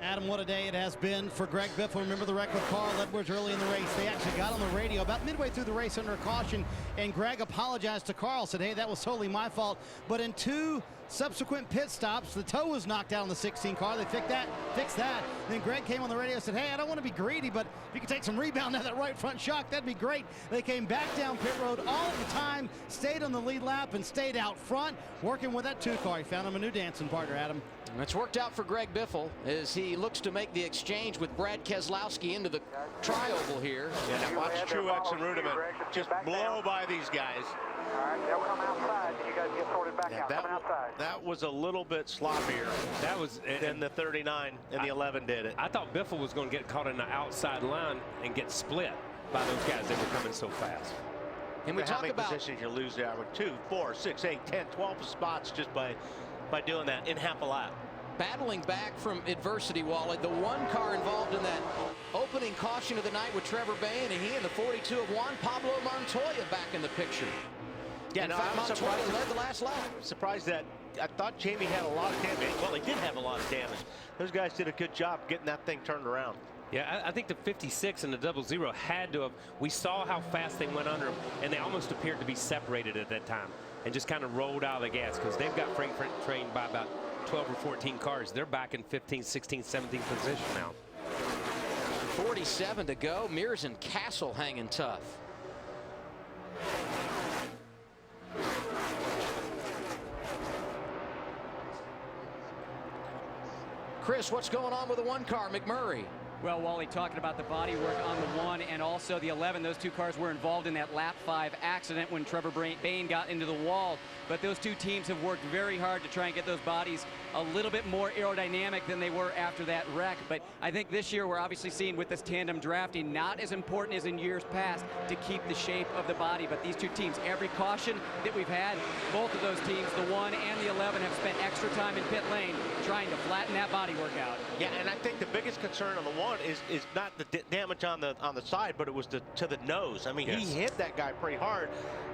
Adam, what a day it has been for Greg Biffle. Remember the wreck with Carl Edwards early in the race. They actually got on the radio about midway through the race under a caution, and Greg apologized to Carl, said, hey, that was totally my fault. But in 2 subsequent pit stops, the toe was knocked out on the 16 car. They fixed that. Then Greg came on the radio and said, hey, I don't want to be greedy, but if you could take some rebound out of that right front shock, that'd be great. They came back down pit road all the time, stayed on the lead lap, and stayed out front, working with that 2 car. He found him a new dancing partner, Adam. It's worked out for Greg Biffle as he looks to make the exchange with Brad Keselowski into the tri-oval here. Yeah, now watch Truex and Rudiman just blow by these guys. All right, they'll come outside. You guys get sorted back out. Coming outside. That was a little bit sloppier. That was than the 39 and the 11 did it. I thought Biffle was going to get caught in the outside line and get split by those guys. They were coming so fast. And we talk about positions you lose there with 2, 4, 6, 8, 10, 12 spots just by doing that in half a lap. Battling back from adversity, Wally. The 1 car involved in that opening caution of the night with Trevor Bayne, and he and the 42 of Juan Pablo Montoya back in the picture. Yeah, in fact, Montoya led the last lap. Surprised that I thought Jamie had a lot of damage. Well, he did have a lot of damage. Those guys did a good job getting that thing turned around. Yeah, I think the 56 and the 00 had to have. We saw how fast they went under them, and they almost appeared to be separated at that time and just kind of rolled out of the gas, because they've got freight trained by about 12 or 14 cars. They're back in 15, 16, 17 position now. 47 to go. Mears and Castle hanging tough. Chris, what's going on with the 1 car, McMurray? Well, Wally, talking about the body work on the 1 and also the 11, those 2 cars were involved in that lap 5 accident when Trevor Bayne got into the wall. But those 2 teams have worked very hard to try and get those bodies a little bit more aerodynamic than they were after that wreck. But I think this year we're obviously seeing with this tandem drafting, not as important as in years past to keep the shape of the body. But these 2 teams, every caution that we've had, both of those teams, the 1 and the 11, have spent extra time in pit lane trying to flatten that body work out. Yeah, and I think the biggest concern on the 1 is not the damage on the side, but it was to the nose. I mean, yes. He hit that guy pretty hard,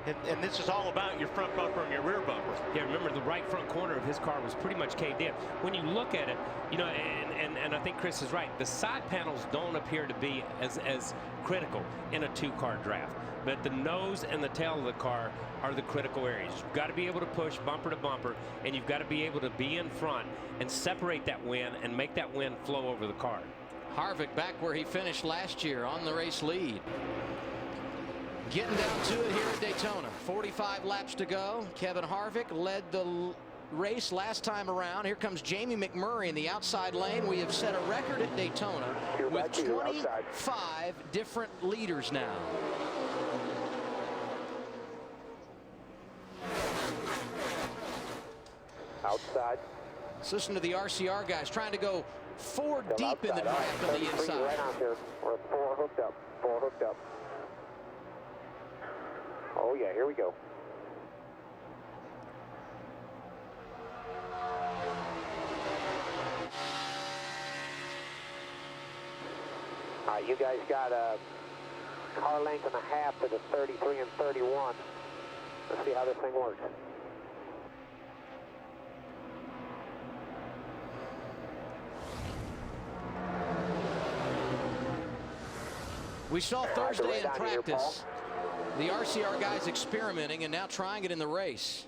and this is all about your front bumper and your rear bumper. Yeah, remember the right front corner of his car was pretty much caved in. When you look at it, you know, and I think Chris is right, the side panels don't appear to be as critical in a 2-car draft. But the nose and the tail of the car are the critical areas. You've got to be able to push bumper to bumper, and you've got to be able to be in front and separate that wind and make that wind flow over the car. Harvick back where he finished last year on the race lead. Getting down to it here at Daytona. 45 laps to go. Kevin Harvick led the race last time around. Here comes Jamie McMurray in the outside lane. We have set a record at Daytona with 25 different leaders now. Outside. Let's listen to the RCR guys trying to go 4 deep in the draft on the inside. Right on here. We're 4 hooked up. 4 hooked up. Oh yeah, here we go. All right, you guys got a car length and a half to the 33 and 31. Let's see how this thing works. We saw Thursday in practice the RCR guys experimenting and now trying it in the race.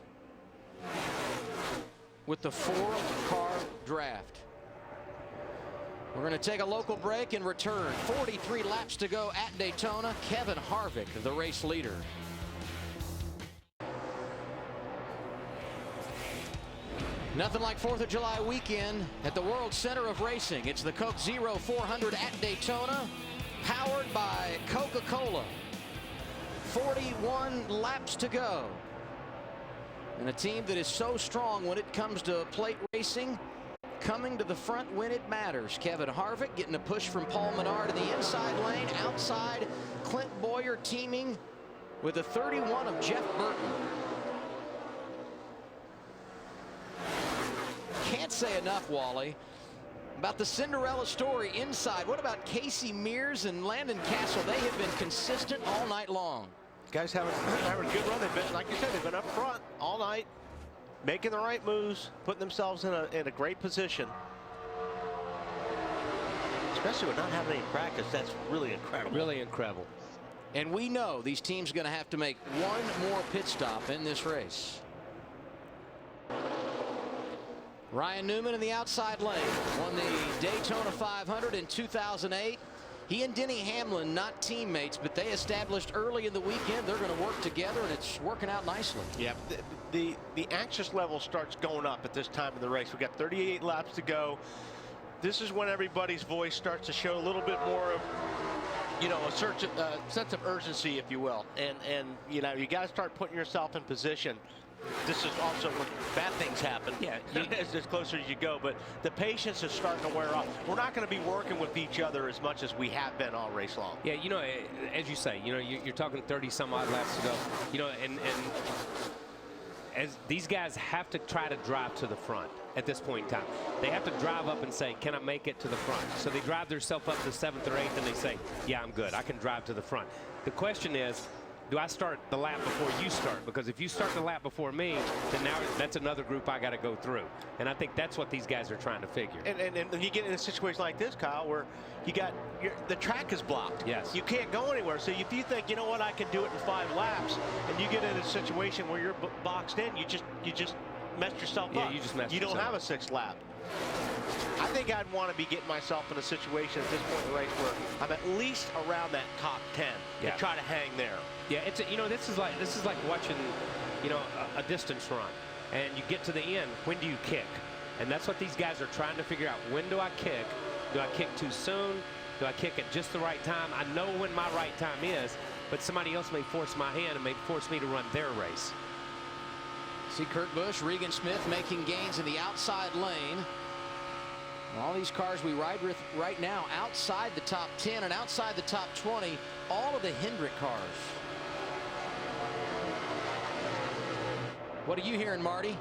with the 4-car draft. We're going to take a local break and return. 43 laps to go at Daytona. Kevin Harvick, the race leader. Nothing like 4th of July weekend at the World Center of Racing. It's the Coke Zero 400 at Daytona, powered by Coca-Cola. 41 laps to go. And a team that is so strong when it comes to plate racing, coming to the front when it matters. Kevin Harvick getting a push from Paul Menard in the inside lane. Outside, Clint Bowyer teaming with a 31 of Jeff Burton. Can't say enough, Wally, about the Cinderella story inside. What about Casey Mears and Landon Castle? They have been consistent all night long. Guys having a good run. They've been, like you said, they've been up front all night, making the right moves, putting themselves in a great position. Especially with not having any practice, that's really incredible. Really incredible. And we know these teams are going to have to make one more pit stop in this race. Ryan Newman in the outside lane won the Daytona 500 in 2008. He and Denny Hamlin, not teammates, but they established early in the weekend they're going to work together, and it's working out nicely. Yeah, the anxious level starts going up at this time of the race. We got 38 laps to go. This is when everybody's voice starts to show a little bit more of, you know, a sense of urgency, if you will. And you know, you got to start putting yourself in position. This is also when bad things happen. Yeah, as closer as you go, but the patience is starting to wear off. We're not going to be working with each other as much as we have been all race long. Yeah, you know, as you say, you know, you're talking 30 some odd laps to go. You know, and as these guys have to try to drive to the front at this point in time. They have to drive up and say, can I make it to the front? So they drive themselves up to 7th or 8th and they say, yeah, I'm good. I can drive to the front. The question is, do I start the lap before you start? Because if you start the lap before me, then now that's another group I got to go through. And I think that's what these guys are trying to figure. And you get in a situation like this, Kyle, where you got the track is blocked. Yes. You can't go anywhere. So if you think, you know what, I can do it in 5 laps, and you get in a situation where you're boxed in, you just messed yourself up. Yeah, you just messed yourself up. You don't have a 6th lap. I think I'd want to be getting myself in a situation at this point in the race where I'm at least around that top 10 and try to hang there. Yeah, it's you know, this is like watching, you know, a distance run, and you get to the end. When do you kick? And that's what these guys are trying to figure out. When do I kick? Do I kick too soon? Do I kick at just the right time? I know when my right time is, but somebody else may force my hand and may force me to run their race. See Kurt Busch, Regan Smith making gains in the outside lane. All these cars we ride with right now outside the top 10 and outside the top 20, all of the Hendrick cars. What are you hearing, Marty?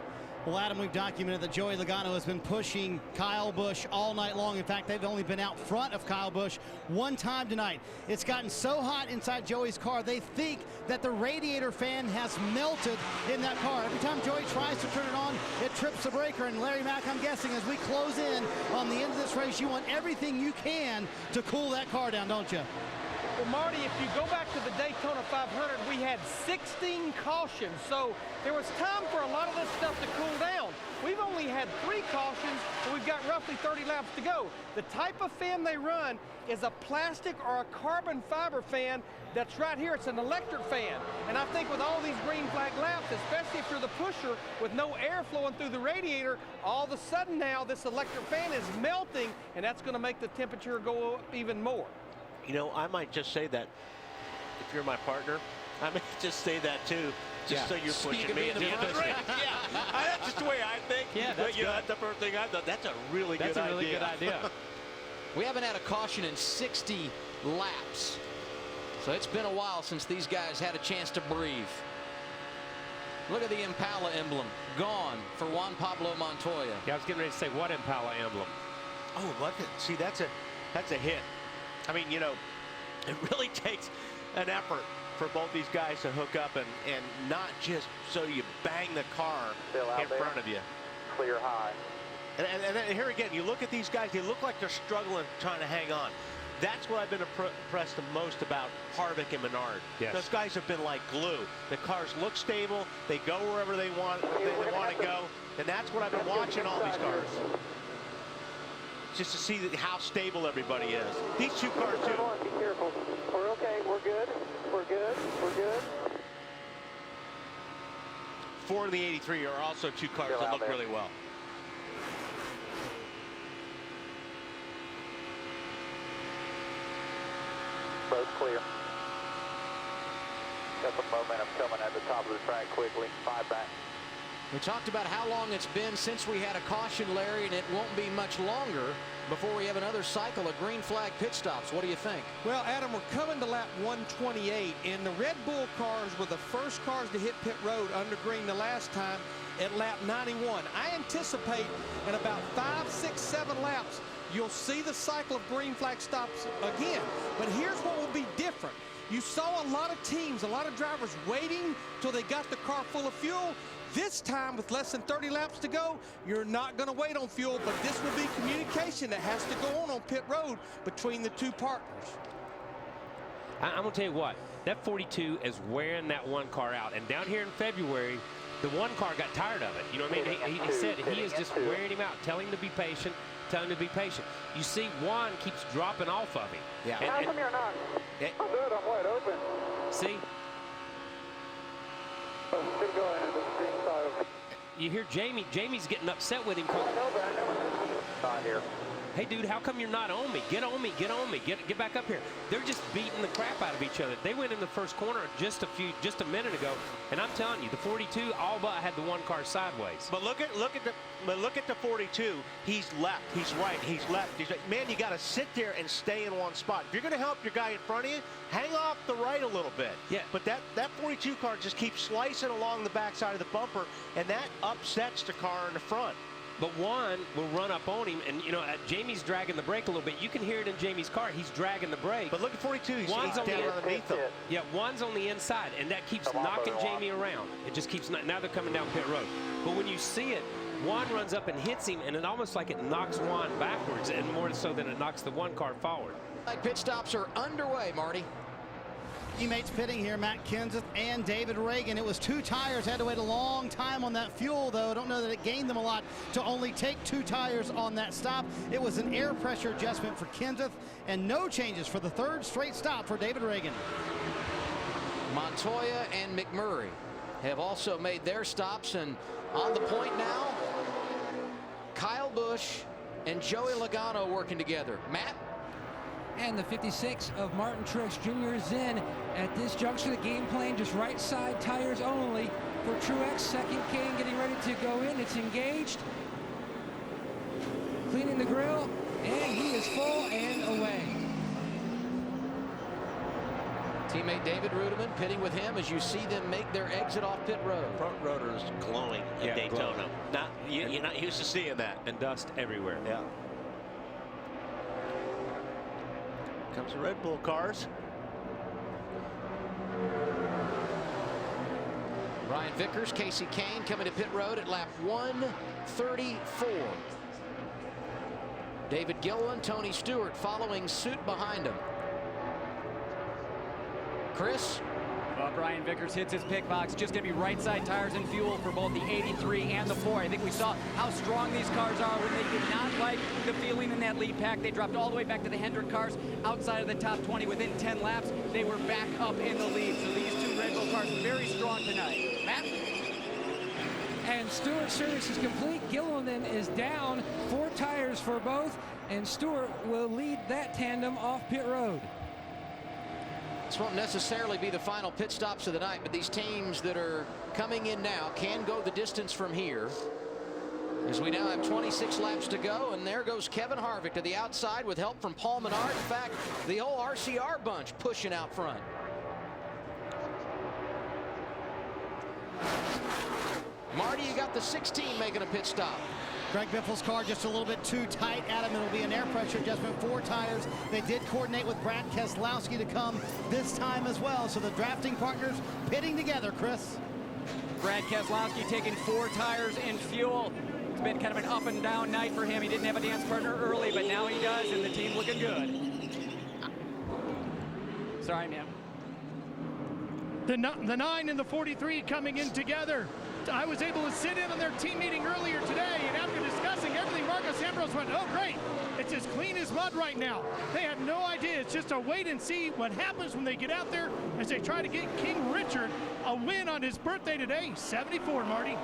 Well, Adam, we've documented that Joey Logano has been pushing Kyle Busch all night long. In fact, they've only been out front of Kyle Busch one time tonight. It's gotten so hot inside Joey's car, they think that the radiator fan has melted in that car. Every time Joey tries to turn it on, it trips the breaker. And Larry Mack, I'm guessing as we close in on the end of this race, you want everything you can to cool that car down, don't you? Well, Marty, if you go back to the Daytona 500, we had 16 cautions, so there was time for a lot of this stuff to cool down. We've only had 3 cautions, and we've got roughly 30 laps to go. The type of fan they run is a plastic or a carbon fiber fan that's right here. It's an electric fan. And I think with all these green flag laps, especially if you're the pusher with no air flowing through the radiator, all of a sudden now this electric fan is melting, and that's going to make the temperature go up even more. You know, I might just say that if you're my partner, I might just say that too, just so you're pushing me. Yeah, that's just the way I think. Yeah, that's good. That's the first thing I thought. That's a really good idea. That's a really good idea. We haven't had a caution in 60 laps, so it's been a while since these guys had a chance to breathe. Look at the Impala emblem gone for Juan Pablo Montoya. Yeah, I was getting ready to say, what Impala emblem? Oh, look at, see, that's a hit. I mean, you know, it really takes an effort for both these guys to hook up and not just so you bang the car in front of you. Clear high. And here again, you look at these guys, they look like they're struggling trying to hang on. That's what I've been impressed the most about Harvick and Menard. Yes. Those guys have been like glue. The cars look stable. They go wherever they want to go. And that's what I've been watching all these cars. Just to see how stable everybody is. These two cars too. Be careful. We're okay. We're good. We're good. We're good. 4 in the 83 are also two cars that look really well. Both clear. Got some momentum coming at the top of the track quickly. 5 back. We talked about how long it's been since we had a caution, Larry, and it won't be much longer before we have another cycle of green flag pit stops. What do you think? Well, Adam, we're coming to lap 128, and the Red Bull cars were the first cars to hit pit road under green the last time at lap 91. I anticipate in about 5, 6, 7 laps, you'll see the cycle of green flag stops again. But here's what will be different. You saw a lot of teams, a lot of drivers waiting till they got the car full of fuel. This time, with less than 30 laps to go, you're not going to wait on fuel, but this will be communication that has to go on pit road between the two partners. I'm going to tell you what, that 42 is wearing that one car out. And down here in February, the one car got tired of it. You know what I mean? He said he is just wearing him out, telling him to be patient, telling him to be patient. You see, Juan keeps dropping off of him. Yeah. How come you're not? I'm good. I'm wide open. See? Go ahead. You hear Jamie's getting upset with him. Not here. Hey, dude, how come you're not on me? Get on me, get on me, get back up here. They're just beating the crap out of each other. They went in the first corner just a minute ago, and I'm telling you, the 42 all but had the one car sideways. But look at the 42. He's left, he's right, he's left. He's right. Man, you got to sit there and stay in one spot. If you're going to help your guy in front of you, hang off the right a little bit. Yeah. But that 42 car just keeps slicing along the backside of the bumper, and that upsets the car in the front. But Juan will run up on him, and, you know, Jamie's dragging the brake a little bit. You can hear it in Jamie's car. He's dragging the brake. But look at 42. He's down underneath him. Yeah, Juan's on the inside, and that keeps knocking Jamie around. It just keeps, now they're coming down pit road. But when you see it, Juan runs up and hits him, and it almost like it knocks Juan backwards, and more so than it knocks the one car forward. Pit stops are underway, Marty. Teammates pitting here, Matt Kenseth and David Reagan. It was 2 tires, had to wait a long time on that fuel, though. I don't know that it gained them a lot to only take 2 tires on that stop. It was an air pressure adjustment for Kenseth, and no changes for the 3rd straight stop for David Reagan. Montoya and McMurray have also made their stops, and on the point now, Kyle Busch and Joey Logano working together. Matt? And the 56 of Martin Truex Jr. is in at this junction of the game plan, just right side tires only for Truex. Second can getting ready to go in. It's engaged. Cleaning the grill, and he is full and away. Teammate David Rudiman pitting with him as you see them make their exit off pit road. Front rotor is glowing in Daytona. You're not used to seeing that. And dust everywhere. Yeah. Comes the Red Bull cars. Ryan Vickers, Casey Kane coming to pit road at lap 134. David Gilliland, Tony Stewart following suit behind him. Chris? Well, Brian Vickers hits his pick box. Just going to be right side tires and fuel for both the 83 and the 4. I think we saw how strong these cars are when they did not like the feeling in that lead pack. They dropped all the way back to the Hendrick cars outside of the top 20. Within 10 laps, they were back up in the lead. So these 2 Red Bull cars very strong tonight. Matt? And Stewart's service is complete. Gilliland is down. 4 tires for both, and Stewart will lead that tandem off pit road. This won't necessarily be the final pit stops of the night, but these teams that are coming in now can go the distance from here. As we now have 26 laps to go, and there goes Kevin Harvick to the outside with help from Paul Menard. In fact, the whole RCR bunch pushing out front. Marty, you got the 16 making a pit stop. Greg Biffle's car just a little bit too tight. Adam, it'll be an air pressure adjustment, 4 tires. They did coordinate with Brad Keselowski to come this time as well. So the drafting partners pitting together, Chris. Brad Keselowski taking 4 tires and fuel. It's been kind of an up and down night for him. He didn't have a dance partner early, but now he does, and the team looking good. Sorry, ma'am. The 9 and the 43 coming in together. I was able to sit in on their team meeting earlier today, and after discussing everything, Marcos Ambrose went, oh, great. It's as clean as mud right now. They have no idea. It's just a wait and see what happens when they get out there as they try to get King Richard a win on his birthday today, 74, Marty.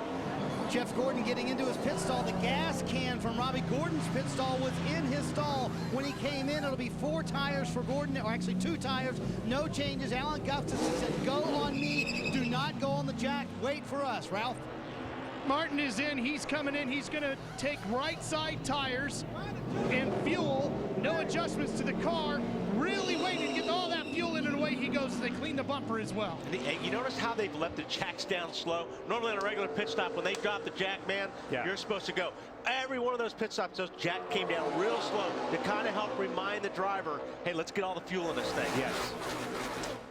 Jeff Gordon getting into his pit stall. The gas can from Robbie Gordon's pit stall was in his stall when he came in. It'll be 4 tires for Gordon, or actually 2 tires, no changes. Alan Gustafson said, go on me, do not go on the jack, wait for us. Ralph? Martin is in, he's coming in, he's gonna take right side tires and fuel, no adjustments to the car, really waiting to get all that fuel in and away he goes. They clean the bumper as well. And you notice how they've let the jacks down slow? Normally on a regular pit stop, when they drop the jack, man, you're supposed to go. Every one of those pit stops, those jack came down real slow to kind of help remind the driver, hey, let's get all the fuel in this thing. Yes.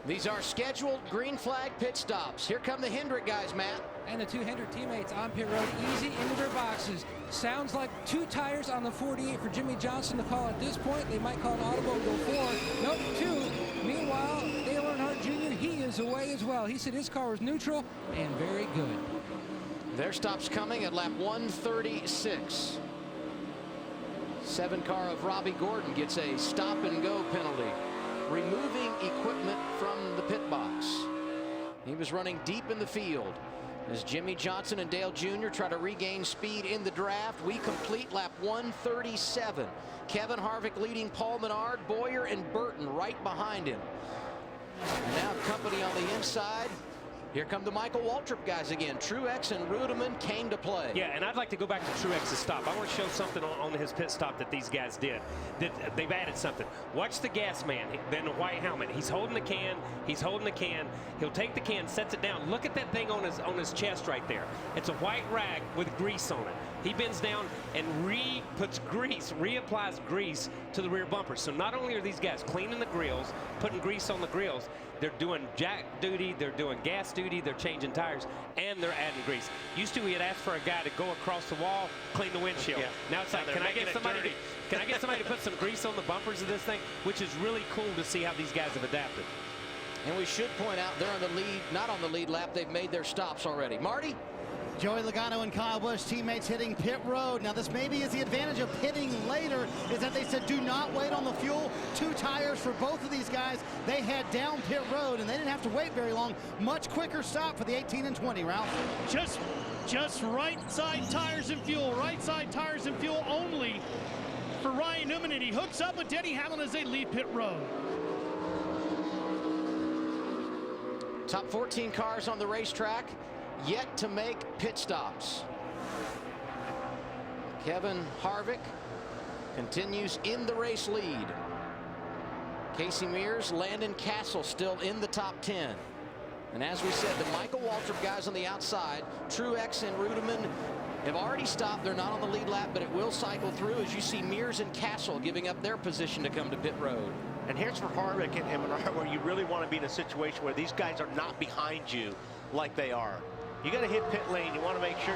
These are scheduled green flag pit stops. Here come the Hendrick guys, Matt. And the 2 Hendrick teammates on pit road, easy into their boxes. Sounds like 2 tires on the 48 for Jimmy Johnson to call at this point. They might call an audible and go 4. Nope, 2. Meanwhile, Dale Earnhardt Jr., he is away as well. He said his car was neutral and very good. Their stop's coming at lap 136. 7 car of Robbie Gordon gets a stop and go penalty, removing equipment from the pit box. He was running deep in the field as Jimmy Johnson and Dale Jr. try to regain speed in the draft. We complete lap 137. Kevin Harvick leading Paul Menard, Boyer and Burton right behind him. And now company on the inside. Here come the Michael Waltrip guys again. Truex and Rudeman came to play. Yeah, and I'd like to go back to Truex's stop. I want to show something on his pit stop that these guys did. That they've added something. Watch the gas man in the white helmet. He's holding the can. He's holding the can. He'll take the can, sets it down. Look at that thing on his chest right there. It's a white rag with grease on it. He bends down and reapplies grease to the rear bumper. So not only are these guys cleaning the grills, putting grease on the grills, they're doing jack duty, they're doing gas duty, they're changing tires, and they're adding grease. Used to, we had asked for a guy to go across the wall, clean the windshield. Yeah. Now it's like, can I get somebody to put some grease on the bumpers of this thing? Which is really cool to see how these guys have adapted. And we should point out they're on the lead, not on the lead lap. They've made their stops already. Marty? Joey Logano and Kyle Busch, teammates hitting pit road. Now this maybe is the advantage of pitting later, is that they said do not wait on the fuel. 2 tires for both of these guys. They head down pit road and they didn't have to wait very long. Much quicker stop for the 18 and 20, Ralph. Just right side tires and fuel, right side tires and fuel only for Ryan Newman, and he hooks up with Denny Hamlin as they leave pit road. Top 14 cars on the racetrack yet to make pit stops. Kevin Harvick continues in the race lead. Casey Mears, Landon Castle still in the top 10. And as we said, the Michael Waltrip guys on the outside, Truex and Rudeman, have already stopped. They're not on the lead lap, but it will cycle through as you see Mears and Castle giving up their position to come to pit road. And here's for Harvick and Menard, where you really want to be in a situation where these guys are not behind you like they are. You got to hit pit lane. You want to make sure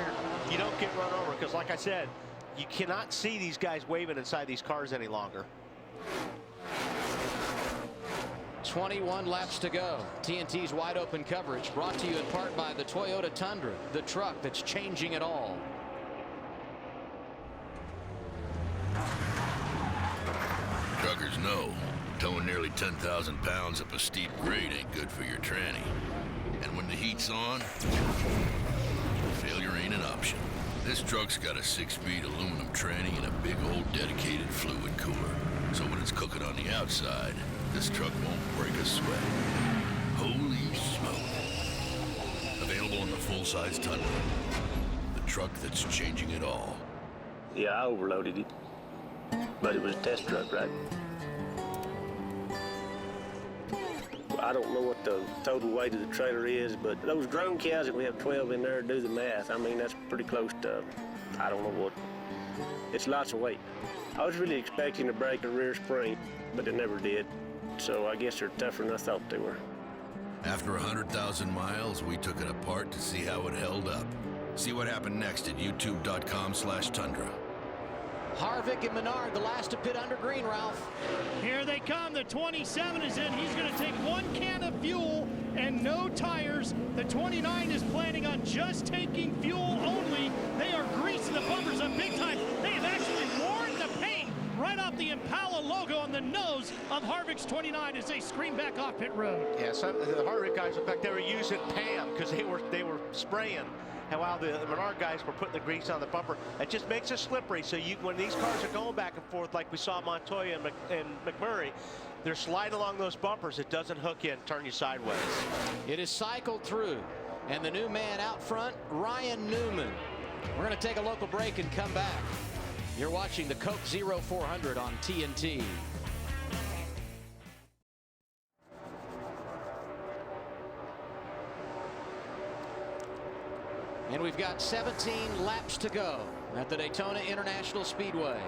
you don't get run over, because like I said, you cannot see these guys waving inside these cars any longer. 21 laps to go. TNT's wide open coverage brought to you in part by the Toyota Tundra, the truck that's changing it all. Truckers know towing nearly 10,000 pounds up a steep grade ain't good for your tranny. And when the heat's on, failure ain't an option. This truck's got a 6-speed aluminum tranny and a big old dedicated fluid cooler. So when it's cooking on the outside, this truck won't break a sweat. Holy smoke. Available in the full-size Tundra. The truck that's changing it all. Yeah, I overloaded it. But it was a test truck, right? I don't know what the total weight of the trailer is, but those drone cows, if we have 12 in there, do the math. I mean, that's pretty close to, I don't know what. It's lots of weight. I was really expecting to break a rear spring, but it never did. So I guess they're tougher than I thought they were. After 100,000 miles, we took it apart to see how it held up. See what happened next at youtube.com/Tundra. Harvick and Menard, the last to pit under green, Ralph. Here they come. The 27 is in. He's going to take 1 can of fuel and no tires. The 29 is planning on just taking fuel only. They are greasing the bumpers up big time. They have actually worn the paint right off the Impala logo on the nose of Harvick's 29 as they scream back off pit road. Yeah, some of the Harvick guys looked like they were using Pam because they were spraying. And while the Menard guys were putting the grease on the bumper, it just makes it slippery. So when these cars are going back and forth, like we saw Montoya and McMurray, they're sliding along those bumpers. It doesn't hook you and turn you sideways. It is cycled through, and the new man out front, Ryan Newman. We're going to take a local break and come back. You're watching the Coke 0400 on TNT. And we've got 17 laps to go at the Daytona International Speedway.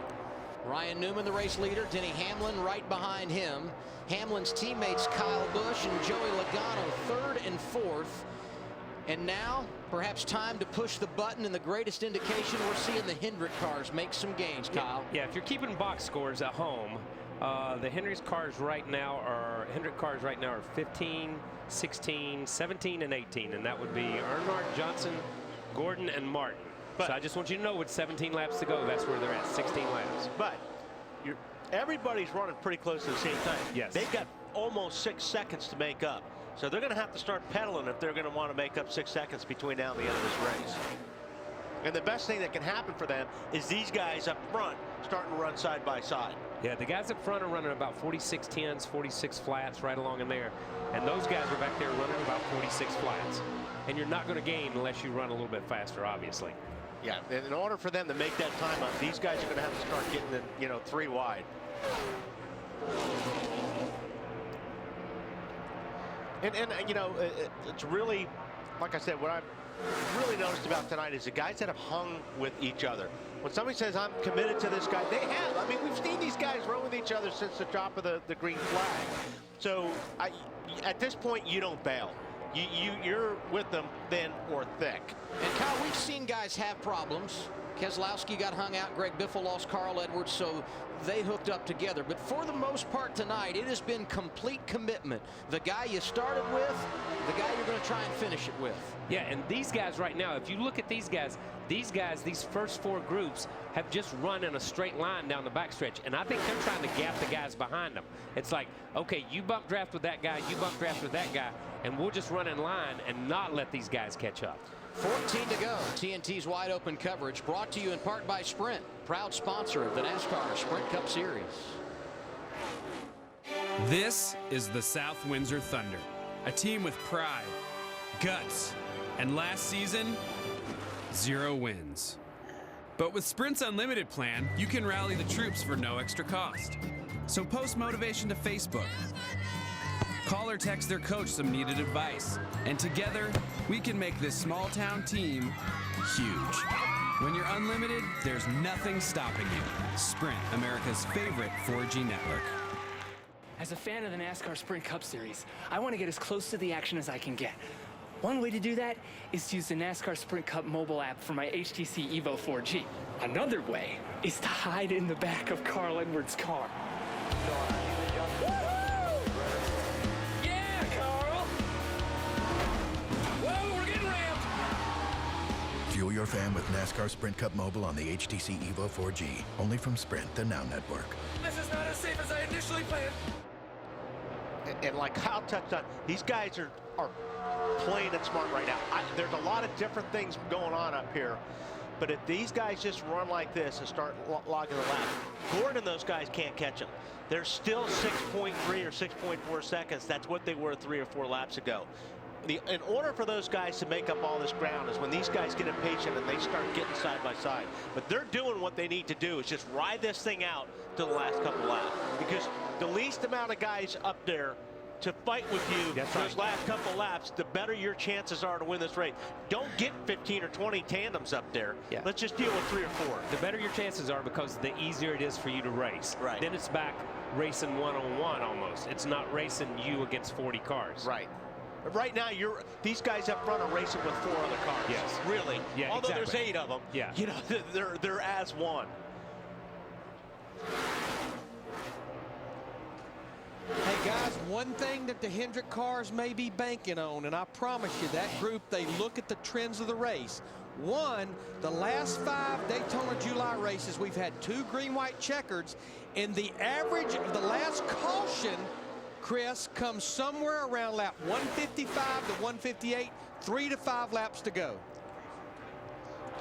Ryan Newman, the race leader. Denny Hamlin right behind him. Hamlin's teammates Kyle Busch and Joey Logano third and fourth. And now, perhaps time to push the button, and the greatest indication we're seeing the Hendrick cars make some gains, Kyle. Yeah, if you're keeping box scores at home, the Hendrick cars right now are 15, 16, 17, and 18, and that would be Earnhardt, Johnson, Gordon, and Martin. So I just want you to know with 17 laps to go, that's where they're at, 16 laps. But everybody's running pretty close to the same time. Yes. They've got almost 6 seconds to make up. So they're going to have to start pedaling if they're going to want to make up 6 seconds between now and the end of this race. And the best thing that can happen for them is these guys up front starting to run side by side. Yeah, the guys up front are running about 46 10s, 46 flats right along in there. And those guys are back there running about 46 flats. And you're not going to gain unless you run a little bit faster, obviously. Yeah, and in order for them to make that time up, these guys are going to have to start getting in, 3 wide. And it's really, like I said, what I've really noticed about tonight is the guys that have hung with each other. When somebody says, I'm committed to this guy, they have. I mean, we've seen these guys run with each other since the drop of the green flag. So at this point, you don't bail. You're with them thin or thick. And Kyle, we've seen guys have problems. Keselowski got hung out. Greg Biffle lost Carl Edwards, so they hooked up together. But for the most part tonight, it has been complete commitment. The guy you started with, the guy you're going to try and finish it with. Yeah, and these guys right now, if you look at these guys, these first 4 groups have just run in a straight line down the backstretch. And I think they're trying to gap the guys behind them. It's like, okay, you bump draft with that guy, you bump draft with that guy, and we'll just run in line and not let these guys catch up. 14 to go. TNT's wide open coverage brought to you in part by Sprint, proud sponsor of the NASCAR Sprint Cup Series. This is the South Windsor Thunder, a team with pride, guts, and last season, 0 wins. But with Sprint's Unlimited plan, you can rally the troops for no extra cost. So post motivation to Facebook. Call or text their coach some needed advice. And together, we can make this small town team huge. When you're unlimited, there's nothing stopping you. Sprint, America's favorite 4G network. As a fan of the NASCAR Sprint Cup Series, I want to get as close to the action as I can get. One way to do that is to use the NASCAR Sprint Cup mobile app for my HTC Evo 4G. Another way is to hide in the back of Carl Edwards' car. Yeah, Carl! Whoa, we're getting ramped! Fuel your fan with NASCAR Sprint Cup Mobile on the HTC Evo 4G. Only from Sprint, the Now Network. This is not as safe as I initially planned. And like Kyle touched on, these guys are playing it smart right now. There's a lot of different things going on up here. But if these guys just run like this and start logging the lap, Gordon and those guys can't catch them. They're still 6.3 or 6.4 seconds. That's what they were 3 or 4 laps ago. In order for those guys to make up all this ground is when these guys get impatient and they start getting side by side. But they're doing what they need to do is just ride this thing out to the last couple laps. Because the least amount of guys up there to fight with you those last couple laps, the better your chances are to win this race. Don't get 15 or 20 tandems up there. Yeah. Let's just deal with 3 or 4. The better your chances are because the easier it is for you to race. Right. Then it's back racing one-on-one almost. It's not racing you against 40 cars. Right. Right now, these guys up front are racing with 4 other cars. Yes. Really. Yeah, Although exactly. there's 8 of them. Yeah. You know, they're as one. Hey guys, one thing that the Hendrick cars may be banking on, and I promise you that group, they look at the trends of the race. One, the last 5 Daytona July races, we've had 2 green-white checkers, and the average of the last caution, Chris, comes somewhere around lap 155 to 158, 3 to 5 laps to go.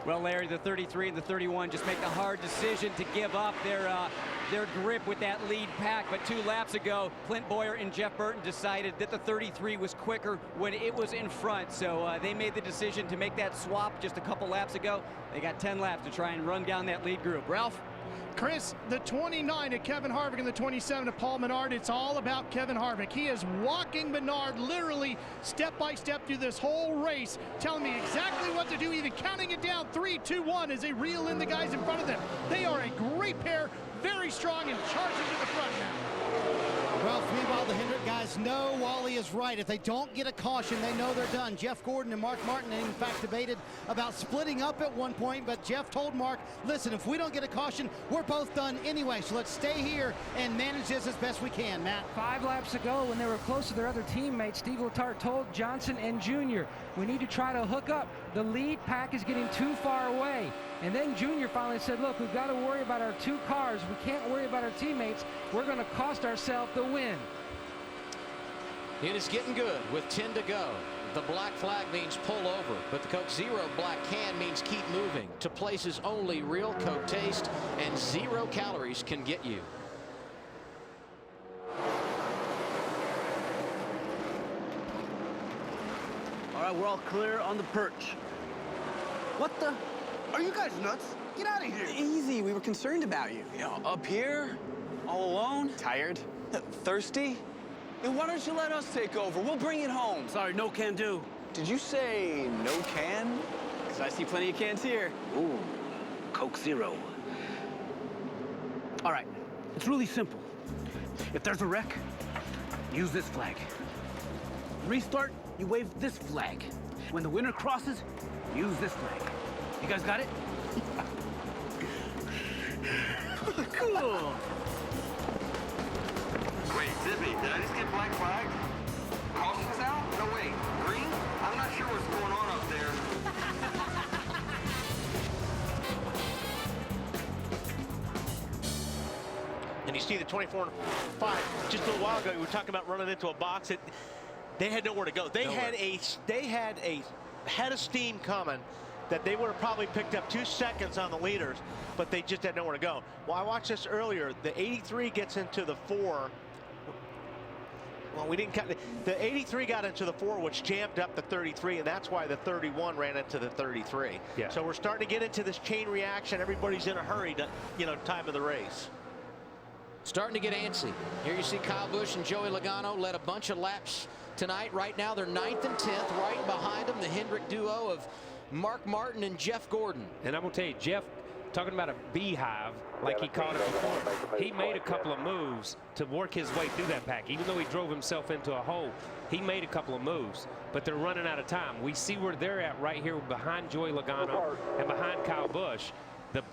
Well, Larry, the 33 and the 31 just make a hard decision to give up their grip with that lead pack. But 2 laps ago, Clint Boyer and Jeff Burton decided that the 33 was quicker when it was in front. So they made the decision to make that swap just a couple laps ago. They got 10 laps to try and run down that lead group. Ralph? Chris, the 29 to Kevin Harvick and the 27 to Paul Menard, it's all about Kevin Harvick. He is walking Menard literally step by step through this whole race, telling me exactly what to do, even counting it down 3, 2, 1 as they reel in the guys in front of them. They are a great pair, very strong, and charging to the front now. Ralph, meanwhile, the Hendrick guys know Wally is right. If they don't get a caution, they know they're done. Jeff Gordon and Mark Martin, in fact, debated about splitting up at one point, but Jeff told Mark, listen, if we don't get a caution, we're both done anyway, so let's stay here and manage this as best we can. Matt? 5 laps ago, when they were close to their other teammates, Steve Letarte told Johnson and Junior, we need to try to hook up. The lead pack is getting too far away. And then Junior finally said, look, we've got to worry about our 2 cars. We can't worry about our teammates. We're going to cost ourselves the win. It is getting good with 10 to go. The black flag means pull over, but the Coke Zero black can means keep moving to places only real Coke taste and 0 calories can get you. All right, we're all clear on the perch. What the? Are you guys nuts? Get out of here. Easy, we were concerned about you. You know, up here, all alone. Tired? Thirsty? Then why don't you let us take over? We'll bring it home. Sorry, no can do. Did you say no can? Because I see plenty of cans here. Ooh, Coke Zero. All right, it's really simple. If there's a wreck, use this flag. Restart, you wave this flag. When the winner crosses, use this flag. You guys got it? Cool. Wait, Zippy, did I just get black flagged? Caution's out? No, wait, green? I'm not sure what's going on up there. And you see the 24 and 5 just a little while ago. We were talking about running into a box. They had nowhere to go. They had a head of steam coming that they would have probably picked up 2 seconds on the leaders, but they just had nowhere to go. Well, I watched this earlier. The 83 gets into the 4. Well, we didn't count. The 83 got into the 4, which jammed up the 33, and that's why the 31 ran into the 33. Yeah. So we're starting to get into this chain reaction. Everybody's in a hurry to, time of the race. Starting to get antsy. Here you see Kyle Busch and Joey Logano led a bunch of laps tonight. Right now they're 9th and 10th. Right behind them, the Hendrick duo of Mark Martin and Jeff Gordon. And I'm going to tell you, Jeff, talking about a beehive, like he called it before, he made a couple of moves to work his way through that pack. Even though he drove himself into a hole, he made a couple of moves, but they're running out of time. We see where they're at right here behind Joey Logano and behind Kyle Busch.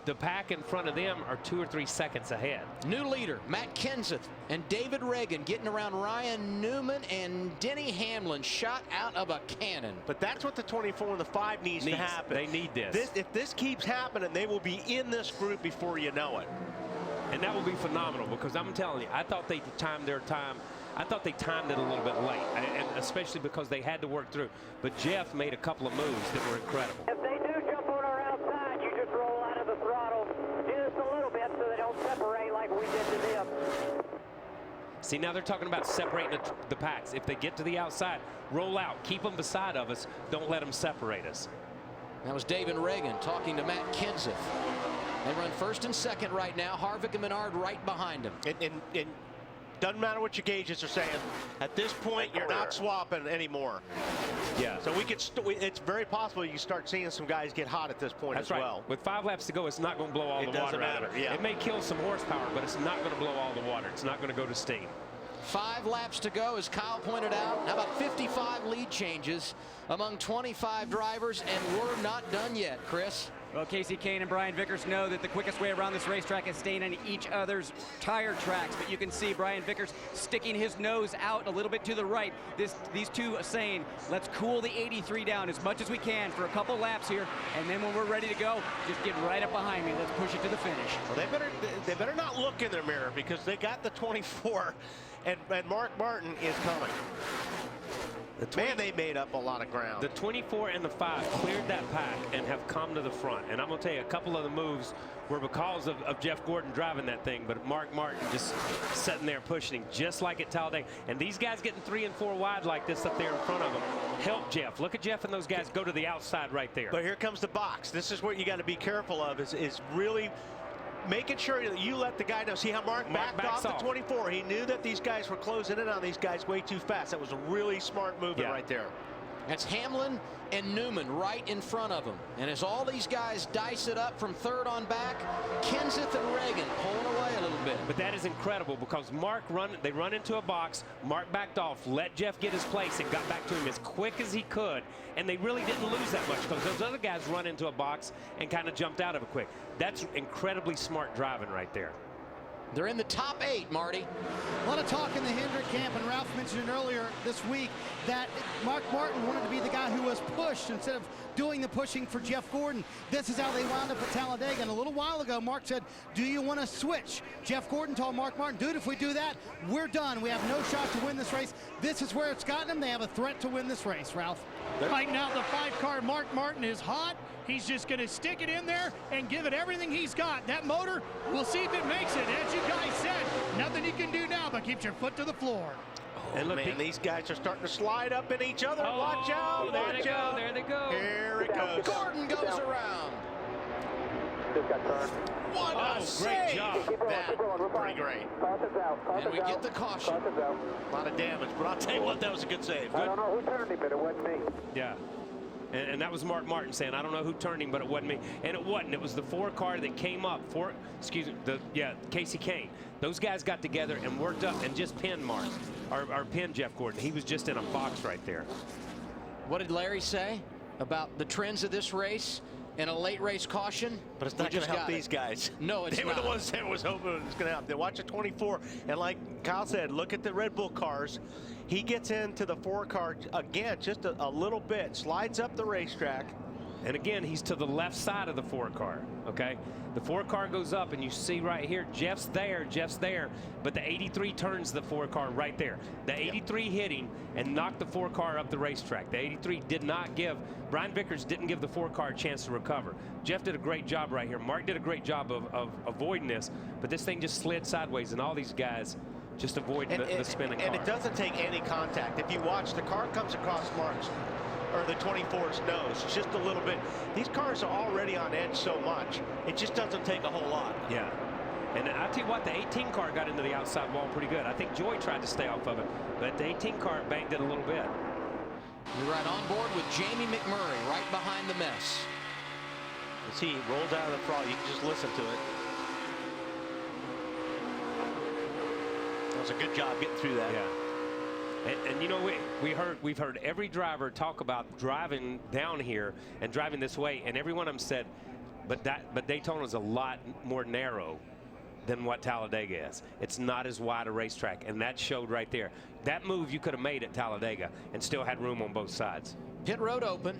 The pack in front of them are 2 or 3 seconds ahead. New leader, Matt Kenseth and David Reagan getting around Ryan Newman and Denny Hamlin, shot out of a cannon. But that's what the 24 and the 5 needs to happen. They need this. If this keeps happening, they will be in this group before you know it. And that will be phenomenal, because I'm telling you, I thought they timed their time. I thought they timed it a little bit late, and especially because they had to work through. But Jeff made a couple of moves that were incredible. If they do jump on our outside, you just roll out of the throttle just a little bit so they don't separate like we did to them. See, now they're talking about separating the packs. If they get to the outside, roll out, keep them beside of us, don't let them separate us. That was David Reagan talking to Matt Kenseth. They run 1st and 2nd right now. Harvick and Menard right behind them. And doesn't matter what your gauges are saying. At this point, you're not swapping anymore. Yeah. So it's very possible you start seeing some guys get hot at this point as well. With 5 laps to go, it's not going to blow all the water out. It doesn't matter. Yeah. It may kill some horsepower, but it's not going to blow all the water. It's not going to go to steam. 5 laps to go, as Kyle pointed out. How about 55 lead changes among 25 drivers, and we're not done yet, Chris. Well, Casey Kane and Brian Vickers know that the quickest way around this racetrack is staying on each other's tire tracks, but you can see Brian Vickers sticking his nose out a little bit to the right. These two are saying, let's cool the 83 down as much as we can for a couple laps here, and then when we're ready to go, just get right up behind me. Let's push it to the finish. Well, they better not look in their mirror, because they got the 24, and Mark Martin is coming. Man, they made up a lot of ground. The 24 and the 5 cleared that pack and have come to the front. And I'm going to tell you, a couple of the moves were because of Jeff Gordon driving that thing, but Mark Martin just sitting there pushing him, just like at Talladega. And these guys getting 3 and 4 wide like this up there in front of them help Jeff. Look at Jeff and those guys go to the outside right there. But here comes the box. This is what you got to be careful of, is really making sure that you let the guy know. See how Mark backed off the 24. He knew that these guys were closing in on these guys way too fast. That was a really smart movement right there. That's Hamlin and Newman right in front of him. And as all these guys dice it up from third on back, Kenseth and Reagan pulling away a little bit. But that is incredible, because they run into a box. Mark backed off, let Jeff get his place, and got back to him as quick as he could. And they really didn't lose that much, because those other guys run into a box and kind of jumped out of it quick. That's incredibly smart driving right there. They're in the top 8, Marty. A lot of talk in the Hendrick camp, and Ralph mentioned it earlier this week that Mark Martin wanted to be the guy who was pushed instead of doing the pushing for Jeff Gordon. This is how they wound up at Talladega. And a little while ago, Mark said, do you want to switch? Jeff Gordon told Mark Martin, dude, if we do that, we're done. We have no shot to win this race. This is where it's gotten them. They have a threat to win this race, Ralph. Right now, the 5-car Mark Martin is hot. He's just going to stick it in there and give it everything he's got. That motor, we'll see if it makes it. As you guys said, nothing you can do now but keep your foot to the floor. Oh, and look, man, these guys are starting to slide up in each other. Watch out, watch out. There they go. Here it goes. Gordon goes around. Just got turned. What a great job. Pretty great. And we get the caution. A lot of damage, but I'll tell you what, that was a good save. I don't know who turned him, but it wasn't me. Yeah. And that was Mark Martin saying, I don't know who turned him, but it wasn't me. And it wasn't. It was the 4-car that came up. Casey Kane. Those guys got together and worked up and just pinned Mark, or pinned Jeff Gordon. He was just in a box right there. What did Larry say about the trends of this race and a late race caution? But it's not going to help these guys. No, it's not. They were the ones that was hoping it was going to help. They watch a 24, and like Kyle said, look at the Red Bull cars. He gets into the 4-car again, just a little bit, slides up the racetrack. And again, he's to the left side of the 4-car, okay? The 4-car goes up, and you see right here, Jeff's there, but the 83 turns the 4-car right there. The 83 hit him and knocked the 4-car up the racetrack. The 83 did not give, Brian Vickers didn't give the 4-car a chance to recover. Jeff did a great job right here. Mark did a great job of avoiding this, but this thing just slid sideways, and all these guys just avoiding the spinning car. And it doesn't take any contact. If you watch, the car comes across Mark's, or the 24's nose, just a little bit. These cars are already on edge so much, it just doesn't take a whole lot. Yeah. And I'll tell you what, the 18 car got into the outside wall pretty good. I think Joy tried to stay off of it, but the 18 car banked it a little bit. You're right on board with Jamie McMurray right behind the mess. As he rolls out of the throttle, you can just listen to it. That was a good job getting through that. Yeah. And you know, we've heard every driver talk about driving down here and driving this way, and every one of them said, but Daytona's a lot more narrow than what Talladega is. It's not as wide a racetrack, and that showed right there. That move you could have made at Talladega and still had room on both sides. Pit road open.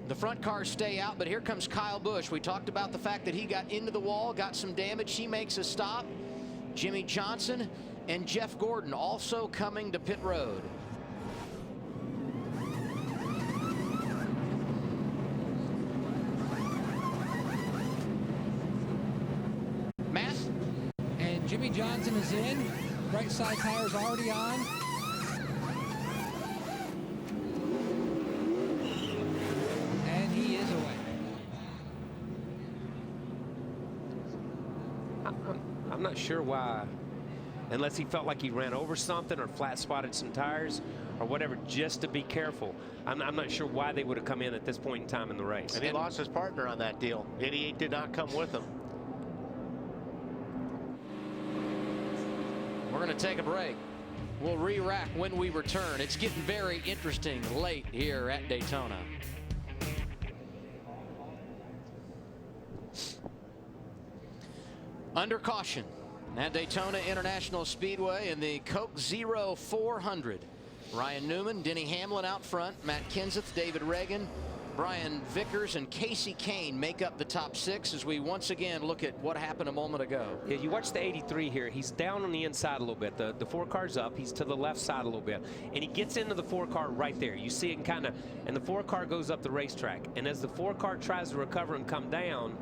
The front cars stay out, but here comes Kyle Busch. We talked about the fact that he got into the wall, got some damage. He makes a stop. Jimmy Johnson and Jeff Gordon also coming to pit road. Matt? And Jimmy Johnson is in. Right side tires already on. And he is away. I'm not sure why, unless he felt like he ran over something or flat spotted some tires or whatever, just to be careful. I'm not sure why they would have come in at this point in time in the race. And he lost his partner on that deal. 88 did not come with him. We're going to take a break. We'll re-rack when we return. It's getting very interesting late here at Daytona. Under caution at Daytona International Speedway in the Coke Zero 400. Ryan Newman, Denny Hamlin out front, Matt Kenseth, David Reagan, Brian Vickers, and Casey Kane make up the top 6 as we once again look at what happened a moment ago. Yeah, you watch the 83 here. He's down on the inside a little bit. The 4 car's up. He's to the left side a little bit. And he gets into the 4 car right there. You see it kind of, and the 4 car goes up the racetrack. And as the 4 car tries to recover and come down,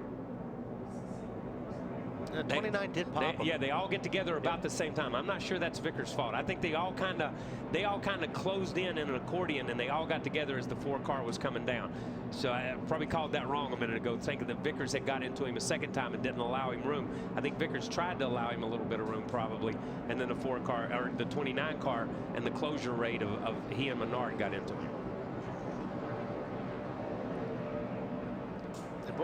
29 did pop him. Yeah, they all get together about the same time. I'm not sure that's Vickers' fault. I think they all kind of closed in an accordion, and they all got together as the 4 car was coming down. So I probably called that wrong a minute ago, thinking that Vickers had got into him a second time and didn't allow him room. I think Vickers tried to allow him a little bit of room probably, and then the 4 car or the 29 car and the closure rate of he and Menard got into him.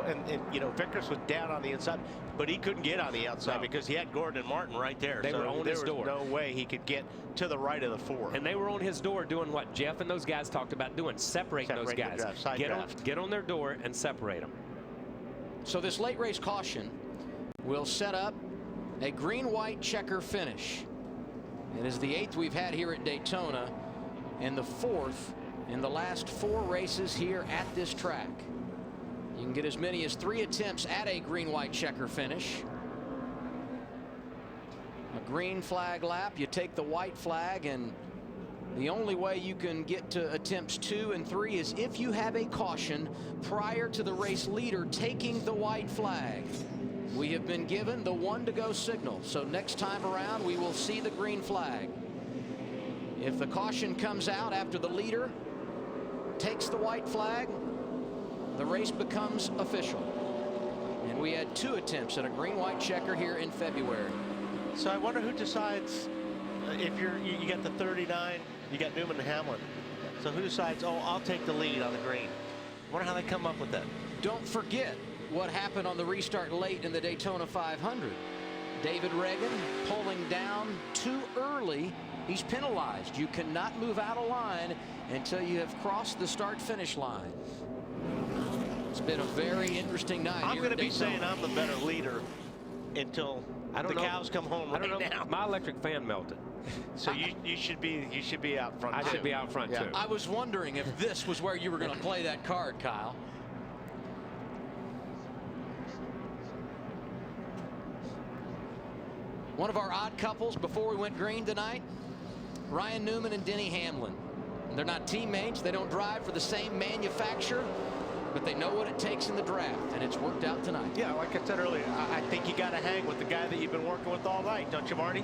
And you know, Vickers was down on the inside, but he couldn't get on the outside because he had Gordon and Martin right there. They were on his door. There was no way he could get to the right of the 4. And they were on his door doing what Jeff and those guys talked about doing, separating those guys. Get on their door and separate them. So this late race caution will set up a green-white checker finish. It is the 8th we've had here at Daytona and the 4th in the last 4 races here at this track. You can get as many as 3 attempts at a green-white checker finish. A green flag lap, you take the white flag, and the only way you can get to attempts 2 and 3 is if you have a caution prior to the race leader taking the white flag. We have been given the 1 to go signal, so next time around we will see the green flag. If the caution comes out after the leader takes the white flag, the race becomes official. And we had 2 attempts at a green-white checker here in February. So I wonder who decides if you got the 39, you got Newman and Hamlin. So who decides, oh, I'll take the lead on the green? I wonder how they come up with that. Don't forget what happened on the restart late in the Daytona 500. David Reagan pulling down too early. He's penalized. You cannot move out of line until you have crossed the start-finish line. It's been a very interesting night. I'm going to be saying I'm the better leader until the cows come home. I don't know. My electric fan melted. So you should be out front. I should be out front too. I was wondering if this was where you were going to play that card, Kyle. One of our odd couples before we went green tonight, Ryan Newman and Denny Hamlin. They're not teammates. They don't drive for the same manufacturer, but they know what it takes in the draft, and it's worked out tonight. Yeah, like I said earlier, I think you got to hang with the guy that you've been working with all night, don't you, Marty?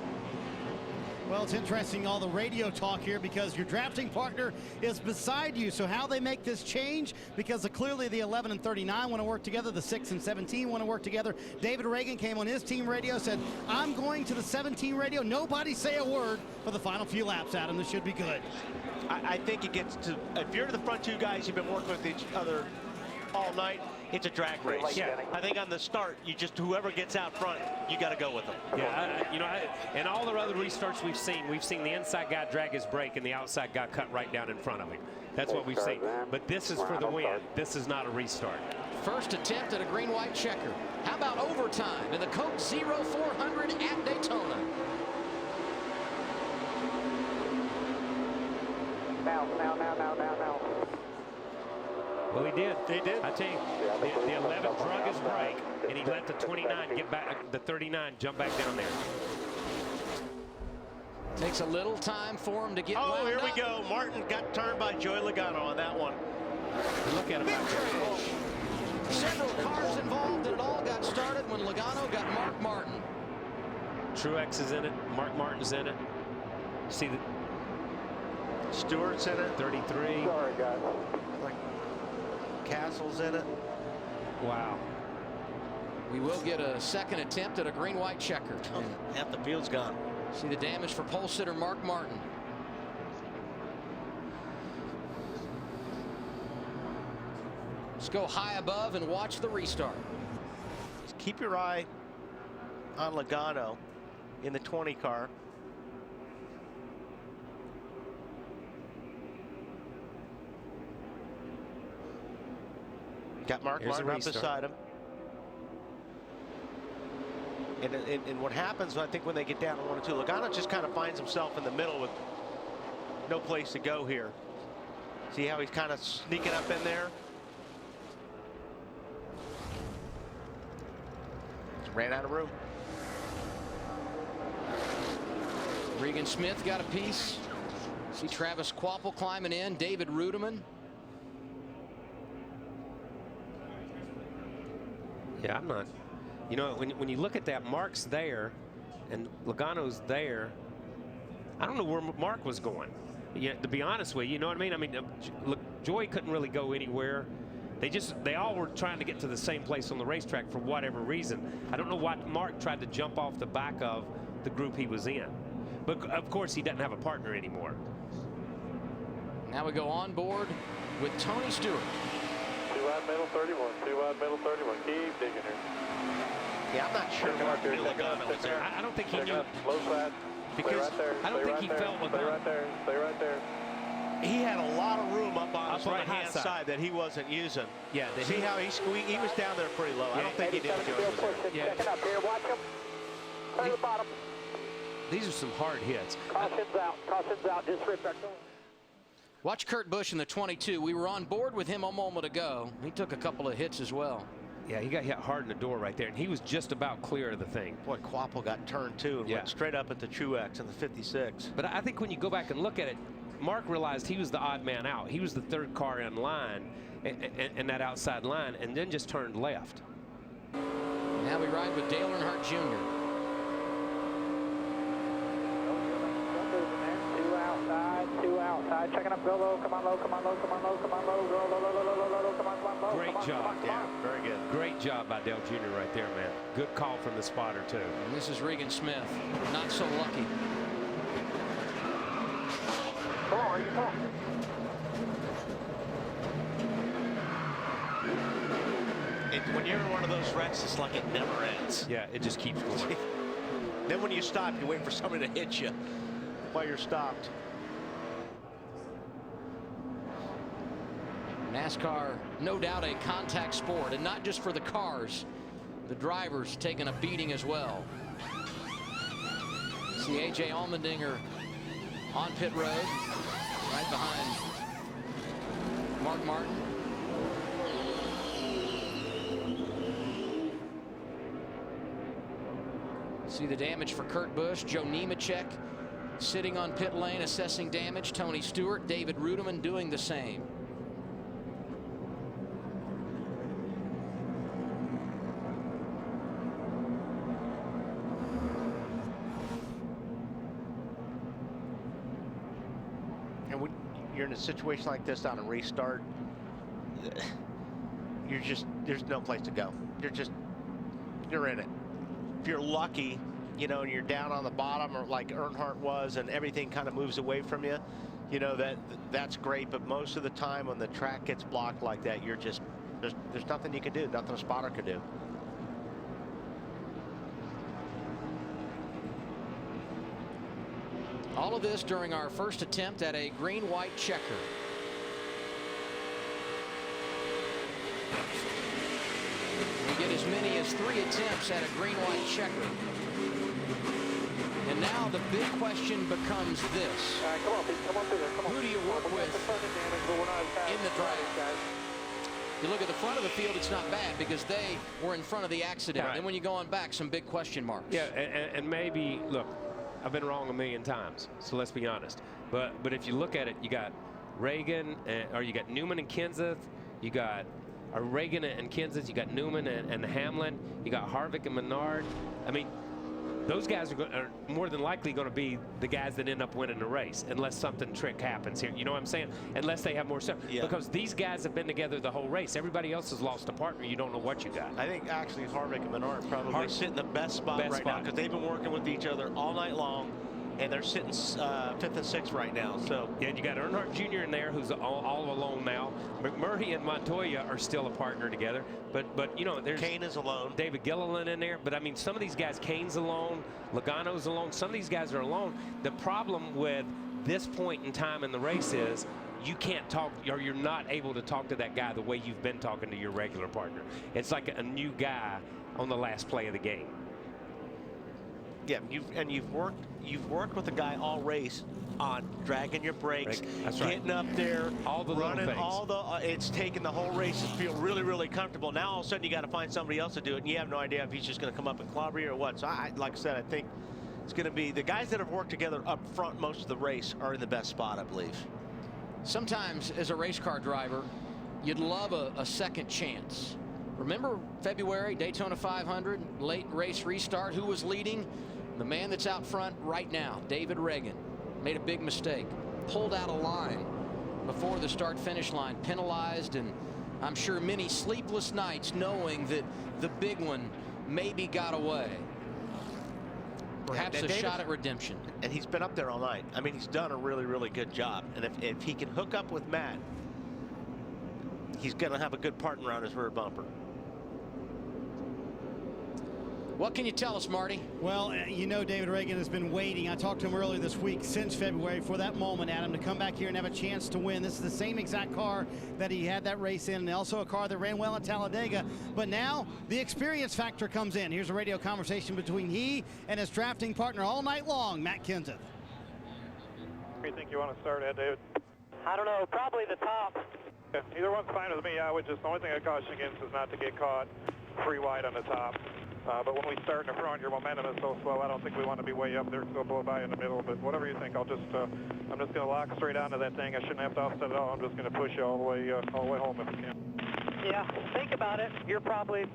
Well, it's interesting, all the radio talk here, because your drafting partner is beside you. So how they make this change, because clearly the 11 and 39 want to work together, the 6 and 17 want to work together. David Reagan came on his team radio, said, I'm going to the 17 radio. Nobody say a word for the final few laps, Adam. This should be good. I think it gets to, if you're the front 2 guys, you've been working with each other all night, it's a drag race. Yeah. I think on the start, whoever gets out front, you got to go with them. Yeah, and all the other restarts we've seen the inside guy drag his brake and the outside guy cut right down in front of him. That's what we've seen. But this is for the win. This is not a restart. First attempt at a green-white checker. How about overtime in the Coke Zero 400 at Daytona? Now. Well, he did. I tell you, the 11 drug his brake, and he let the 29 get back, the 39 jump back down there. Takes a little time for him to get wound up. Here we go. Martin got turned by Joey Logano on that one. Look at him. Big crash. Several cars involved, and it all got started when Logano got Mark Martin. Truex is in it. Mark Martin's in it. See the Stewart's in it. 33. Sorry, guys. Like Castle's in it. Wow. We will get a second attempt at a green-white checker. Half the field's gone. See the damage for pole sitter Mark Martin. Let's go high above and watch the restart. Just keep your eye on Logano in the 20 car. Got Mark Martin up beside him. And what happens, I think, when they get down to 1 and 2, Logano just kind of finds himself in the middle with no place to go here. See how he's kind of sneaking up in there? Just ran out of room. Regan Smith got a piece. See Travis Kvapil climbing in. David Rudeman. Yeah, I'm not. You know, when you look at that, Mark's there and Logano's there. I don't know where Mark was going. Yeah, to be honest with you, you know what I mean? I mean, look, Joey couldn't really go anywhere. They all were trying to get to the same place on the racetrack for whatever reason. I don't know what Mark tried to jump off the back of the group he was in. But of course, he doesn't have a partner anymore. Now we go on board with Tony Stewart. 2 wide middle 31, 2 wide middle 31. Keep digging here. Yeah, I'm not sure Mark knew Logano was there. I don't think he knew. Low side. Because right there. I don't think he felt Logano. Stay right there. Stay right there. He had a lot of room up on his right-hand side that he wasn't using. Yeah. See how he squeaked? He was down there pretty low. I don't think he did. Yeah. Checking up here. Watch him. Turn the bottom. These are some hard hits. Caution's out. Caution's out. Disrespect. Watch Kurt Busch in the 22. We were on board with him a moment ago. He took a couple of hits as well. Yeah, he got hit hard in the door right there, and he was just about clear of the thing. Boy, Kvapil got turned too and went straight up at the Truex in the 56. But I think when you go back and look at it, Mark realized he was the odd man out. He was the third car in line, in that outside line, and then just turned left. Now we ride with Dale Earnhardt Jr. Two outside, checking up, go low, come on low, come on low, come on low, come on low, go low, low, low, low, low, low, come on low. Great job. Yeah, very good. Great job by Dale Jr. right there, man. Good call from the spotter, too. And this is Regan Smith. Not so lucky. Come on, come on. When you're in one of those wrecks, it's like it never ends. Yeah, it just keeps going. Then when you stop, you wait for somebody to hit you while you're stopped. NASCAR, no doubt a contact sport, and not just for the cars. The drivers taking a beating as well. See A.J. Allmendinger on pit road, right behind Mark Martin. See the damage for Kurt Busch. Joe Nemechek sitting on pit lane assessing damage. Tony Stewart, David Rudeman doing the same. And when you're in a situation like this on a restart, there's no place to go. You're in it. If you're lucky, you know, and you're down on the bottom, or like Earnhardt was, and everything kind of moves away from you, you know, that's great. But most of the time when the track gets blocked like that, you're just, there's nothing you can do, nothing a spotter can do. All of this during our first attempt at a green-white checker. We get as many as 3 attempts at a green-white checker. And now the big question becomes this. Come on, Pete, come on through there. Come on. Who do you work with in the draft? You look at the front of the field, it's not bad because they were in front of the accident. Right. And when you go on back, some big question marks. Yeah, and maybe, look, I've been wrong a million times, so let's be honest. But if you look at it, you got Reagan, or you got Newman and Kenseth, you got Reagan and Kenseth, you got Newman and Hamlin, you got Harvick and Menard. I mean, those guys are more than likely going to be the guys that end up winning the race, unless something trick happens here. You know what I'm saying? Unless they have more stuff. Yeah. Because these guys have been together the whole race. Everybody else has lost a partner. You don't know what you got. I think actually Harvick and Menard probably sit in the best spot now because they've been working with each other all night long, and they're sitting 5th and 6th right now. So yeah, you got Earnhardt Jr. in there, who's all alone now. McMurray and Montoya are still a partner together, but you know, there's Kane is alone. David Gilliland in there, but I mean, some of these guys, Kane's alone, Logano's alone. Some of these guys are alone. The problem with this point in time in the race is you can't talk, or you're not able to talk to that guy the way you've been talking to your regular partner. It's like a new guy on the last play of the game. Yeah, you've worked with a guy all race on dragging your brakes, That's getting up there, all the running little things. all the. It's taken the whole race to feel really, really comfortable. Now all of a sudden you got to find somebody else to do it, and you have no idea if he's just going to come up and clobber you or what. So like I said, I think it's going to be the guys that have worked together up front most of the race are in the best spot, I believe. Sometimes as a race car driver, you'd love a second chance. Remember February, Daytona 500, late race restart, who was leading? The man that's out front right now, David Reagan, made a big mistake, pulled out of line before the start-finish line, penalized, and I'm sure many sleepless nights knowing that the big one maybe got away. Perhaps a shot at redemption. And he's been up there all night. I mean, he's done a really, really good job. And if he can hook up with Matt, he's going to have a good partner on his rear bumper. What can you tell us, Marty? Well, you know David Reagan has been waiting. I talked to him earlier this week, since February, for that moment, Adam, to come back here and have a chance to win. This is the same exact car that he had that race in, and also a car that ran well at Talladega. But now the experience factor comes in. Here's a radio conversation between he and his drafting partner all night long, Matt Kenseth. Where do you think you want to start at, David? I don't know. Probably the top. Yeah, either one's fine with me. I would just, the only thing I caution against is not to get caught free wide on the top. But when we start in the front, your momentum is so slow. I don't think we want to be way up there, so blow by in the middle. But whatever you think, I'm just going to lock straight onto that thing. I shouldn't have to offset at all. I'm just going to push you all the way home if I can. Yeah, think about it. You're probably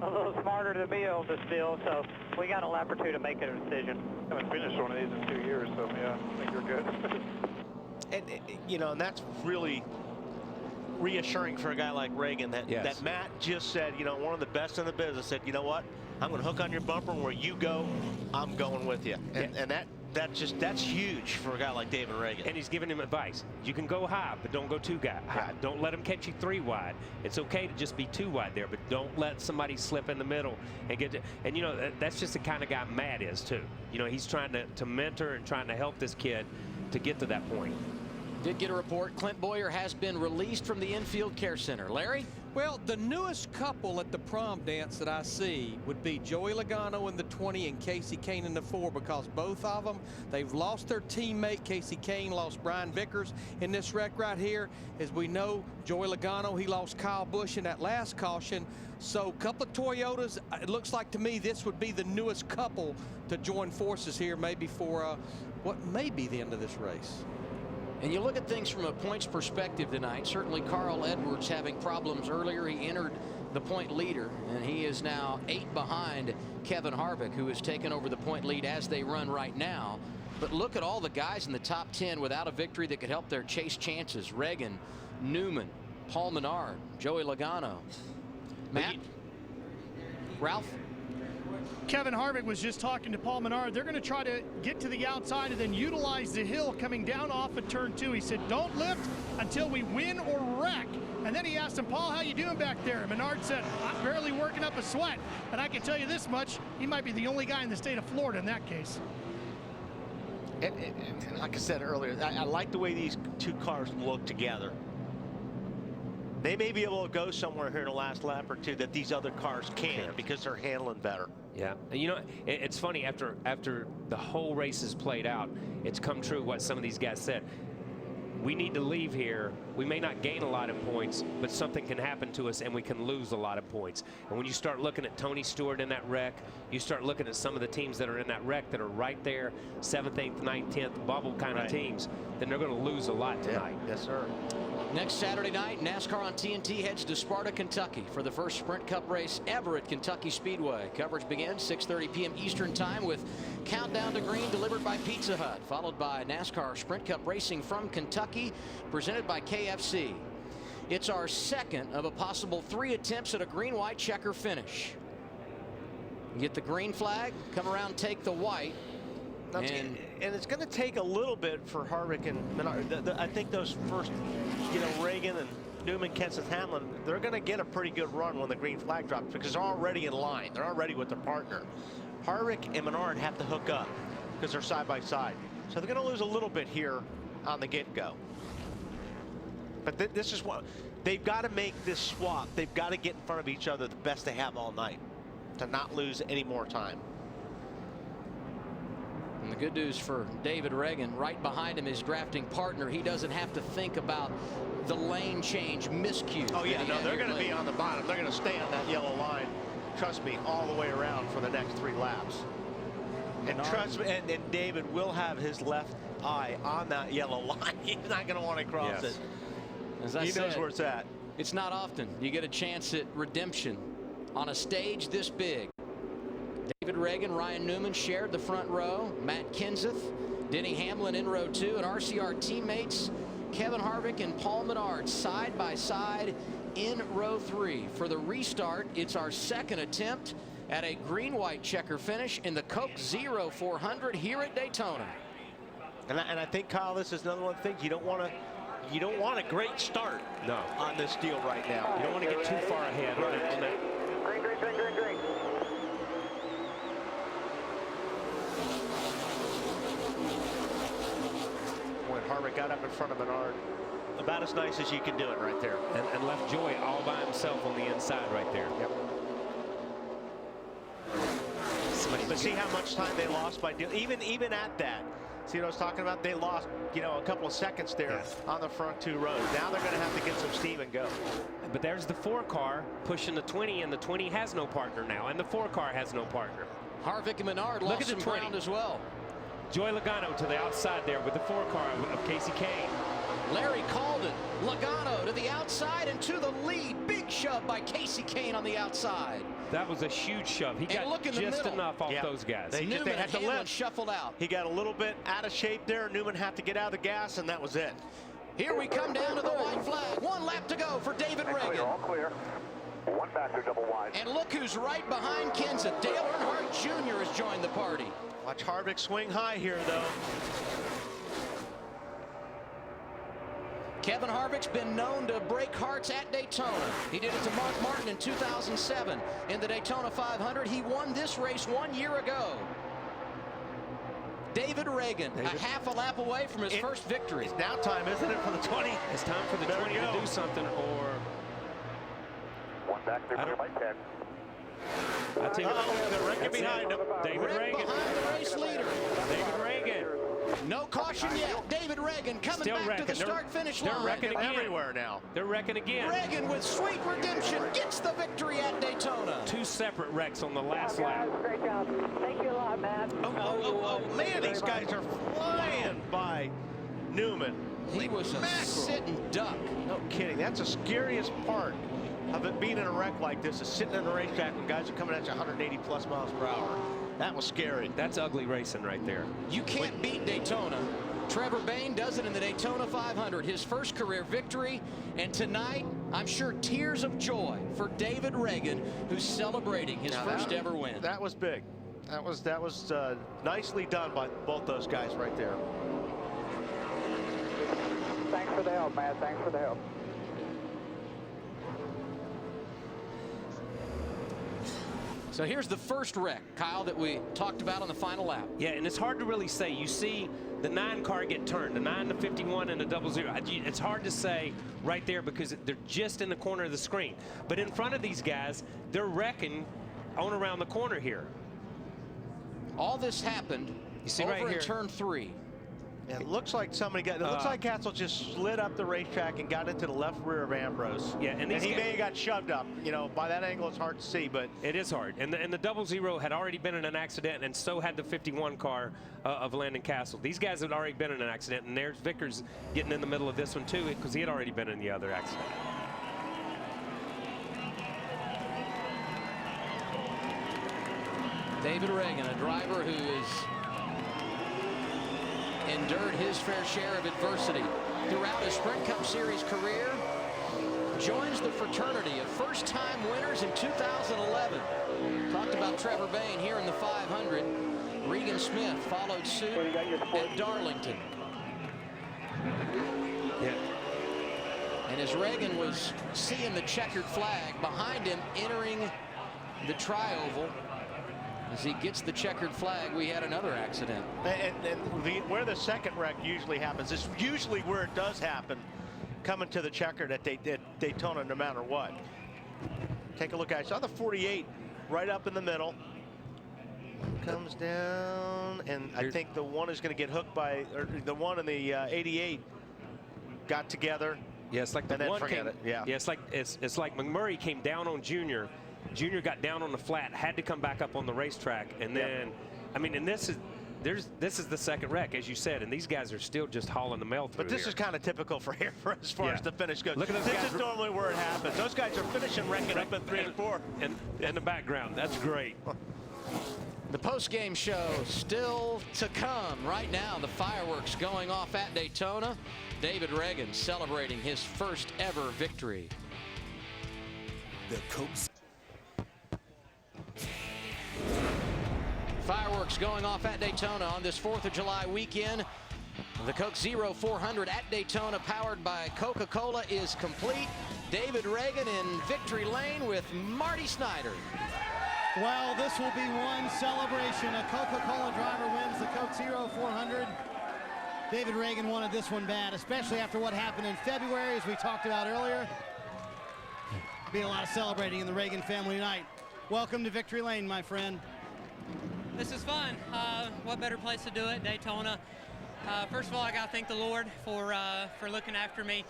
a little smarter than me on this deal, so we got a lap or two to make a decision. I haven't finished one of these in 2 years, so yeah, I think you're good. And you know, and that's really reassuring for a guy like Reagan that that Matt just said, you know, one of the best in the business, said, you know what, I'm going to hook on your bumper, and where you go, I'm going with you. And that's huge for a guy like David Reagan. And he's giving him advice. You can go high, but don't go too high. Don't let him catch you 3 wide. It's okay to just be 2 wide there, but don't let somebody slip in the middle and get to. And you know, that's just the kind of guy Matt is too. You know, he's trying to mentor and trying to help this kid to get to that point. Did get a report. Clint Boyer has been released from the infield care center. Larry? Well, the newest couple at the prom dance that I see would be Joey Logano in the 20 and Casey Kane in the 4, because both of them, they've lost their teammate. Casey Kane lost Brian Vickers in this wreck right here. As we know, Joey Logano, he lost Kyle Busch in that last caution. So a couple of Toyotas, it looks like to me this would be the newest couple to join forces here, maybe for what may be the end of this race. And you look at things from a points perspective tonight. Certainly Carl Edwards having problems earlier. He entered the point leader, and he is now 8 behind Kevin Harvick, who has taken over the point lead as they run right now. But look at all the guys in the top 10 without a victory that could help their chase chances. Reagan, Newman, Paul Menard, Joey Logano. Matt? Ralph? Kevin Harvick was just talking to Paul Menard. They're going to try to get to the outside and then utilize the hill coming down off of turn 2. He said, don't lift until we win or wreck. And then he asked him, Paul, how you doing back there? And Menard said, I'm barely working up a sweat. And I can tell you this much, he might be the only guy in the state of Florida in that case. And like I said earlier, I like the way these 2 cars look together. They may be able to go somewhere here in the last lap or 2 that these other cars can't, because they're handling better. Yeah, and you know, it's funny, after the whole race is played out, it's come true what some of these guys said. We need to leave here. We may not gain a lot of points, but something can happen to us and we can lose a lot of points. And when you start looking at Tony Stewart in that wreck, you start looking at some of the teams that are in that wreck that are right there, 7th, 8th, 9th, 10th, bubble kind of teams, then they're going to lose a lot tonight. Yes, sir. Next Saturday night, NASCAR on TNT heads to Sparta, Kentucky for the first Sprint Cup race ever at Kentucky Speedway. Coverage begins 6:30 p.m. Eastern Time with Countdown to Green delivered by Pizza Hut, followed by NASCAR Sprint Cup racing from Kentucky presented by KFC. It's our second of a possible 3 attempts at a green-white checker finish. Get the green flag, come around, take the white. And it's going to take a little bit for Harvick and Menard. I think those first, you know, Reagan and Newman, Kenseth, Hamlin, they're going to get a pretty good run when the green flag drops, because they're already in line. They're already with their partner. Harvick and Menard have to hook up because they're side by side. So they're going to lose a little bit here on the get-go. But this is what they've got to make this swap. They've got to get in front of each other the best they have all night to not lose any more time. The good news for David Reagan, right behind him, his drafting partner. He doesn't have to think about the lane change miscue. Oh yeah, no, they're going to be on the bottom. They're going to stay on that yellow line, trust me, all the way around for the next 3 laps. And trust me, and David will have his left eye on that yellow line. He's not going to want to cross it. As I he said, knows where it's at. It's not often you get a chance at redemption on a stage this big. David Reagan, Ryan Newman shared the front row. Matt Kenseth, Denny Hamlin in row 2, and RCR teammates Kevin Harvick and Paul Menard side by side in row 3. For the restart, it's our second attempt at a green-white checker finish in the Coke 0400 here at Daytona. And I think, Kyle, this is another one thing you don't want a great start on this deal right now. You don't want to get too far ahead. Green, green, green, green, green. When Harvick got up in front of Menard, about as nice as you can do it right there. And left Joy all by himself on the inside right there. Yep. But see how much time they lost by doing, even at that. See what I was talking about? They lost, a couple of seconds there on the front 2 rows. Now they're going to have to get some steam and go. But there's the 4 car pushing the 20, and the 20 has no partner now, and the 4 car has no partner. Harvick and Menard lost some ground as well. Joy Logano to the outside there with the 4 car of Casey Kane. Larry called it. Logano to the outside and to the lead. Big shove by Casey Kane on the outside. That was a huge shove. He got just enough off those guys. They had to lift. Shuffled out. He got a little bit out of shape there. Newman had to get out of the gas, and that was it. Here we come down to the white flag. 1 lap to go for David Reagan. All clear. 1 factor double wide. And look who's right behind Kenseth. Dale Earnhardt Jr. has joined the party. Watch Harvick swing high here, though. Kevin Harvick's been known to break hearts at Daytona. He did it to Mark Martin in 2007 in the Daytona 500. He won this race 1 year ago. David Reagan, a half a lap away from his first victory. It's now time, isn't it, for the 20? It's time for the 20 to do something, or... 1 back there, right tag. I tell you, they're wrecking behind him. David Reagan. Behind the race leader. David Reagan. No caution yet. David Reagan coming Still back wrecking. to the start-finish line. They're wrecking again. Everywhere now. They're wrecking again. Reagan with sweet redemption gets the victory at Daytona. 2 separate wrecks on the last lap. Great job. Thank you a lot, Matt. Oh, man, these guys are flying by Newman. He was a sitting duck. No kidding. That's the scariest part of it being in a wreck like this, is sitting in a racetrack when guys are coming at you 180 plus miles per hour. That was scary. That's ugly racing right there. You can't beat Daytona. Trevor Bayne does it in the Daytona 500, his first career victory. And tonight, I'm sure tears of joy for David Reagan, who's celebrating his first ever win. That was big. That was nicely done by both those guys right there. Thanks for the help, Matt. Thanks for the help. So here's the first wreck, Kyle, that we talked about on the final lap. Yeah, and it's hard to really say. You see the 9 car get turned, the 9 to 51 and the 00. It's hard to say right there because they're just in the corner of the screen. But in front of these guys, they're wrecking on around the corner here. All this happened over right here in turn 3. It looks like somebody got. It looks like Castle just slid up the racetrack and got into the left rear of Ambrose. Yeah, and he may have got shoved up. By that angle, it's hard to see, but it is hard. And the 00 had already been in an accident, and so had the 51 car of Landon Castle. These guys had already been in an accident, and there's Vickers getting in the middle of this one too, because he had already been in the other accident. David Reagan, a driver who has endured his fair share of adversity throughout his Sprint Cup Series career, joins the fraternity of first-time winners in 2011. Talked about Trevor Bayne here in the 500. Regan Smith followed suit at Darlington. Yeah. And as Reagan was seeing the checkered flag behind him entering the tri-oval, as he gets the checkered flag, we had another accident. And where the second wreck usually happens is usually where it does happen, coming to the checkered at Daytona no matter what. Take a look at it. I saw the 48 right up in the middle. comes down, and I think the one is going to get hooked by, or the one in the 88 got together. Yeah, it's like the and one then forget it. Yeah. It's like McMurray came down on Junior. Junior got down on the flat, had to come back up on the racetrack, and then, I mean, and this is the second wreck, as you said, and these guys are still just hauling the mail through. But this here. is kind of typical for here, for as far as the finish goes. Look at those this guys. is normally where it happens. Those guys are finishing wrecking up in 3 and 4. And in the background, that's great. The post-game show still to come. Right now, the fireworks going off at Daytona. David Reagan celebrating his first ever victory. The Cokes. Fireworks going off at Daytona on this 4th of July weekend. The Coke 0400 at Daytona, powered by Coca-Cola, is complete. David Reagan in victory lane with Marty Snyder. Well, this will be one celebration. A Coca-Cola driver wins the Coke 0400. David Reagan wanted this one bad, especially after what happened in February, as we talked about earlier. Be a lot of celebrating in the Reagan family tonight. Welcome to Victory Lane, my friend. This is fun. What better place to do it? Daytona. First of all, I got to thank the Lord for looking after me.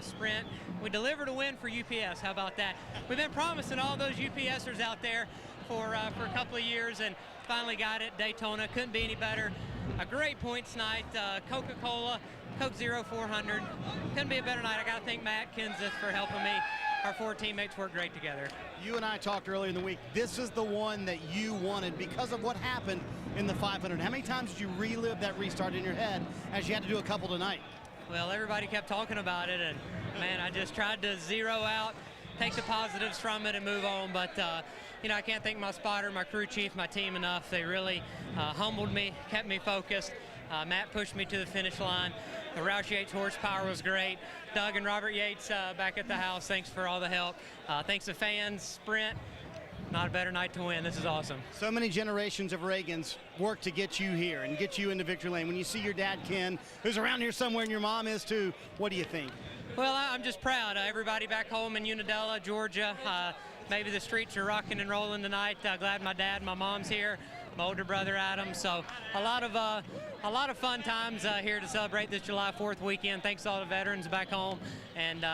Sprint, we delivered a win for UPS. How about that? We've been promising all those UPSers out there for a couple of years, and finally got it. Daytona couldn't be any better. A great points night. Coca-Cola, Coke 0400. Couldn't be a better night. I got to thank Matt Kenseth for helping me. Our 4 teammates work great together. You and I talked earlier in the week. This is the one that you wanted because of what happened in the 500. How many times did you relive that restart in your head as you had to do a couple tonight? Well, everybody kept talking about it, and man, I just tried to zero out, take the positives from it and move on. But you know, I can't thank my spotter, my crew chief, my team enough. They really humbled me, kept me focused. Matt pushed me to the finish line. The Roush Yates horsepower was great. Doug and Robert Yates back at the house, thanks for all the help. Thanks to fans, Sprint. Not a better night to win. This is awesome. So many generations of Reagans worked to get you here and get you into victory lane. When you see your dad, Ken, who's around here somewhere, and your mom is too, what do you think? Well, I'm just proud. Everybody back home in Unadilla, Georgia, maybe the streets are rocking and rolling tonight. Glad my dad, my mom's here, my older brother Adam. So a lot of fun times here to celebrate this July 4th weekend. Thanks to all the veterans back home, and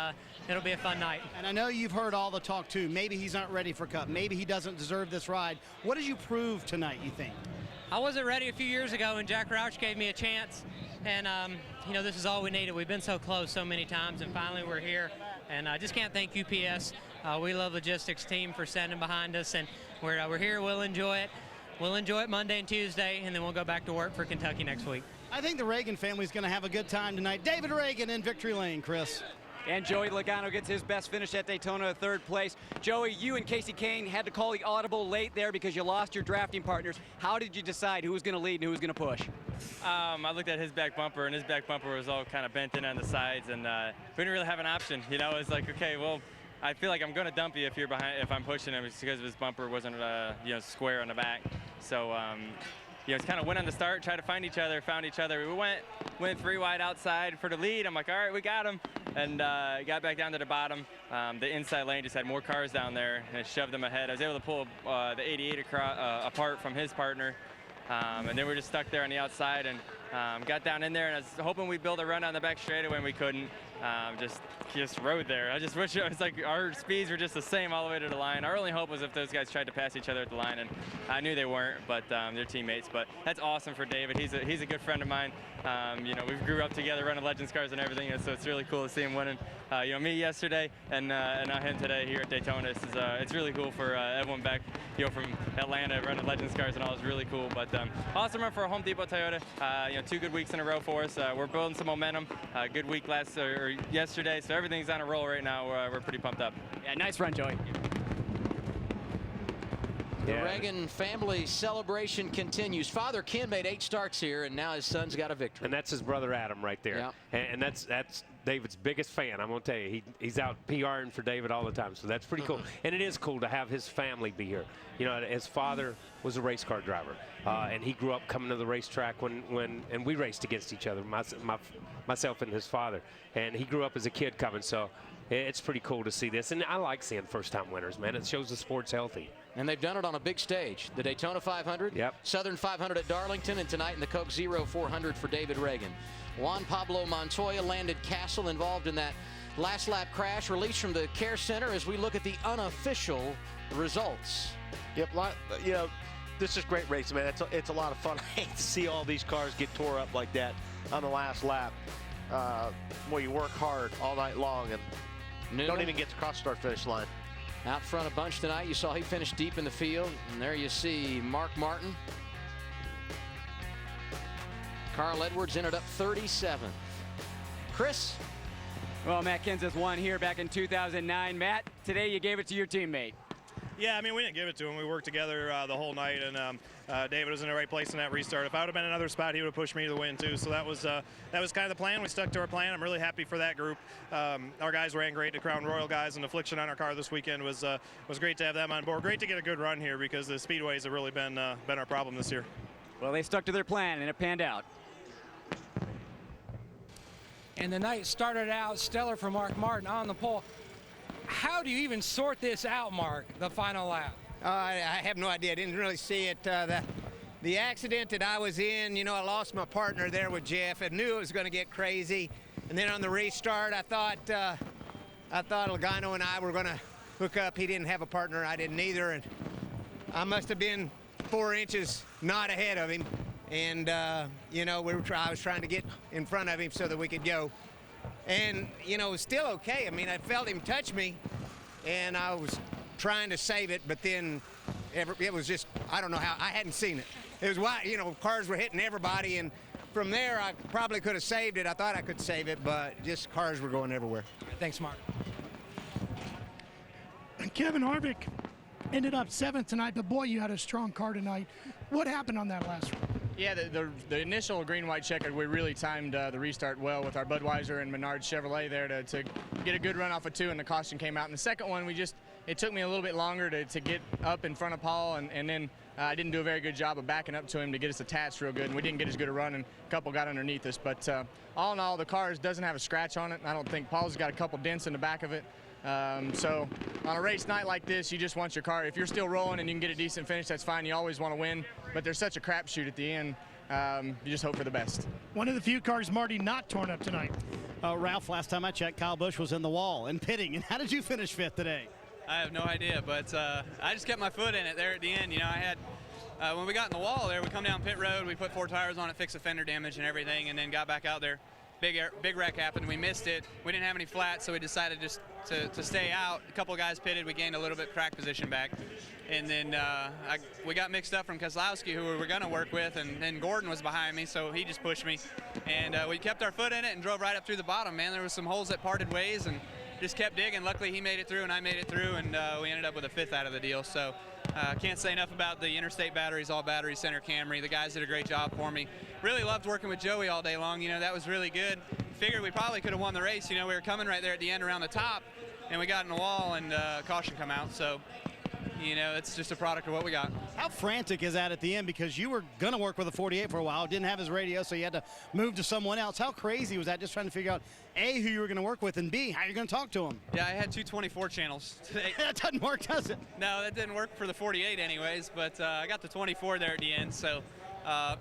it'll be a fun night. And I know you've heard all the talk too. Maybe he's not ready for Cup. Maybe he doesn't deserve this ride. What did you prove tonight, you think? I wasn't ready a few years ago, and Jack Roush gave me a chance. And you know, this is all we needed. We've been so close so many times, and finally we're here. And I just can't thank UPS. We love logistics team for standing behind us, and we're here. We'll enjoy it. We'll enjoy it Monday and Tuesday, and then we'll go back to work for Kentucky next week. I think the Reagan family's going to have a good time tonight. David Reagan in victory lane, Chris. And Joey Logano gets his best finish at Daytona, 3rd place. Joey, you and Casey Kane had to call the audible late there because you lost your drafting partners. How did you decide who was going to lead and who was going to push? I looked at his back bumper, and his back bumper was all kind of bent in on the sides, and we didn't really have an option. You know, it's like, okay, well, I feel like I'm going to dump you if you're behind, if I'm pushing him, because his bumper wasn't, you know, square on the back. So, you know, it's kind of went on the start, tried to find each other, found each other. We went 3 wide outside for the lead. I'm like, all right, we got him. And got back down to the bottom. The inside lane just had more cars down there, and it shoved them ahead. I was able to pull the 88 apart from his partner. And then we're just stuck there on the outside, and got down in there, and I was hoping we'd build a run on the back straightaway, and we couldn't. Just rode there. I just wish it was like our speeds were just the same all the way to the line. Our only hope was if those guys tried to pass each other at the line, and I knew they weren't, but they're teammates. But that's awesome for David. He's a good friend of mine. You know, we grew up together running Legends cars and everything, and so it's really cool to see him winning. You know, me yesterday and now him today here at Daytona. It's really cool for everyone back, you know, from Atlanta running Legends cars and all. It's really cool. But awesome run for Home Depot Toyota. You know, 2 good weeks in a row for us. We're building some momentum. Good week yesterday, so everything's on a roll right now. We're pretty pumped up. Yeah, nice run, Joey. The Reagan family celebration continues. Father Ken made 8 starts here, and now his son's got a victory. And that's his brother Adam right there. Yeah. And that's David's biggest fan. I'm going to tell you, he's out PRing for David all the time, so that's pretty cool. And it is cool to have his family be here. You know, his father was a race car driver, and he grew up coming to the racetrack and we raced against each other, myself and his father. And he grew up as a kid coming, so it's pretty cool to see this. And I like seeing first-time winners, man. It shows the sport's healthy. And they've done it on a big stage. The Daytona 500, Southern 500 at Darlington, and tonight in the Coke Zero 400 for David Reagan. Juan Pablo Montoya landed Castle involved in that last lap crash, released from the care center as we look at the unofficial results. Yep, you know, this is great racing, man. It's a lot of fun. I hate to see all these cars get tore up like that on the last lap. Well, you work hard all night long and don't even get to cross start finish line. Out front a bunch tonight. You saw he finished deep in the field. And there you see Mark Martin. Carl Edwards ended up 37th. Chris? Well, Matt Kenseth won here back in 2009. Matt, today you gave it to your teammate. Yeah, I mean, we didn't give it to him. We worked together the whole night, and David was in the right place in that restart. If I would have been in another spot, he would have pushed me to the win, too. So that was kind of the plan. We stuck to our plan. I'm really happy for that group. Our guys ran great. The Crown Royal guys and Affliction on our car this weekend was great to have them on board. Great to get a good run here because the Speedways have really been our problem this year. Well, they stuck to their plan, and it panned out. And the night started out stellar for Mark Martin on the pole. How do you even sort this out, Mark, the final lap? I have no idea. I didn't really see it. The accident that I was in, you know, I lost my partner there with Jeff. I knew it was going to get crazy. And then on the restart, I thought Logano and I were going to hook up. He didn't have a partner. I didn't either. And I must have been 4 inches not ahead of him. And, you know, I was trying to get in front of him so that we could go. And, you know, it was still okay. I mean, I felt him touch me, and I was trying to save it, but then it was just, I don't know how, I hadn't seen it. It was why, you know, cars were hitting everybody, and from there, I probably could have saved it. I thought I could save it, but just cars were going everywhere. Thanks, Mark. Kevin Harvick ended up 7th tonight, but boy, you had a strong car tonight. What happened on that last run? Yeah, the initial green-white checker, we really timed the restart well with our Budweiser and Menard Chevrolet there to get a good run off of 2, and the caution came out. And the second one, it took me a little bit longer to get up in front of Paul, and then I didn't do a very good job of backing up to him to get us attached real good, and we didn't get as good a run, and a couple got underneath us. But all in all, the car doesn't have a scratch on it. I don't think Paul's got a couple dents in the back of it. So on a race night like this, you just want your car. If you're still rolling and you can get a decent finish, that's fine. You always want to win, but there's such a crapshoot at the end. You just hope for the best. One of the few cars, Marty, not torn up tonight. Ralph, last time I checked, Kyle Busch was in the wall and pitting. And how did you finish 5th today? I have no idea, but I just kept my foot in it there at the end. You know, I had when we got in the wall there, we come down pit road, we put 4 tires on it, fixed the fender damage and everything, and then got back out there. Big wreck happened. We missed it. We didn't have any flats, so we decided just to stay out. A couple of guys pitted. We gained a little bit track position back. And then we got mixed up from Kozlowski, who we were going to work with, and then Gordon was behind me, so he just pushed me. And we kept our foot in it and drove right up through the bottom, man. There was some holes that parted ways and just kept digging. Luckily, he made it through, and I made it through, and we ended up with a 5th out of the deal. So can't say enough about the Interstate batteries, all batteries, Center Camry. The guys did a great job for me. Really loved working with Joey all day long. You know, that was really good. Figured we probably could have won the race. You know, we were coming right there at the end around the top, and we got in the wall, and caution come out. So, you know, it's just a product of what we got. How frantic is that at the end? Because you were going to work with a 48 for a while, didn't have his radio, so you had to move to someone else. How crazy was that, just trying to figure out, A, who you were going to work with, and B, how you're going to talk to him? Yeah, I had 2 24 channels today. That doesn't work, does it? No, that didn't work for the 48 anyways, but I got the 24 there at the end, so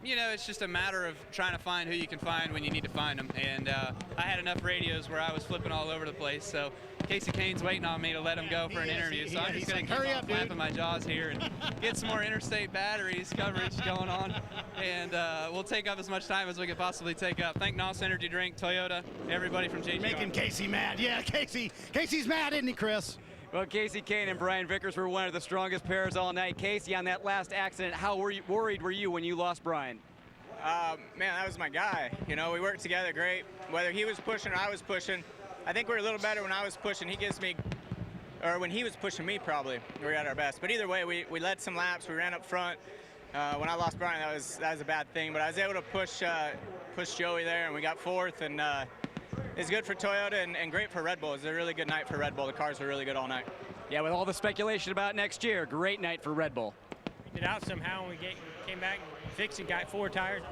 you know, it's just a matter of trying to find who you can find when you need to find them. And I had enough radios where I was flipping all over the place. So Casey Kane's waiting on me to let him go for an interview. So I'm just going to keep on flapping my jaws here and get some more Interstate batteries coverage going on. And we'll take up as much time as we could possibly take up. Thank NOS Energy Drink, Toyota, everybody from JGR. Making Casey mad. Yeah, Casey's mad, isn't he, Chris? Well, Casey Kane and Brian Vickers were one of the strongest pairs all night. Casey, on that last accident, how worried were you when you lost Brian? Man, that was my guy. You know, we worked together great. Whether he was pushing or I was pushing, I think we were a little better when I was pushing. When he was pushing me, probably we were at our best. But either way, we led some laps. We ran up front. When I lost Brian, that was a bad thing. But I was able to push Joey there, and we got 4th. And it's good for Toyota and great for Red Bull. It was a really good night for Red Bull. The cars were really good all night. Yeah, with all the speculation about next year, great night for Red Bull. We did out somehow, and we came back and fixed it, got 4 tires.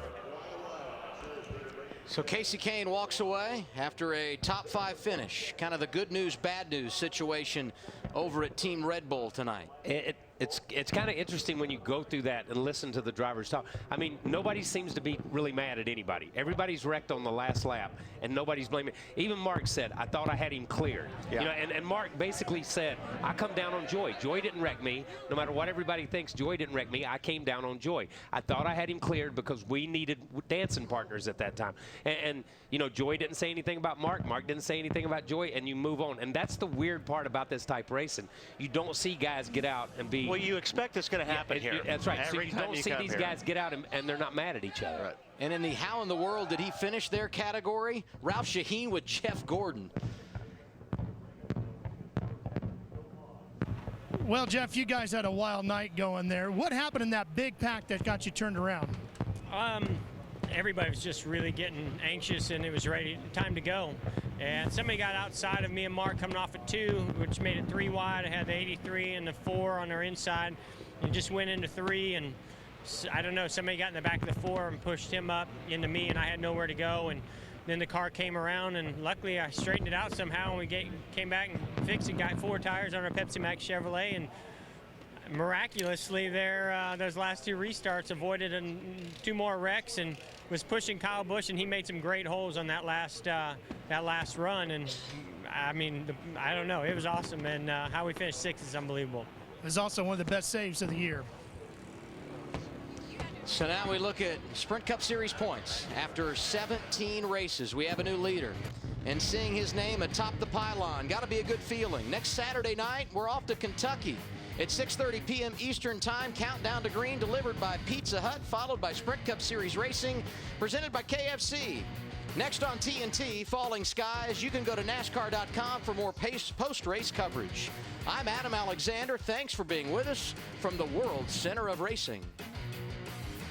So Casey Kane walks away after a top 5 finish. Kind of the good news, bad news situation over at Team Red Bull tonight. It it's kind of interesting when you go through that and listen to the drivers talk. I mean, nobody seems to be really mad at anybody. Everybody's wrecked on the last lap, and nobody's blaming. Even Mark said, I thought I had him cleared. Yeah. You know, and Mark basically said, I come down on Joy. Joy didn't wreck me. No matter what everybody thinks, Joy didn't wreck me. I came down on Joy. I thought I had him cleared because we needed dancing partners at that time. And you know, Joy didn't say anything about Mark. Mark didn't say anything about Joy, and you move on. And that's the weird part about this type racing. You don't see guys get out and be... Well, you expect it's going to happen here. That's right. Every so you don't see these guys get out and they're not mad at each other. Right. And in the how in the world did he finish their category? Ralph Shaheen with Jeff Gordon. Well, Jeff, you guys had a wild night going there. What happened in that big pack that got you turned around? Everybody was just really getting anxious, and it was ready, time to go. And somebody got outside of me and Mark coming off at 2, which made it 3 wide. I had the 83 and the 4 on our inside, and just went into 3. And I don't know, somebody got in the back of the 4 and pushed him up into me, and I had nowhere to go. And then the car came around, and luckily I straightened it out somehow, and we came back and fixed it, got 4 tires on our Pepsi Max Chevrolet, and miraculously there, those last 2 restarts avoided 2 more wrecks, and was pushing Kyle Busch, and he made some great holes on that last run. And I mean, I don't know, it was awesome, and how we finished 6th is unbelievable. It was also one of the best saves of the year. So now we look at Sprint Cup Series points. After 17 races, we have a new leader. And seeing his name atop the pylon, got to be a good feeling. Next Saturday night, we're off to Kentucky. At 6:30 p.m. Eastern Time, Countdown to Green, delivered by Pizza Hut, followed by Sprint Cup Series Racing, presented by KFC. Next on TNT, Falling Skies. You can go to NASCAR.com for more post-race coverage. I'm Adam Alexander. Thanks for being with us from the world's center of racing.